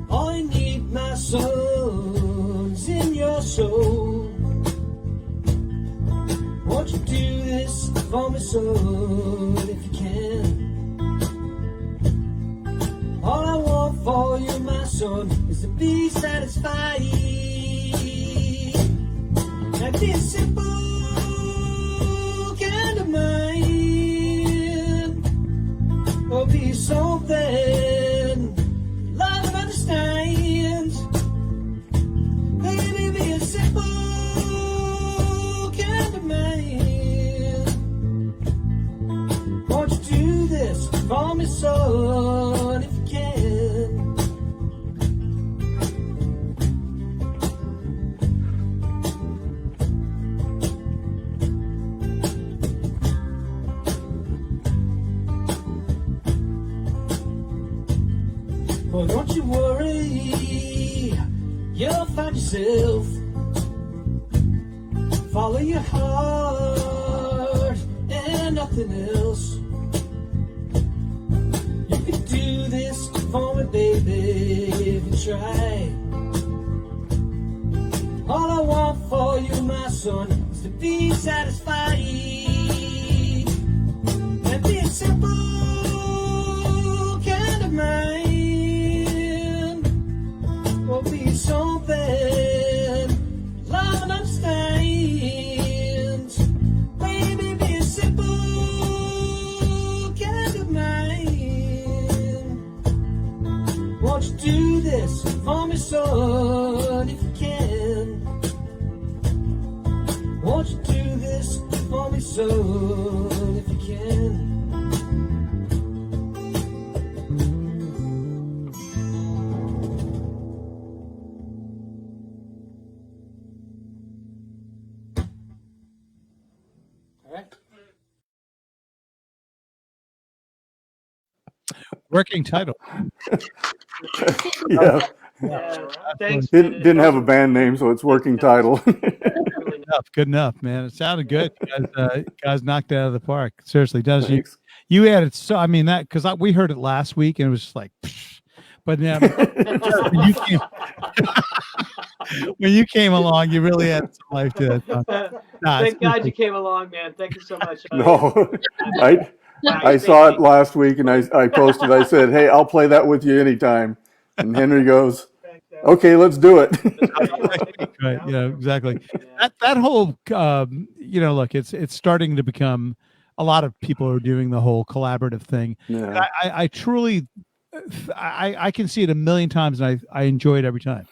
All you need, my son, is in your soul. Won't you do this for me, son, if you can? All I want for you, my son, is to be satisfied. Now be a simple kind of mind, or be something love and understands. Baby, be a simple kind of man. Won't you do this for me, son, if you can? Well, don't you worry, you'll find yourself. Follow your heart and nothing else. You can do this for me, baby, if you try. All I want for you, my son, is to be satisfied. And be a simple kind of man. Or be something love and understands. Baby, be a simple kind of man. Won't you do this for me, son, if you can? Won't you do this for me, son, if you can? Working title. Yeah. Thanks. Didn't have a band name, so it's working title. Good enough, man. It sounded good. Guys knocked it out of the park. Seriously, does you added so? I mean that because we heard it last week and it was just like, psh, but now when you came along, you really had some life to it. Thank God you came along, man. Thank you so much. No, I saw it last week and I posted. I said, "Hey, I'll play that with you anytime." And Henry goes, "Okay, let's do it." Right? Yeah, exactly. That whole look, it's starting to become a lot of people are doing the whole collaborative thing. Yeah. I truly, I can see it a million times, and I enjoy it every time.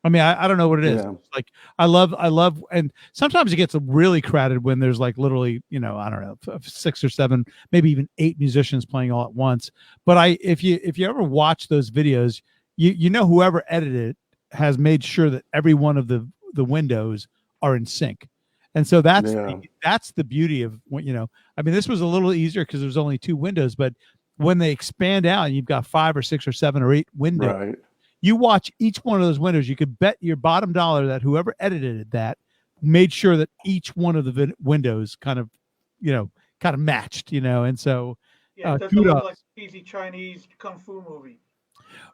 I mean, I don't know what it is. Yeah. Like I love, and sometimes it gets really crowded when there's like literally, I don't know, 6 or 7, maybe even 8 musicians playing all at once. But if you ever watch those videos, you know whoever edited it has made sure that every one of the windows are in sync. And so that's the beauty of what, I mean, this was a little easier because there's only 2 windows, but when they expand out and you've got 5 or 6 or 7 or 8 windows, right. You watch each one of those windows, you could bet your bottom dollar that whoever edited that made sure that each one of the windows kind of matched, and so it doesn't look like a cheesy Chinese kung fu movie.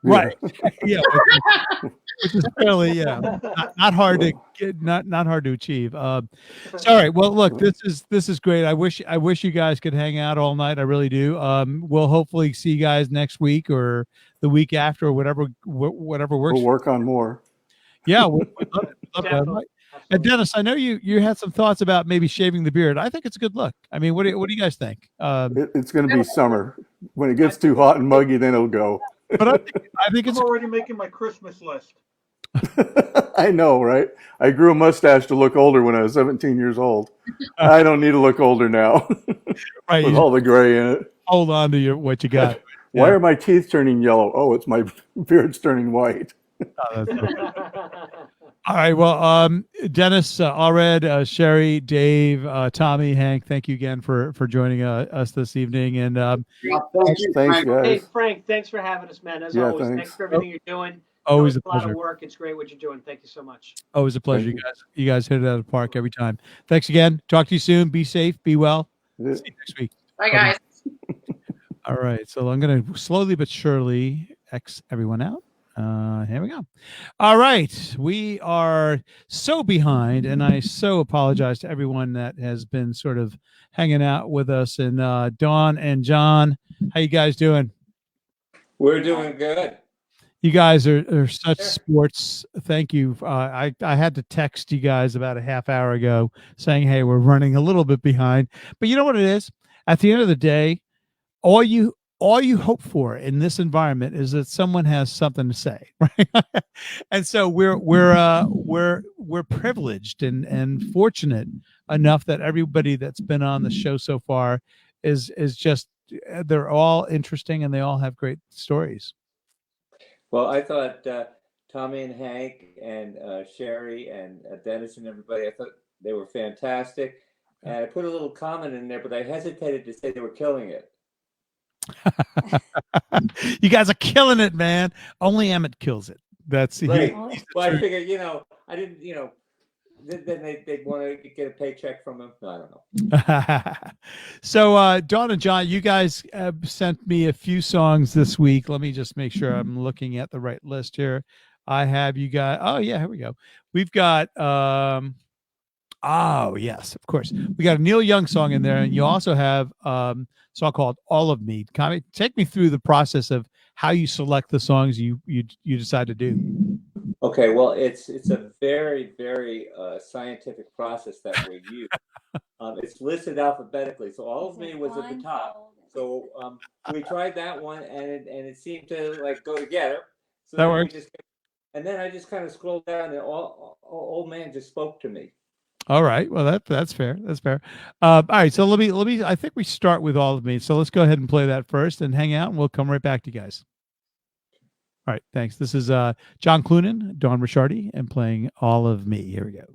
Right. Yeah. Which is fairly, not hard to get, not hard to achieve. Sorry. Well, look, this is great. I wish you guys could hang out all night. I really do. We'll hopefully see you guys next week or the week after, or whatever works. We'll work on more. Yeah, we'd love it. And Dennis, I know you had some thoughts about maybe shaving the beard. I think it's a good look. I mean, what do you guys think? It's going to be summer. When it gets too hot and muggy, then it'll go. But I think it's I'm already making my Christmas list. I know, right? I grew a mustache to look older when I was 17 years old. I don't need to look older now. Right, with all the gray in it. Hold on to what you got. Why are my teeth turning yellow? Oh, it's my beard's turning white. All right. Well, Dennis, Allred, Sherrye, Dave, Tommy, Hank, thank you again for joining us this evening. And thanks, guys. Hey, Frank, thanks for having us, man. As always, thanks for everything you're doing. Always a lot pleasure. of work. It's great what you're doing. Thank you so much. Always a pleasure, you guys hit it out of the park every time. Thanks again. Talk to you soon. Be safe. Be well. See you next week. Bye, guys. All right. So I'm going to slowly but surely X everyone out. Here we go. All right. We are so behind, and I so apologize to everyone that has been sort of hanging out with us. And Dawn and John, how you guys doing? We're doing good. You guys are such sports. Thank you. I had to text you guys about a half hour ago saying, hey, we're running a little bit behind. But you know what it is? At the end of the day, all you hope for in this environment is that someone has something to say, right? And so we're privileged and fortunate enough that everybody that's been on the show so far is just, they're all interesting and they all have great stories. Well, I thought Tommy and Hank and Sherrye and Dennis and everybody, I thought they were fantastic. And I put a little comment in there, but I hesitated to say they were killing it. You guys are killing it, man. Only Emmett kills it. That's right. Well, I figured, I didn't, then they'd want to get a paycheck from him. No, I don't know. So, Dawn and John, you guys sent me a few songs this week. Let me just make sure I'm looking at the right list here. I have you guys. Oh, yeah, here we go. We've got, oh, yes, of course. We got a Neil Young song in there, and you also have a song called All of Me. Kind of take me through the process of how you select the songs you decide to do. Okay, well, it's a very, very scientific process that we use. It's listed alphabetically, so All of Me was at the top. So we tried that one, and it seemed to like go together. So that works. And then I just kind of scrolled down, and old man just spoke to me. All right. Well, that's fair. That's fair. All right. So let me. I think we start with All of Me. So let's go ahead and play that first, and hang out, and we'll come right back to you guys. All right, thanks. This is John Clunan, Dawn Ricciardi, and playing All of Me. Here we go.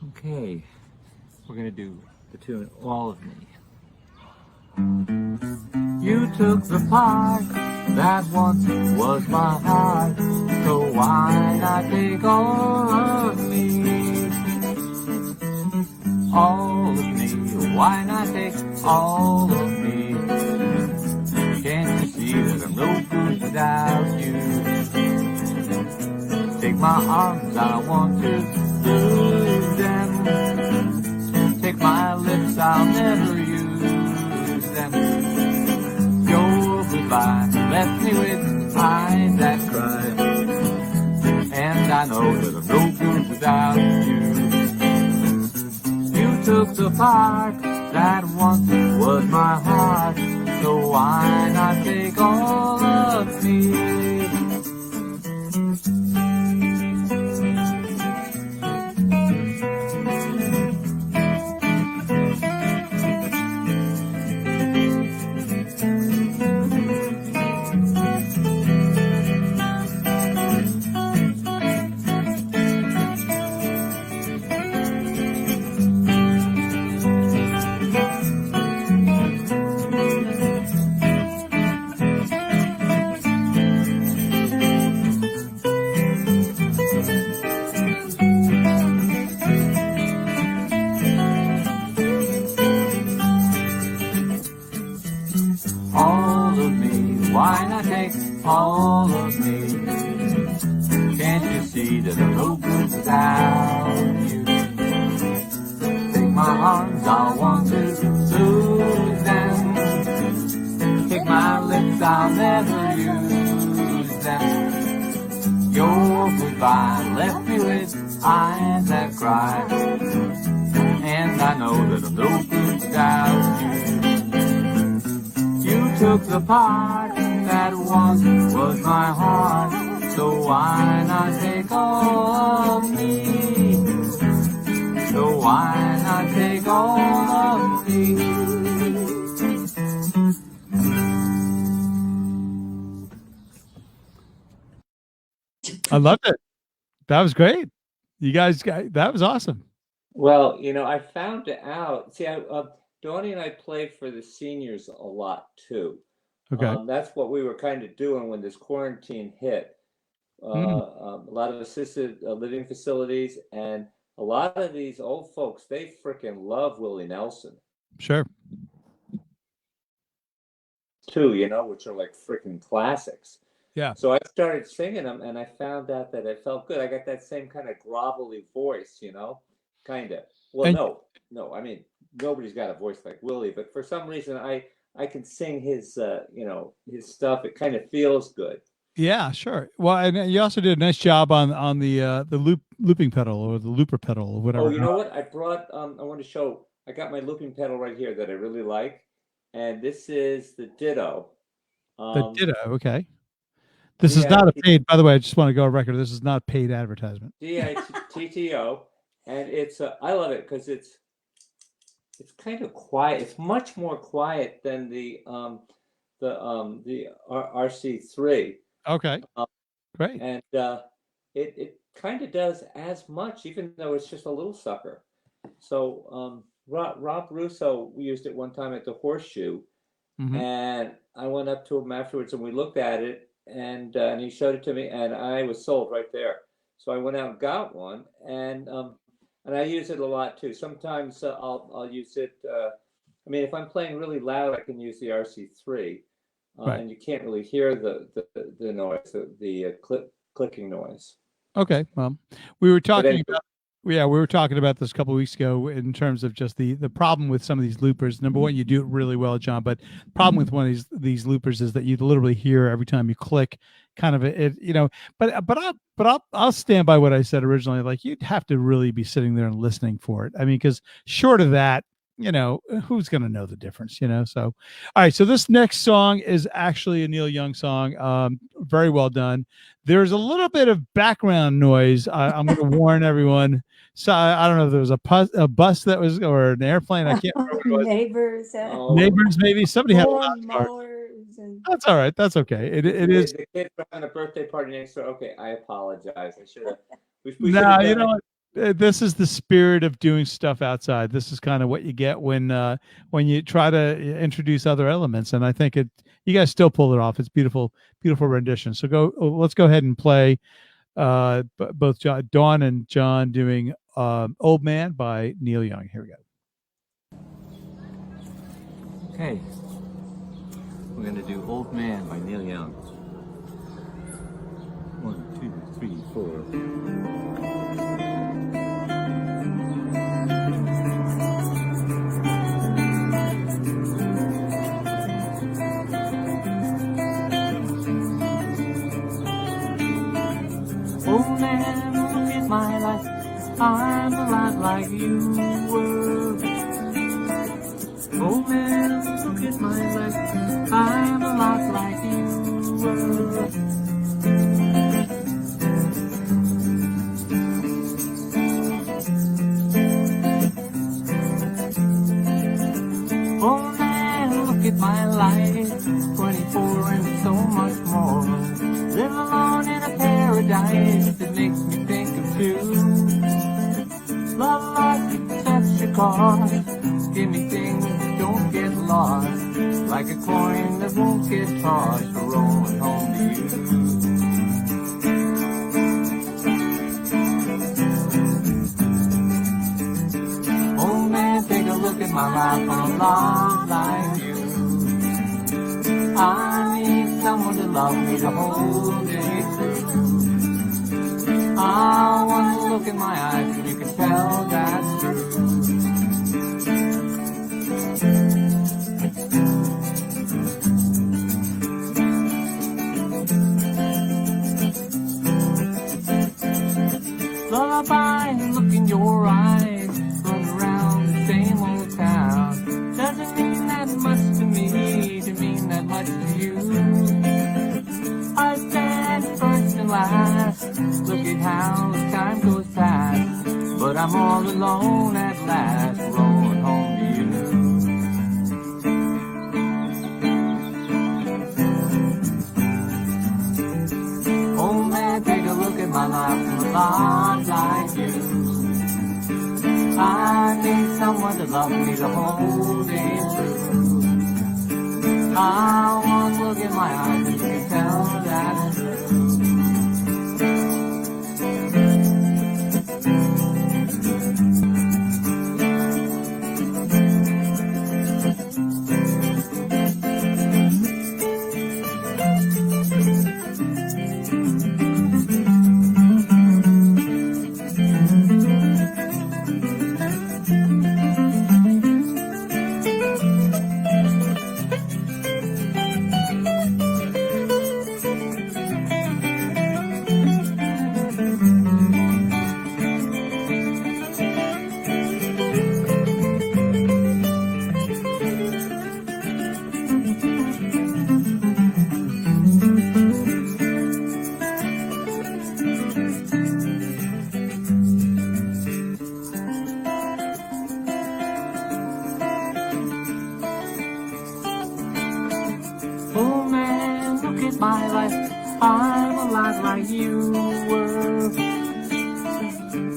Okay, we're going to do the tune All of Me. You took the part that once was my heart, so why not take all of me? All of me, why not take all of me? Can't you see that I'm no good without you? Take my arms, I don't want to lose them. Take my lips, I'll never use them. Your goodbye left me with eyes that cry, and I know that I'm no good without you. You took the part that once was my heart, so why not take all of me? All of me. Can't you see that I'm no good without you? Take my arms, I want to lose them. Take my lips, I'll never use them. Your goodbye left me with eyes that cry, and I know that I'm no good without you. You took the part that once was my heart, so why not take all of me? So why not take all of me? I loved it. That was great. You guys that was awesome. Well, I found out. See, Donnie and I played for the seniors a lot too. Okay. That's what we were kind of doing when this quarantine hit. A lot of assisted living facilities, and a lot of these old folks, they freaking love Willie Nelson. Sure. Too, which are like freaking classics. Yeah. So I started singing them, and I found out that it felt good. I got that same kind of grovelly voice, kind of. Well, no. I mean, nobody's got a voice like Willie, but for some reason, I can sing his, his stuff. It kind of feels good. Yeah, sure. Well, and you also did a nice job on the looping pedal or the looper pedal or whatever. Oh, you know what? I brought. I want to show. I got my looping pedal right here that I really like, and this is the Ditto. The Ditto. Okay. This is not a paid. By the way, I just want to go on record. This is not paid advertisement. DITTO, and it's. I love it because it's kind of quiet. It's much more quiet than the RC3. Okay. Great. And it kind of does as much, even though it's just a little sucker. So Rob Russo, we used it one time at the Horseshoe, and I went up to him afterwards, and we looked at it, and he showed it to me, and I was sold right there. So I went out and got one, and I use it a lot too. Sometimes I'll use it. I mean, if I'm playing really loud, I can use the RC3. Right. And you can't really hear the noise, the clicking noise. Okay, well, we were talking about this a couple of weeks ago in terms of just the problem with some of these loopers. Number one, you do it really well, John, but the problem with one of these loopers is that you literally hear every time you click, kind of it. But I'll stand by what I said originally. Like, you'd have to really be sitting there and listening for it. I mean, because short of that, who's going to know the difference, So, all right. So this next song is actually a Neil Young song. Very well done. There's a little bit of background noise. I'm going to warn everyone. So I don't know if there was a bus that was, or an airplane. I can't remember what it was. Neighbors. Neighbors, maybe. Somebody had a mowers and... That's all right. That's okay. It is. The kids were having a birthday party next door. Okay, I apologize. I should have. No, you know what? This is the spirit of doing stuff outside. This is kind of what you get when you try to introduce other elements, and I think you guys still pull it off. It's beautiful rendition. So let's go ahead and play both Dawn and John doing "Old Man" by Neil Young. Here we go. Okay, we're gonna do "Old Man" by Neil Young. 1, 2, 3, 4. Old man, look at my life, I'm a lot like you were. Old man, look at my life, I'm a lot like you were. Old man, look at my life, 24 and so much more. Live alone in a paradise that makes me think of you. Love like such a cause, give me things that don't get lost, like a coin that won't get tossed, rolling home to you. Oh man, take a look at my life, I'm a lot like you. I need someone to love me the whole day through. I want to look in my eyes and you can tell that's true. Lullaby, look in your eyes, run around the same old town. Doesn't mean that much to me, to mean that much to you. I stand first and last, look at how the time goes past, but I'm all alone at last, rolling home to you. Oh man, take a look at my life. lot like you. I need someone to love me, to hold me through. I want to look in my eyes and you can tell that's true. My life, I'm a lot like you were.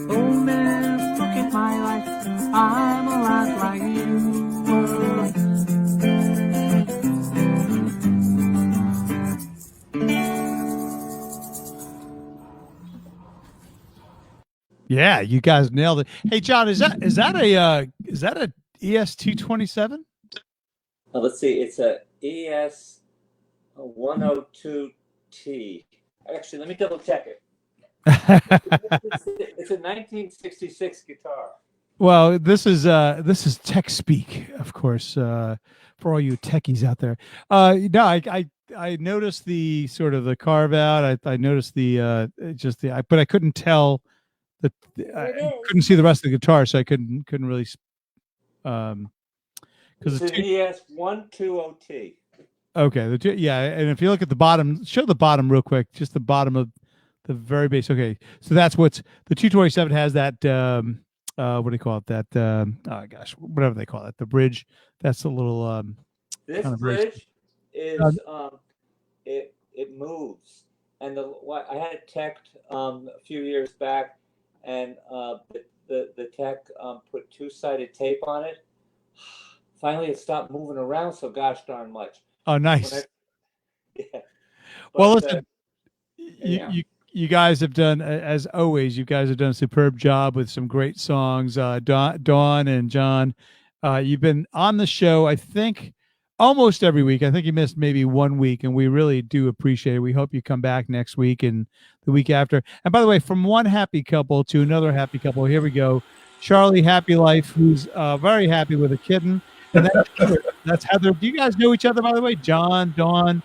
Oh man, look at my life, I'm a lot like you were. Yeah, you guys nailed it. Hey, John, is that a ES227? Let's see, it's a ES 102T. Actually, let me double check it. It's a 1966 guitar. Well, this is tech speak, of course, for all you techies out there. No, I noticed the sort of the carve out. I noticed the but I couldn't tell that. I couldn't see the rest of the guitar, so I couldn't really. Because it's an ES120T. Okay, and if you look at the bottom, show the bottom real quick, just the bottom of the very base. Okay, so that's what's the 227 has that. What do you call it? That oh gosh, whatever they call it, the bridge. That's a little. This kind of bridge is it moves, and I had it teched a few years back, and the tech put two-sided tape on it. Finally, it stopped moving around so gosh darn much. Oh, nice. Yeah. Well, listen, you guys have done, as always, you guys have done a superb job with some great songs. Dawn and John, you've been on the show, I think, almost every week. I think you missed maybe 1 week, and we really do appreciate it. We hope you come back next week and the week after. And by the way, from one happy couple to another happy couple, here we go. Sherrye Happy Life, who's very happy with a kitten. And that's Heather. Do you guys know each other, by the way? John, Dawn,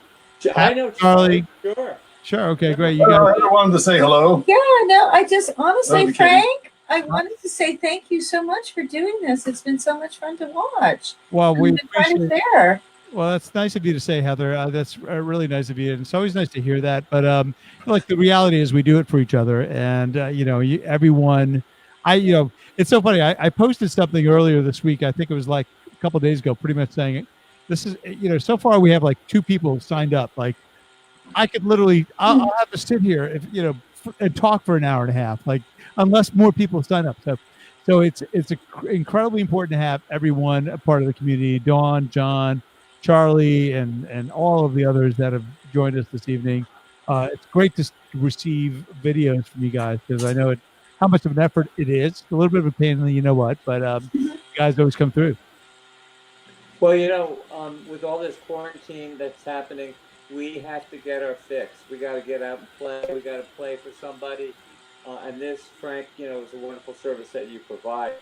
I know Sherrye. Sure. Sure. Okay, great. You guys. I wanted to say hello. Yeah, no, I just honestly, Okay. Frank, I wanted to say thank you so much for doing this. It's been so much fun to watch. Well, we It's been right there. Well, that's nice of you to say, Heather. That's really nice of you, and it's always nice to hear that. But like the reality is, we do it for each other, and everyone. It's so funny. I posted something earlier this week. I think it was like a couple of days ago, pretty much saying, "This is so far we have like 2 people signed up. Like, I could literally, I'll have to sit here and talk for an hour and a half, like unless more people sign up. So it's incredibly important to have everyone a part of the community. Dawn, John, Charlie, and all of the others that have joined us this evening. It's great to receive videos from you guys because I know how much of an effort it is. A little bit of a pain in the but you guys always come through. Well, with all this quarantine that's happening, we have to get our fix. We got to get out and play. We got to play for somebody. And this, Frank, is a wonderful service that you provide.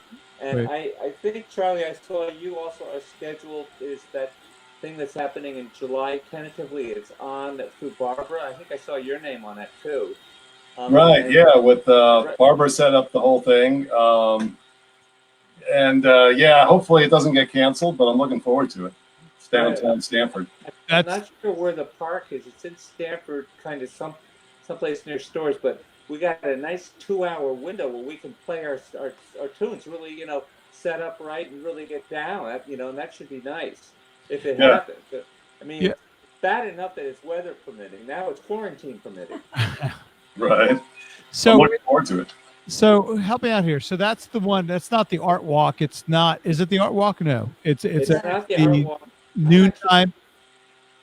And Right. I think, Charlie, I saw you also are scheduled, is that thing that's happening in July tentatively. It's on through Barbara. I think I saw your name on that too. Right, yeah, with Barbara set up the whole thing. Yeah, hopefully it doesn't get canceled, but I'm looking forward to it. It's downtown Stanford. I'm not sure where the park is. It's in Stanford, kind of someplace near stores, but we got a nice 2-hour window where we can play our tunes, really, set up right and really get down, and that should be nice if it happens. But, I mean, it's bad enough that it's weather permitting. Now it's quarantine permitting. Right. So I'm looking forward to it. So help me out here. So that's the one. That's not the art walk. It's not. Is it the art walk? No. It's not the art walk. noontime.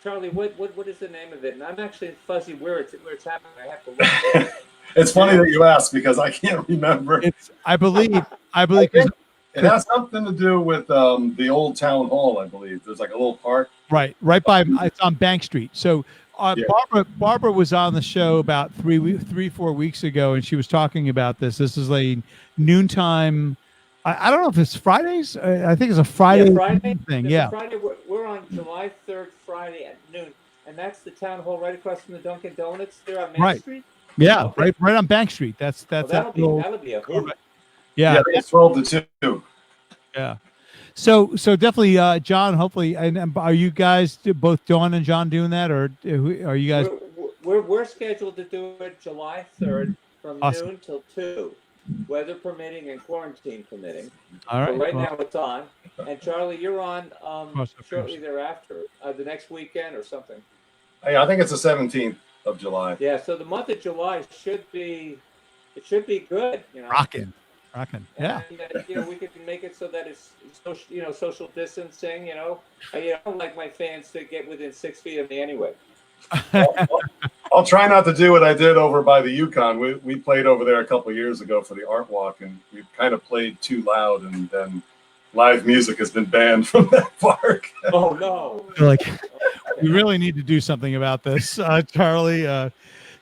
Charlie, what is the name of it? And I'm actually fuzzy where it's happening. I have to look. It's funny that you asked because I can't remember. I believe it has something to do with the old town hall. I believe there's like a little park. Right by. It's on Bank Street. So Barbara was on the show about 4 weeks ago, and she was talking about this. This is a noontime. I don't know if it's Fridays. I think it's a Friday, thing. There's Yeah. a Friday. We're on July 3rd, Friday at noon, and that's the town hall right across from the Dunkin' Donuts there on Main Street. Yeah, Okay. right on Bank Street. That's that'll be a hoot. Yeah, it's 12 to 2. Yeah. So definitely, John. Hopefully, and are you guys both Dawn and John doing that, or are you guys? We're scheduled to do it July 3rd from Awesome. noon till 2, weather permitting and quarantine permitting. All right. So right well, now it's on, and Charlie, you're on shortly thereafter, the next weekend or something. Yeah, I think it's the 17th of July. Yeah. So the month of July should be good. You know. Rocking. Yeah. And, we can make it so that it's social distancing. I don't like my fans to get within 6 feet of me anyway. I'll try not to do what I did over by the Yukon. We played over there a couple of years ago for the art walk, and we kind of played too loud, and then live music has been banned from that park. Oh no! Like, we really need to do something about this, Charlie.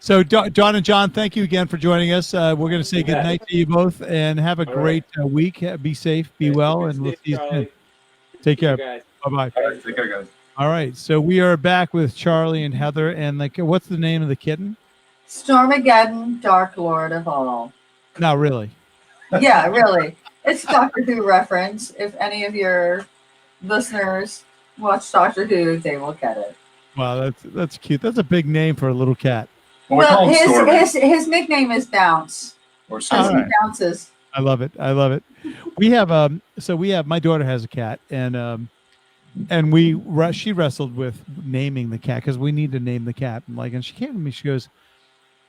So Dawn and John, thank you again for joining us. We're going to say good night to you both, and have a great week. Be safe, be well, and we'll see you soon. Take care. Bye bye. All right, take care, guys. All right, so we are back with Charlie and Heather, and what's the name of the kitten? Stormageddon, Dark Lord of All. No, really. Yeah, really. It's Doctor Who reference. If any of your listeners watch Doctor Who, they will get it. Wow, that's cute. That's a big name for a little cat. Well, his nickname is Bounce. Or he bounces. I love it. We have my daughter has a cat, and she wrestled with naming the cat because we need to name the cat. And she came to me, she goes,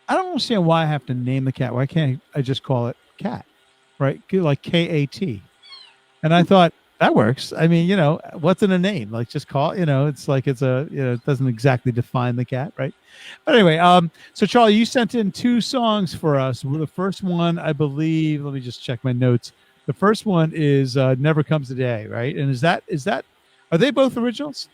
I don't understand why I have to name the cat. Why can't I just call it cat? Right? Like K-A-T. And I thought, that works. I mean, what's in a name? Like, just call, it's like it doesn't exactly define the cat, right? But anyway, so Charlie, you sent in 2 songs for us. The first one, I believe, let me just check my notes. The first one is Never Comes a Day, right? And is that are they both originals?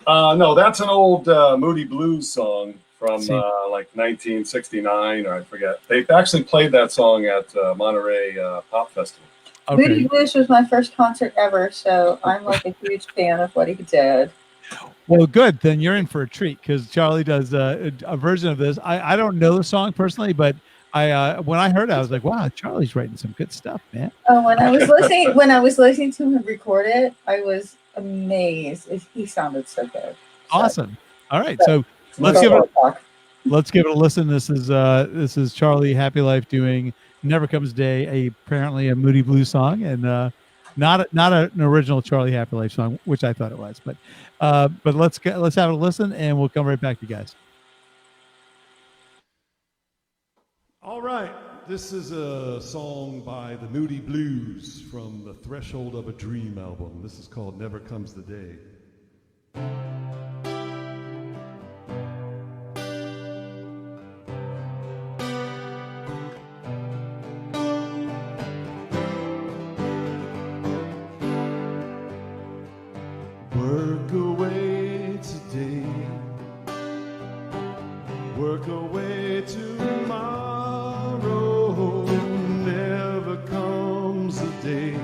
No, that's an old Moody Blues song from like 1969, or I forget. They actually played that song at Monterey Pop Festival. Okay. Moody Blues was my first concert ever, so I'm like a huge fan of what he did. Well, good. Then you're in for a treat because Charlie does a version of this. I don't know the song personally, but when I heard it, I was like, wow, Charlie's writing some good stuff, man. Oh, when I was listening to him record it, I was amazed. He sounded so good. Awesome. All right, so let's give it a listen. This is Charlie Happy Life doing Never Comes a Day, apparently a Moody Blues song, and not an original Charlie Happy Life song, which I thought it was. But let's have a listen, and we'll come right back to you guys. All right, this is a song by the Moody Blues from the Threshold of a Dream album. This is called Never Comes the Day. Work away today, work away tomorrow, never comes a day,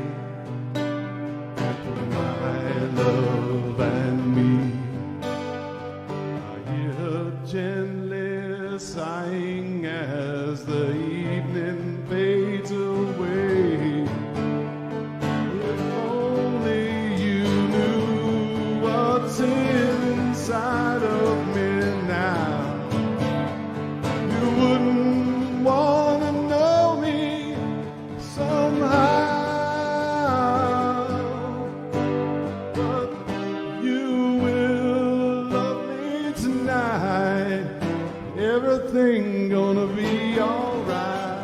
my love and me. I hear her gently sighing as the evening fades away. If only you knew what's inside of me now, you wouldn't want to know me somehow, but you will love me tonight. Everything gonna be alright.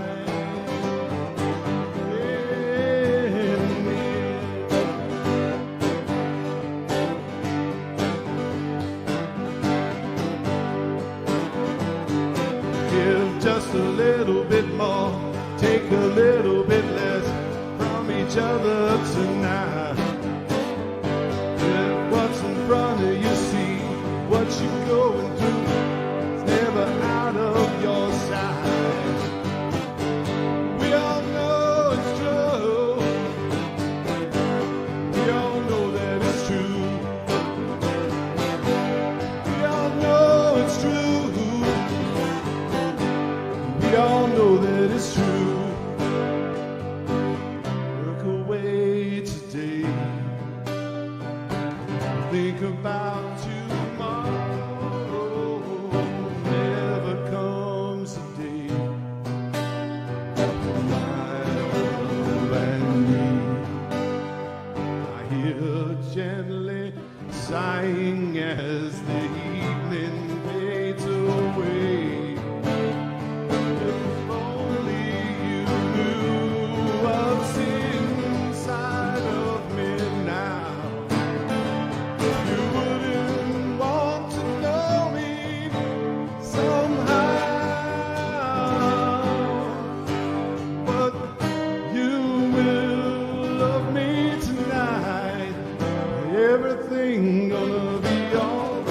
Give just a little bit more, take a little bit less from each other tonight. Let what's in front of you, see what you're going through. It's never out of your sight. We all know it's true. We all know that it's true. We all know it's true. We all know that it's true. Work away today. Think about tomorrow. Never comes a day. You and me. I hear her gently sighing as the evening fades away. If only you knew what's inside of me now, you wouldn't want to know me somehow. But you will love me tonight. Everything gonna be alright.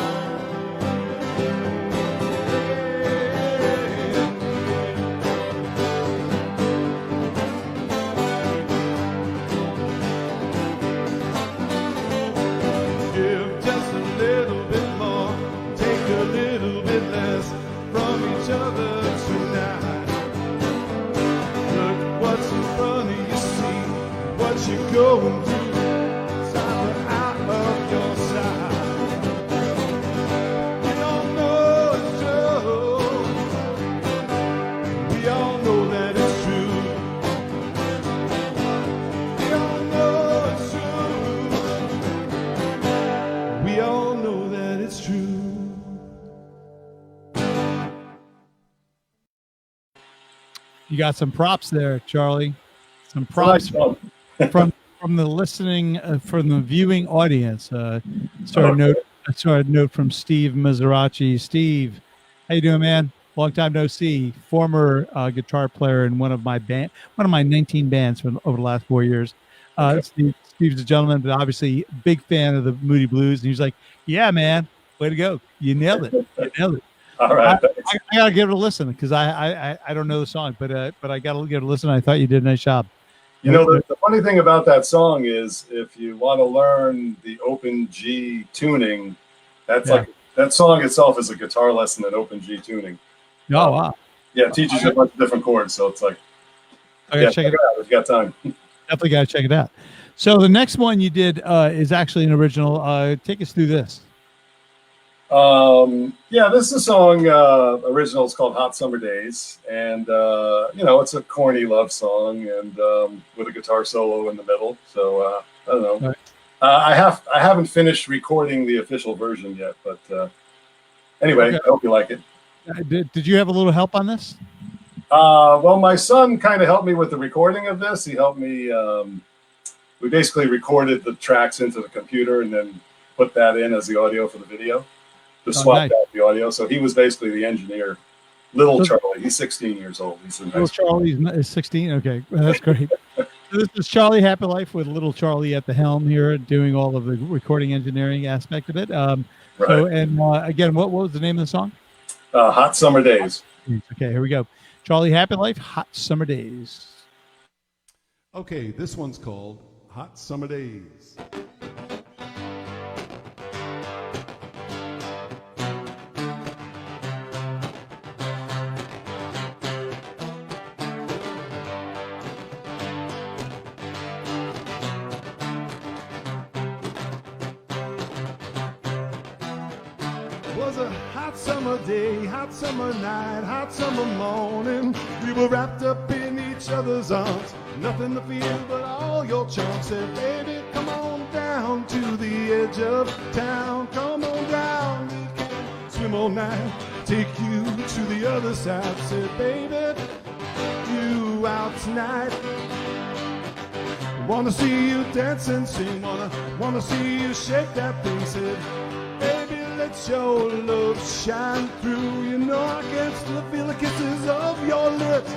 Give just a little bit more, take a little bit less from each other tonight. Look what's in front of you, see what you're going through. It's never out of your sight. We all know it's true. We all know that it's true. We all know it's true. We all know that it's true. You got some props there, Charlie. Some props from the listening, from the viewing audience. Started note from Steve Maserati. Steve, how you doing, man? Long time no see. Former guitar player in one of my 19 bands from over the last 4 years. Steve's a gentleman, but obviously big fan of the Moody Blues. And he was like, "Yeah, man, way to go! You nailed it. You nailed it." All right. I gotta give it a listen because I don't know the song, but I gotta give it a listen. I thought you did a nice job. You know, the funny thing about that song is if you want to learn the open G tuning, that's like that song itself is a guitar lesson in open G tuning. Oh, wow. Yeah, it teaches you a bunch of different chords, so it's like, I gotta check it out if you got time. Definitely gotta check it out. So the next one you did is actually an original. Take us through this. Yeah, this is a song, original. It's called Hot Summer Days. And, you know, it's a corny love song and with a guitar solo in the middle. So, I don't know. Right. I haven't finished recording the official version yet, but anyway, Okay. I hope you like it. Did you have a little help on this? Well, my son kind of helped me with the recording of this. He helped me. We basically recorded the tracks into the computer and then put that in as the audio for the video. Just swapped out the audio. So he was basically the engineer. Little Charlie. He's 16 years old. He's in high Little school. Charlie is 16. Okay, well, that's great. So this is Charlie Happy Life with Little Charlie at the helm here, doing all of the recording engineering aspect of it. So, and again, what was the name of the song? Hot Summer Days. Okay, here we go. Charlie Happy Life, Hot Summer Days. Okay, this one's called Hot Summer Days. Was a hot summer day, hot summer night, hot summer morning. We were wrapped up in each other's arms. Nothing to feel but all your charms. Said, baby, come on down to the edge of town. Come on down, we can swim all night. Take you to the other side. Said, baby, you out tonight. Wanna see you dance and sing. Wanna see you shake that thing. Said, baby, let your love shine through. You know I can't still feel the kisses of your lips,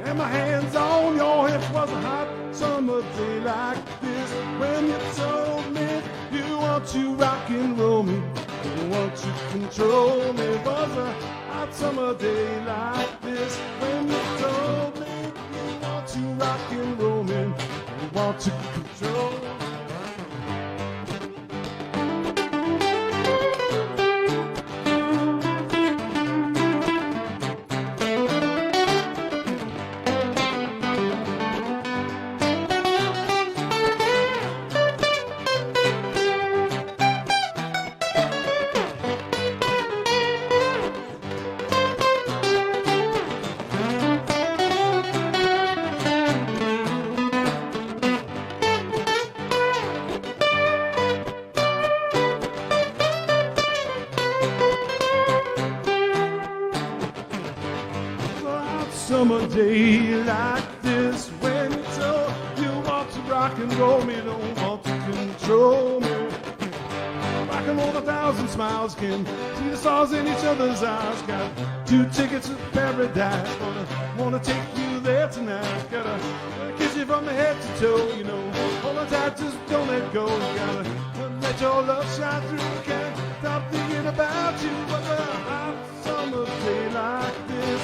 and my hands on your hips. Was a hot summer day like this when you told me you want to rock and roll me, you want to control me. Was a hot summer day like this when you told me you want to rock and roll me, you want to control me. Summer day like this when you told you want to rock and roll me, don't want to control me. Rock and roll 1,000 smiles, can see the stars in each other's eyes. Got 2 tickets to paradise, wanna take you there tonight. Gotta kiss you from the head to toe, you know. Hold on tight, just don't let go. Gotta let your love shine through. Can't stop thinking about you. But a hot summer day like this,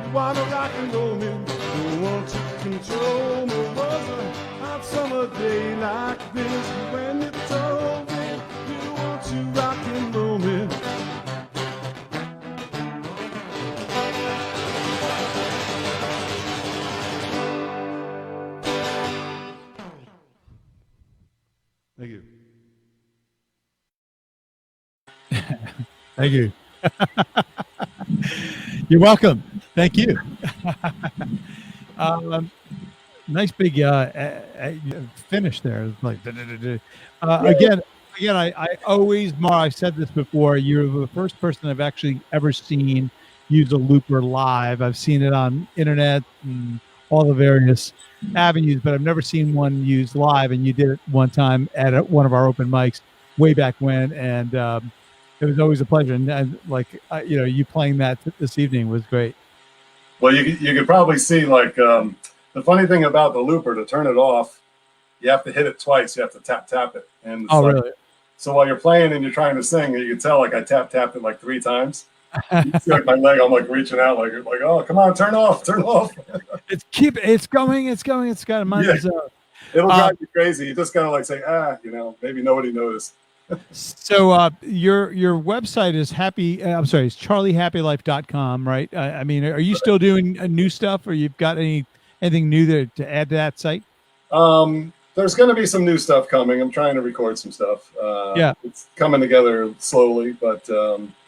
you wanna rock and roll me, you want to control me. Was a hot summer day like this when you told me you want to rock and roll me. Thank you. Thank you. You're welcome. Thank you. Nice big finish there. Like again, I always, Mar, I've said this before. You're the first person I've actually ever seen use a looper live. I've seen it on internet and all the various avenues, but I've never seen one used live. And you did it one time at one of our open mics way back when, and it was always a pleasure. And you playing that this evening was great. Well, you could probably see, like, the funny thing about the looper, to turn it off, you have to hit it twice. You have to tap it. And it's really? So while you're playing and you're trying to sing, you can tell, like, I tapped it like 3 times. You see, like, my leg, I'm like reaching out, like, oh, come on, turn off. It's going. It's got a mind. Yeah. It'll drive you crazy. You just gotta, like, say, maybe nobody noticed. So your website is it's charliehappylife.com, right? I mean, are you still doing new stuff, or you've got anything new there to add to that site? There's going to be some new stuff coming. I'm trying to record some stuff. Yeah, it's coming together slowly, but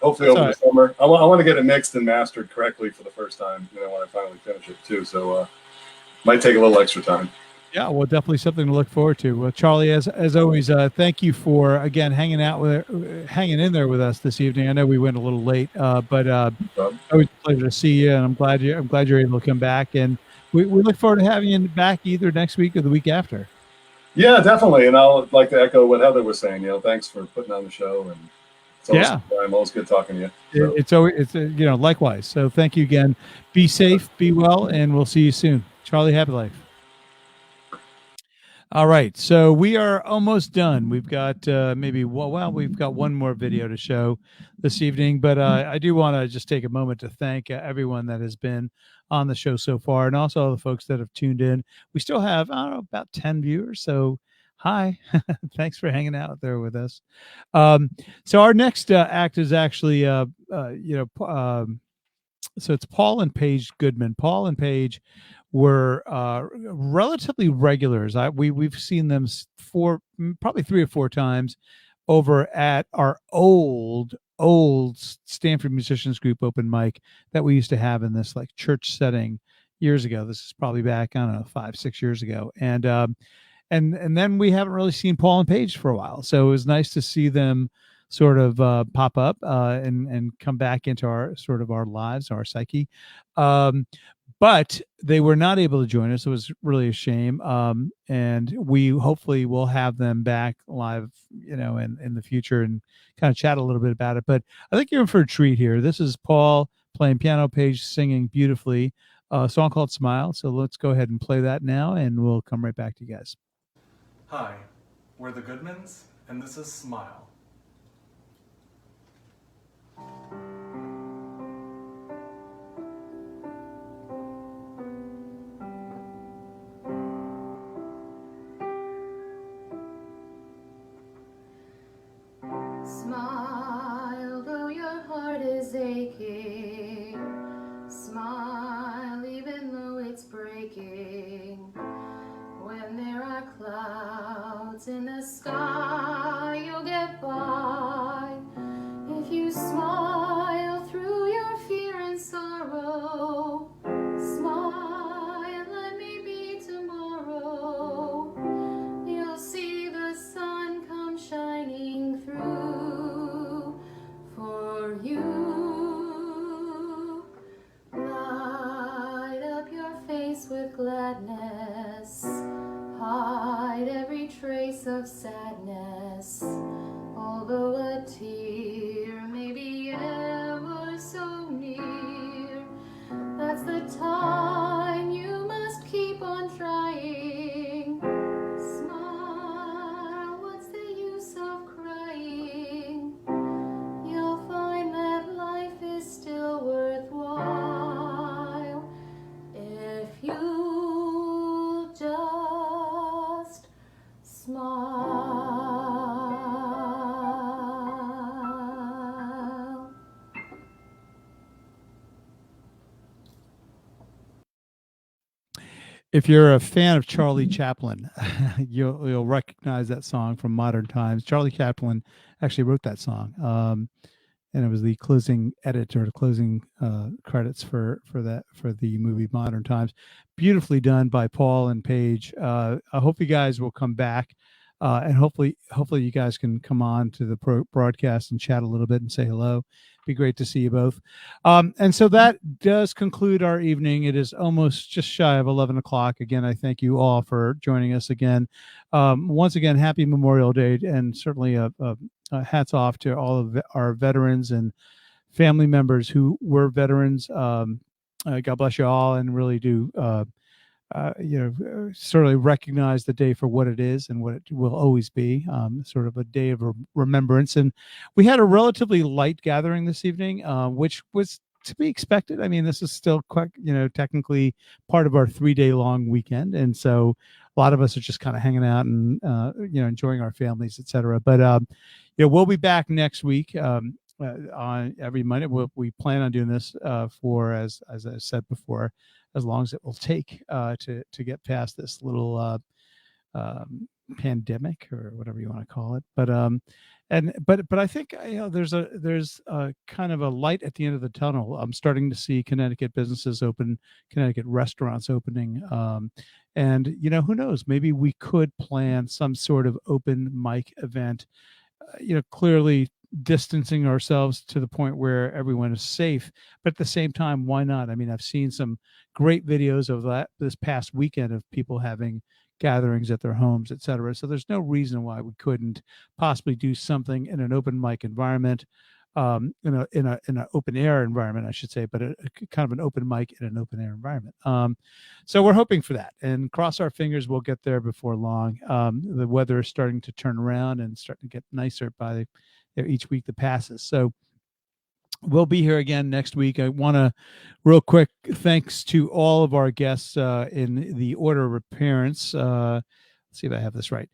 hopefully over the summer. I want to get it mixed and mastered correctly for the first time, when I finally finish it too. So might take a little extra time. Yeah, well, definitely something to look forward to. Well, Charlie, as always, thank you for again hanging in there with us this evening. I know we went a little late, but always a pleasure to see you, and I'm glad you're able to come back. And we look forward to having you back either next week or the week after. Yeah, definitely. And I'll like to echo what Heather was saying. Thanks for putting on the show, and it's always good talking to you. So. It's likewise. So thank you again. Be safe, be well, and we'll see you soon. Charlie, happy life. All right, so we are almost done. We've got we've got one more video to show this evening, but I do want to just take a moment to thank everyone that has been on the show so far, and also the folks that have tuned in. We still have, about 10 viewers, so hi. Thanks for hanging out there with us. So our next act is actually, so it's Paul and Paige Goodman. Paul and Paige were relatively regulars. We've seen them probably 3 or 4 times over at our old Stanford Musicians Group open mic that we used to have in this like church setting years ago. This is probably back, 5-6 years ago, and then we haven't really seen Paul and Paige for a while. So it was nice to see them sort of pop up and come back into our lives, our psyche. but they were not able to join us. It was really a shame. And we hopefully will have them back live, in the future and kind of chat a little bit about it. But I think you're in for a treat here. This is Paul playing piano, Paige singing beautifully, a song called Smile. So let's go ahead and play that now, and we'll come right back to you guys. Hi, we're the Goodmans, and this is Smile. Smile, though your heart is aching. Smile, even though it's breaking. When there are clouds in the sky, you'll get by. If you smile through your fear and sorrow, smile, let me be tomorrow. You'll see the sun come shining through for you. Light up your face with gladness. Hide every trace of sadness. Although a tear may be ever so near, that's the time you must keep on trying. Smile, what's the use of crying? You'll find that life is still worthwhile if you just smile. If you're a fan of Charlie Chaplin, you'll recognize that song from Modern Times. Charlie Chaplin actually wrote that song, and it was the closing edit or the closing credits for the movie Modern Times. Beautifully done by Paul and Paige. I hope you guys will come back, and hopefully you guys can come on to the broadcast and chat a little bit and say hello. Be great to see you both. And so that does conclude our evening. It is almost just shy of 11 o'clock. Again, I thank you all for joining us again. Once again, happy Memorial Day, and certainly hats off to all of our veterans and family members who were veterans. God bless you all, and really do certainly recognize the day for what it is and what it will always be, sort of a day of remembrance. And we had a relatively light gathering this evening, which was to be expected. I mean, this is still quite, technically part of our 3-day long weekend. And so a lot of us are just kind of hanging out and, enjoying our families, et cetera. But, we'll be back next week. On every Monday, we plan on doing this for, as I said before, as long as it will take to get past this little pandemic or whatever you want to call it. But I think there's a kind of a light at the end of the tunnel. I'm starting to see Connecticut businesses open, Connecticut restaurants opening, and who knows? Maybe we could plan some sort of open mic event. Clearly distancing ourselves to the point where everyone is safe, but at the same time, why not? I mean, I've seen some great videos of that this past weekend of people having gatherings at their homes, etc. So there's no reason why we couldn't possibly do something in an open mic environment, in an open air environment, I should say, but a kind of an open mic in an open air environment. So we're hoping for that, and cross our fingers we'll get there before long. The weather is starting to turn around and starting to get nicer by each week that passes. So we'll be here again next week. I want to real quick thanks to all of our guests in the order of appearance. Let's see if I have this right.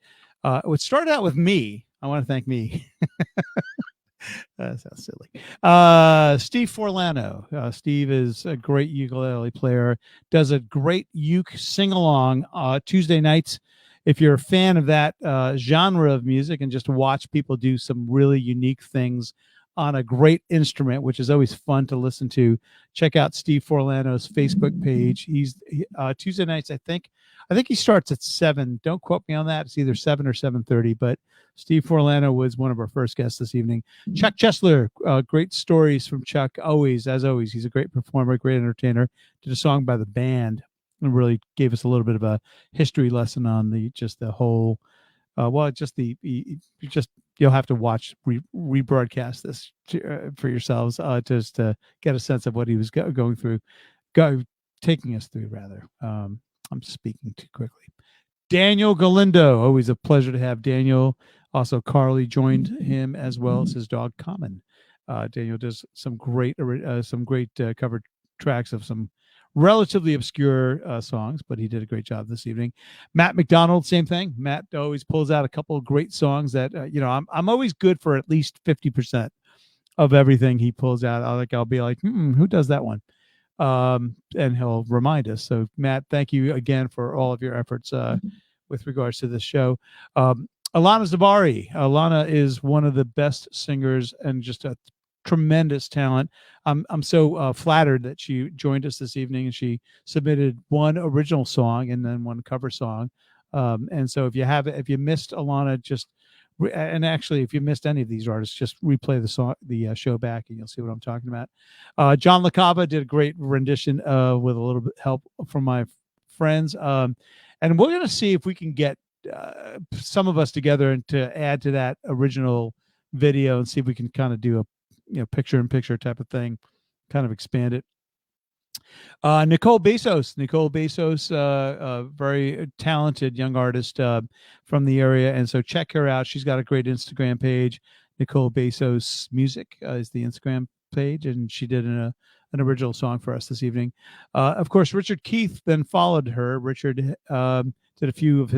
It would start out with me. I want to thank me. That sounds silly. Steve Forlano. Steve is a great ukulele player, does a great uke sing-along Tuesday nights. If you're a fan of that genre of music and just watch people do some really unique things on a great instrument, which is always fun to listen to, check out Steve Forlano's Facebook page. He's Tuesday nights, I think he starts at 7. Don't quote me on that. It's either 7 or 7:30, but Steve Forlano was one of our first guests this evening. Chuck Chesler, great stories from Chuck. As always, he's a great performer, great entertainer. Did a song by the band and really gave us a little bit of a history lesson on the whole. You'll have to watch rebroadcast this for yourselves just to get a sense of what he was going through, taking us through rather. I'm speaking too quickly. Daniel Galindo, always a pleasure to have Daniel. Also, Carly joined him as well as his dog Common. Daniel does some great covered tracks of some relatively obscure songs, but he did a great job this evening. Matt McDonald, same thing. Matt always pulls out a couple of great songs that I'm always good for at least 50% of everything he pulls out. I'll be like, who does that one? And he'll remind us. So Matt, thank you again for all of your efforts with regards to this show. Alana Zavari. Alana is one of the best singers and just a tremendous talent. I'm so flattered that she joined us this evening, and she submitted one original song and then one cover song. And so if you missed Alana, and actually if you missed any of these artists, just replay the show back and you'll see what I'm talking about. John LaCava did a great rendition with a little bit help from my friends. And we're going to see if we can get some of us together and to add to that original video and see if we can kind of do a picture in picture type of thing, kind of expand it. Nicole Bezos, very talented young artist from the area, and so check her out. She's got a great Instagram page. Nicole Bezos Music is the Instagram page, and she did an original song for us this evening. Of course, Richard Keith then followed her. Richard did a few of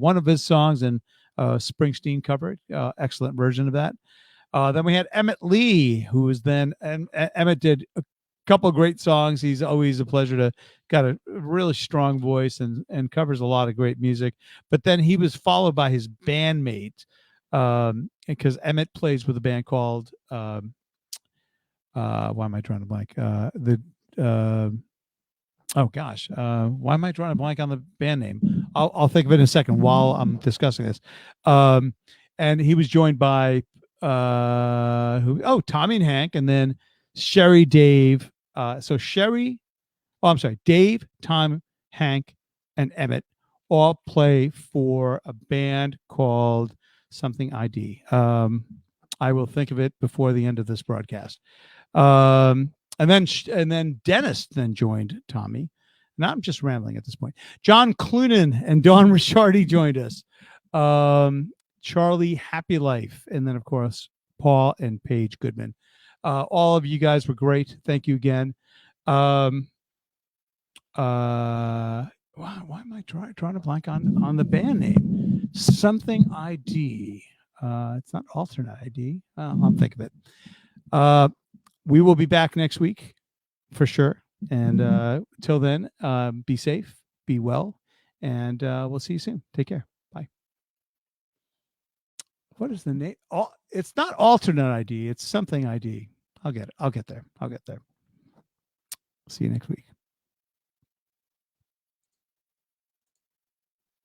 one of his songs, and Springsteen covered. Excellent version of that. Then we had Emmett Lee, who was and Emmett did a couple of great songs. He's always a pleasure got a really strong voice and covers a lot of great music. But then he was followed by his bandmate, because Emmett plays with a band called why am I drawing a blank? Why am I drawing a blank on the band name? I'll think of it in a second while I'm discussing this. And he was joined by Tommy and Hank, and then Sherrye, Dave. Dave, Tom, Hank, and Emmett all play for a band called something ID. I will think of it before the end of this broadcast. And then Dennis then joined Tommy. Now I'm just rambling at this point. John Clunan and Dawn Ricciardi joined us. Charlie Happy Life, and then of course Paul and Paige Goodman. All of you guys were great. Thank you again. Why am I trying to blank on the band name? Something ID. It's not alternate ID. I'll think of it. We will be back next week for sure. And till then, be safe, be well, and we'll see you soon. Take care. Bye. What is the name? It's not alternate ID. It's something ID. I'll get there. See you next week.